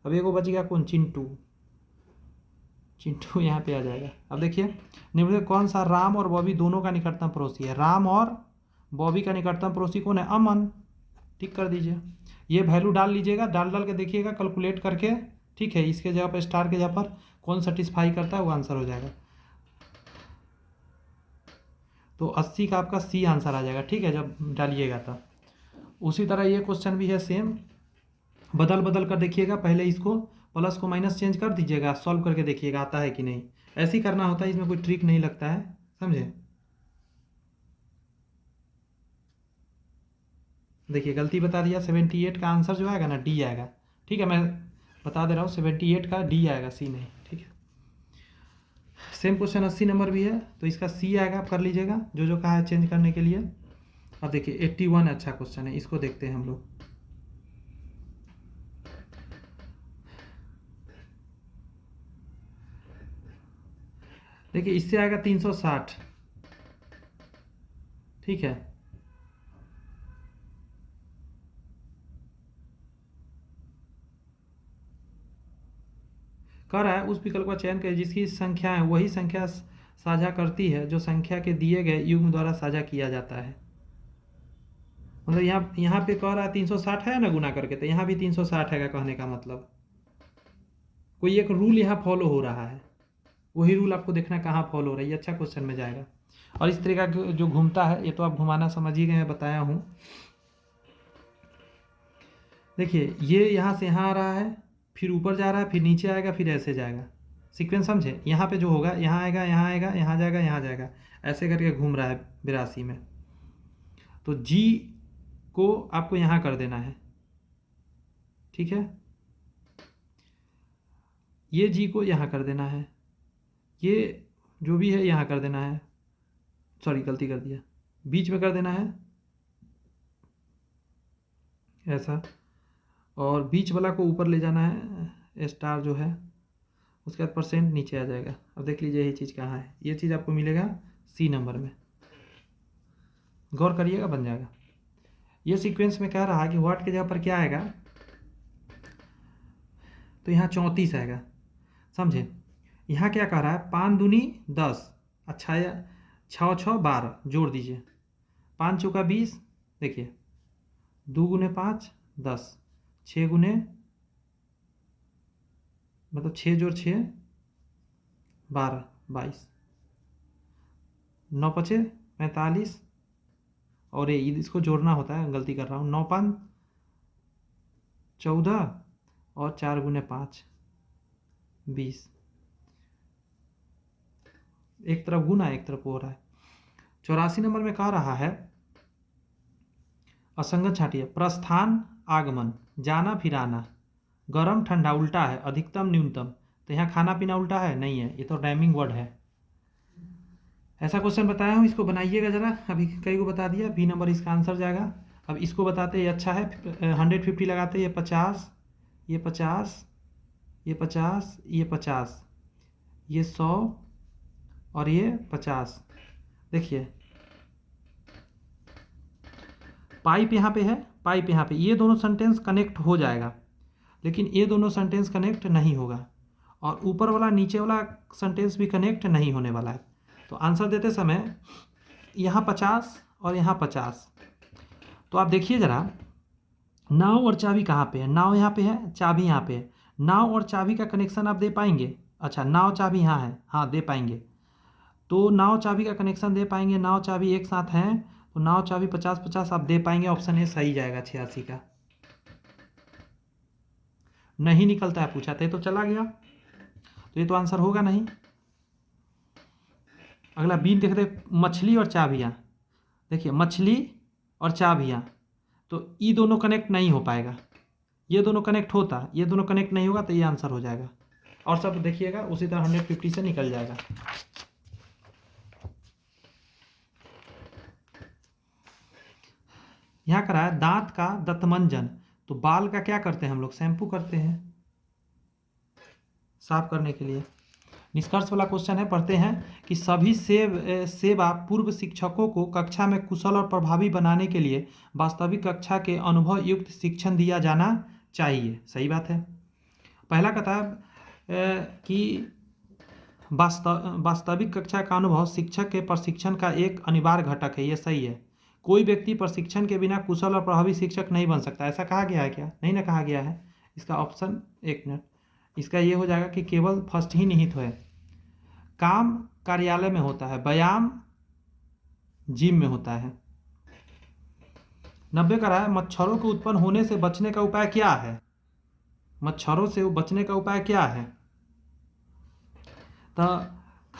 अब एगो बच गया कौन? चिंटू। चिंटू यहाँ पे आ जाएगा। अब देखिए निम्न में कौन सा राम और बॉबी दोनों का निकटतम पड़ोसी है? राम और बॉबी का निकटतम पड़ोसी कौन है? अमन। टिक कर दीजिए। ये वैल्यू डाल लीजिएगा, डाल के देखिएगा कैलकुलेट करके, ठीक है। इसके जगह पर स्टार के जगह पर कौन सेटिस्फाई करता है वो आंसर हो जाएगा। तो 80 का आपका सी आंसर आ जाएगा, ठीक है, जब डालिएगा तब। उसी तरह ये क्वेश्चन भी है सेम, बदल कर देखिएगा। पहले इसको प्लस को माइनस चेंज कर दीजिएगा, सॉल्व करके देखिएगा आता है कि नहीं। ऐसे ही करना होता है, इसमें कोई ट्रिक नहीं लगता है, समझे। देखिए गलती बता दिया, 78 का आंसर जो आएगा ना डी आएगा, ठीक है। मैं बता दे रहा हूँ 78 का डी आएगा, सी नहीं, ठीक है। सेम क्वेश्चन 80 नंबर भी है, तो इसका सी आएगा, आप कर लीजिएगा जो कहा है चेंज करने के लिए। अब देखिए 81 अच्छा क्वेश्चन है, इसको देखते हैं हम लोग। देखिए इससे आएगा 360, ठीक है। कह रहा है उस विकल्प का चयन करें जिसकी संख्याएं वही संख्या साझा करती है जो संख्या के दिए गए युग्म द्वारा साझा किया जाता है। मतलब यहाँ पे कह रहा है 360 है ना गुना करके, तो यहाँ भी 360 है कहने का मतलब कोई एक रूल यहाँ फॉलो हो रहा है। वही रूल आपको देखना कहाँ फॉलो हो रहा है, ये अच्छा क्वेश्चन में जाएगा। और इस तरीका जो घूमता है, ये तो आप घुमाना समझ ही गए हैं, बताया हूँ। देखिए ये यहाँ से यहाँ आ रहा है, फिर ऊपर जा रहा है, फिर नीचे आएगा, फिर ऐसे जाएगा, सीक्वेंस समझे। यहाँ पे जो होगा यहाँ आएगा, यहाँ आएगा, यहाँ जाएगा, यहाँ जाएगा, ऐसे करके घूम रहा है 82 में। तो जी को आपको यहाँ कर देना है, ठीक है। ये जी को यहाँ कर देना है, ये जो भी है यहाँ कर देना है, सॉरी गलती कर दिया, बीच में कर देना है ऐसा, और बीच वाला को ऊपर ले जाना है, स्टार जो है, उसके बाद परसेंट नीचे आ जाएगा। अब देख लीजिए ये चीज़ कहाँ है, ये चीज़ आपको मिलेगा सी नंबर में, गौर करिएगा, बन जाएगा। ये सीक्वेंस में कह रहा है कि व्हाट के जगह पर क्या आएगा, तो यहाँ 34 आएगा, समझे। यहाँ क्या कह रहा है, 5 दूनी 10, अच्छा 6 6 12 जोड़ दीजिए, 5 चौका 20, देखिए 2 गुने 5 10, 6 गुने मतलब 6 जोड़ 6 12 22, 9 पचे 45, और ये इसको जोड़ना होता है, गलती कर रहा हूँ, 9 5 14 और 4 गुने 5 20, एक तरफ गुना एक तरफ हो रहा है। 84 नंबर में कह रहा है असंगत छाटिए, प्रस्थान आगमन, जाना फिर आना, गर्म ठंडा उल्टा है, अधिकतम न्यूनतम, तो यहाँ खाना पीना उल्टा है, नहीं है, ये तो राइमिंग वर्ड है। ऐसा क्वेश्चन बताया हूँ, इसको बनाइएगा जरा, अभी कई को बता दिया, बी नंबर इसका आंसर जाएगा। अब इसको बताते ये अच्छा है, 150 लगाते, ये 50, ये 50, ये 50, ये 50, ये 100 और ये 50। देखिए पाइप यहाँ पे है, पाइप यहाँ पे, ये दोनों सेंटेंस कनेक्ट हो जाएगा। लेकिन ये दोनों सेंटेंस कनेक्ट नहीं होगा, और ऊपर वाला नीचे वाला सेंटेंस भी कनेक्ट नहीं होने वाला है। तो आंसर देते समय यहाँ 50 और यहाँ 50। तो आप देखिए ज़रा, नाव और चाबी कहाँ पे है? नाव यहाँ पे है, चाबी यहाँ पे है। नाव और चाबी का कनेक्शन आप दे पाएंगे? अच्छा, नाव चाबी यहाँ है, हाँ दे पाएंगे। तो नाव चाबी का कनेक्शन दे पाएंगे, नाव चाबी एक साथ हैं, तो नाव चाबी 50-50 आप दे पाएंगे। ऑप्शन ए सही जाएगा 86 का। नहीं निकलता है, पूछा था तो चला गया, तो ये तो आंसर होगा नहीं। अगला बी देखते, मछली और चाबियाँ। देखिए मछली और चाबियाँ, तो ये दोनों कनेक्ट नहीं हो पाएगा, ये दोनों कनेक्ट होता, ये दोनों कनेक्ट नहीं होगा, तो ये आंसर हो जाएगा। और सब देखिएगा उसी तरह 150 से निकल जाएगा। यहाँ करा है दांत का दंतमंजन, तो बाल का क्या करते हैं हम लोग? शैम्पू करते हैं साफ करने के लिए। निष्कर्ष वाला क्वेश्चन है, पढ़ते हैं कि सभी सेवा पूर्व शिक्षकों को कक्षा में कुशल और प्रभावी बनाने के लिए वास्तविक कक्षा के अनुभव युक्त शिक्षण दिया जाना चाहिए। सही बात है। पहला किताब कि वास्तविक कक्षा का अनुभव शिक्षक के प्रशिक्षण का एक अनिवार्य घटक है। ये सही है। कोई व्यक्ति प्रशिक्षण के बिना कुशल और प्रभावी शिक्षक नहीं बन सकता। ऐसा कहा गया है क्या? नहीं ना कहा गया है। इसका ऑप्शन, एक मिनट, इसका ये हो जाएगा कि केवल फर्स्ट ही निहित है। काम कार्यालय में होता है, व्यायाम जिम में होता है। 90 का रहा है, मच्छरों के उत्पन्न होने से बचने का उपाय क्या है? मच्छरों से बचने का उपाय क्या है? तो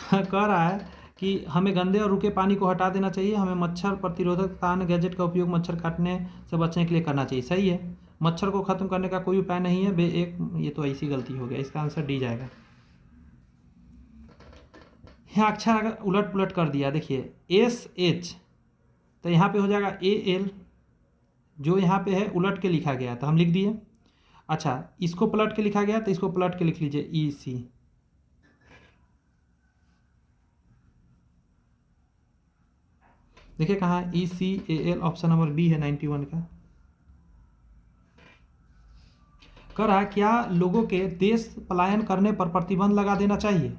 कह रहा है कि हमें गंदे और रुके पानी को हटा देना चाहिए, हमें मच्छर प्रतिरोधक तान गैजेट का उपयोग मच्छर काटने से बचने के लिए करना चाहिए। सही है। मच्छर को खत्म करने का कोई उपाय नहीं है, ये तो ऐसी गलती हो गया। इसका आंसर डी जाएगा। यहाँ अक्षर अगर उलट पुलट कर दिया, देखिए SH, तो यहाँ पे हो जाएगा AL, जो यहाँ पे है उलट के लिखा गया तो हम लिख दिए। अच्छा, इसको पलट के लिखा गया तो इसको पलट के लिख लीजिए EC। देखिए कहाँ है ECAL, ऑप्शन नंबर बी है 91 का। कर रहा है क्या लोगों के देश पलायन करने पर प्रतिबंध लगा देना चाहिए?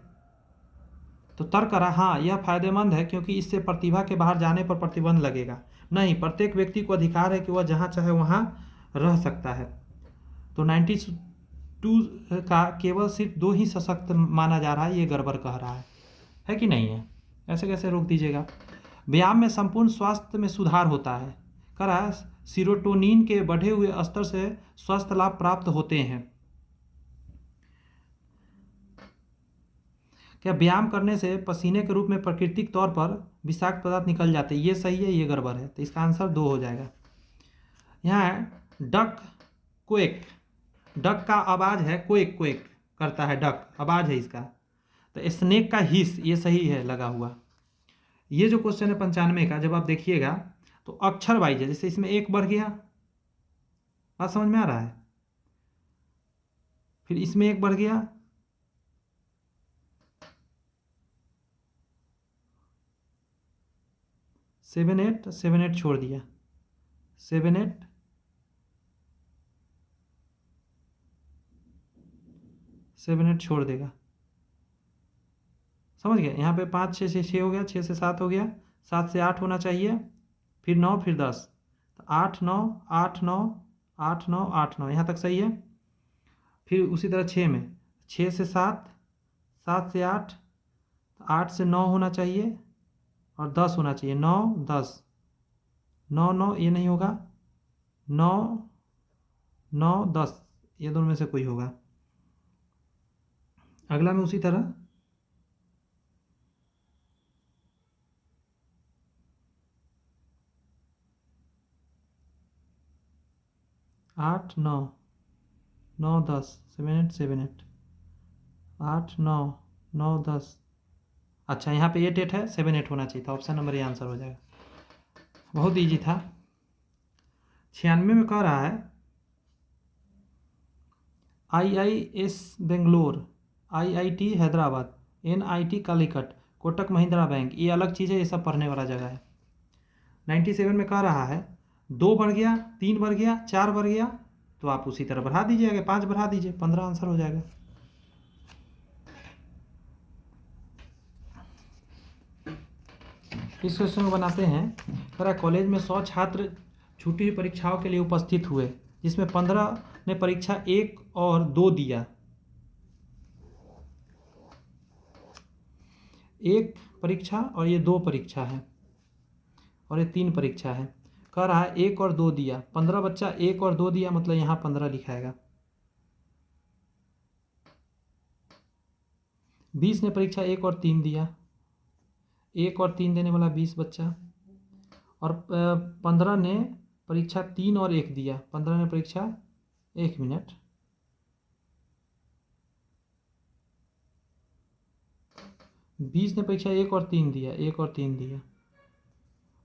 तो तर्क करा हाँ, यह फायदेमंद है क्योंकि इससे प्रतिभा के बाहर जाने पर प्रतिबंध लगेगा। नहीं, प्रत्येक व्यक्ति को अधिकार है कि वह जहाँ चाहे वहाँ रह सकता है। तो 92 का केवल सिर्फ 2 ही सशक्त माना जा रहा है, ये गड़बड़ कह रहा है कि नहीं है? ऐसे कैसे रोक दीजिएगा। व्यायाम में संपूर्ण स्वास्थ्य में सुधार होता है। कह रहा है सीरोटोनिन के बढ़े हुए स्तर से स्वास्थ्य लाभ प्राप्त होते हैं। क्या व्यायाम करने से पसीने के रूप में प्राकृतिक तौर पर विषाक्त पदार्थ निकल जाते हैं? ये सही है, ये गड़बड़ है, तो इसका आंसर 2 हो जाएगा। यहाँ है डक क्वेक, डक का आवाज है क्वेक क्वेक करता है, डक आवाज है इसका। तो स्नेक का हिस, ये सही है लगा हुआ। ये जो क्वेश्चन है 95 का, जब आप देखिएगा तो अक्षर वाइज है, जैसे इसमें 1 बढ़ गया, बात समझ में आ रहा है, फिर इसमें 1 बढ़ गया, सेवन एट छोड़ दिया, 7 8 7 8 छोड़ देगा। समझ गया। यहाँ पे 5 6 से 6 हो गया, 6 से 7 हो गया, 7 से 8 होना चाहिए, फिर 9, फिर 10, तो 8 9 8 9 8 9 8 9, यहाँ तक सही है। फिर उसी तरह 6 में 6 से 7, 7 से 8, 8 से 9 होना चाहिए और 10 होना चाहिए, 9 10, 9 9 ये नहीं होगा, 9 9 10, ये दोनों में से कोई होगा। अगला में उसी तरह 8 9 9 10, 7 8 8 9 9 10। अच्छा, यहाँ पे 8 8 है, 7 8 होना चाहिए था। ऑप्शन नंबर ये आंसर हो जाएगा। बहुत इजी था। 96 में कह रहा है IIS Bangalore, IIT Hyderabad, NIT Calicut, Kotak Mahindra bank, ये अलग चीज़ है, ये सब पढ़ने वाला जगह है। 97 में कह रहा है 2 बढ़ गया, 3 बढ़ गया, 4 बढ़ गया, तो आप उसी तरह बढ़ा दीजिए, आगे 5 बढ़ा दीजिए, 15 आंसर हो जाएगा। इस क्वेश्चन को बनाते हैं। कह रहा कॉलेज में 100 छात्र छुट्टी हुई परीक्षाओं के लिए उपस्थित हुए, जिसमें 15 ने परीक्षा 1 और 2 दिया। एक परीक्षा और ये 2 परीक्षा है और ये 3 परीक्षा है। कह रहा है 1 और 2 दिया, 15 बच्चा 1 और 2 दिया, मतलब यहाँ 15 लिखाएगा। 20 ने परीक्षा 1 और 3 दिया, 1 और 3 देने वाला 20 बच्चा। और 15 ने परीक्षा 3 और 1 दिया, 15 ने परीक्षा 1 मिनट, 20 ने परीक्षा 1 और 3 दिया, 1 और 3 दिया।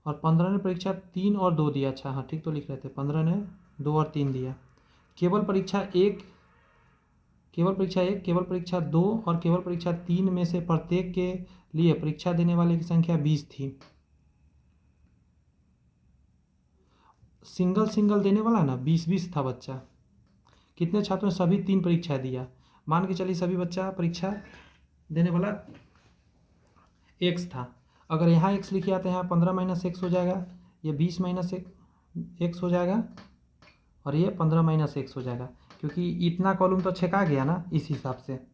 और 15 ने परीक्षा 3 और 2 दिया। अच्छा हाँ ठीक तो लिख रहे थे, 15 ने 2 और 3 दिया। केवल परीक्षा 1, केवल परीक्षा 1, केवल परीक्षा 2 और केवल परीक्षा 3 में से प्रत्येक के लिए परीक्षा देने वाले की संख्या 20 थी। सिंगल सिंगल देने वाला ना 20-20 था बच्चा। कितने छात्रों ने सभी 3 परीक्षा दिया? मान के चलिए सभी बच्चा परीक्षा देने वाला x था। अगर यहाँ x लिखिए तो यहाँ 15 माइनस x हो जाएगा, ये 20 माइनस x हो जाएगा और ये 15 माइनस x हो जाएगा, क्योंकि इतना कॉलम तो छेका गया ना इस हिसाब से।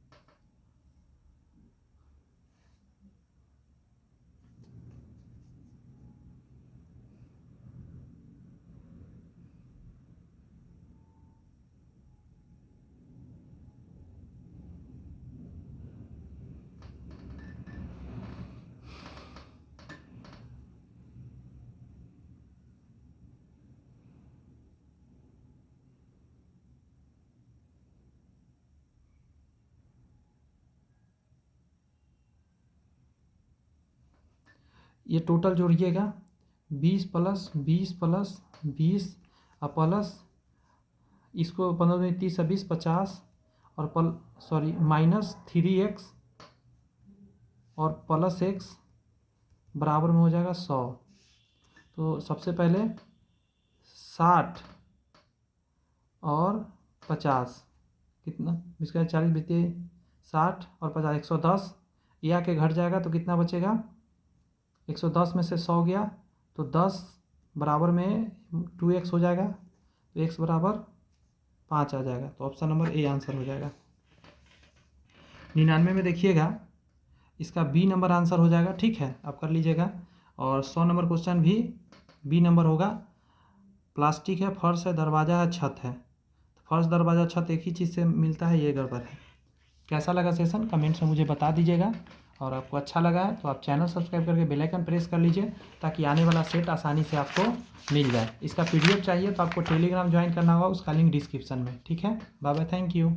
ये टोटल जोड़िएगा, 20 प्लस 20 प्लस 20 और प्लस इसको 15 में 30 और 20 50 और माइनस 3x और प्लस x बराबर में हो जाएगा 100। तो सबसे पहले 60 और 50 कितना, इसका 40 बीते 60 और 50 110, ये आके घट जाएगा तो कितना बचेगा? 110 में से 100 गया तो 10 बराबर में 2x हो जाएगा, तो x बराबर 5 आ जाएगा। तो ऑप्शन नंबर ए आंसर हो जाएगा। 99 में देखिएगा इसका बी नंबर आंसर हो जाएगा। ठीक है, आप कर लीजिएगा। और 100 नंबर क्वेश्चन भी बी नंबर होगा। प्लास्टिक है, फर्श है, दरवाज़ा है, छत है। तो फर्श दरवाज़ा छत एक ही चीज़ से मिलता है, ये गड़बड़ है। कैसा लगा सेशन कमेंट्स में मुझे बता दीजिएगा। और आपको अच्छा लगा है तो आप चैनल सब्सक्राइब करके बेल आइकन प्रेस कर लीजिए, ताकि आने वाला सेट आसानी से आपको मिल जाए। इसका PDF चाहिए तो आपको टेलीग्राम ज्वाइन करना होगा, उसका लिंक डिस्क्रिप्शन में। ठीक है, बाय बाय, थैंक यू।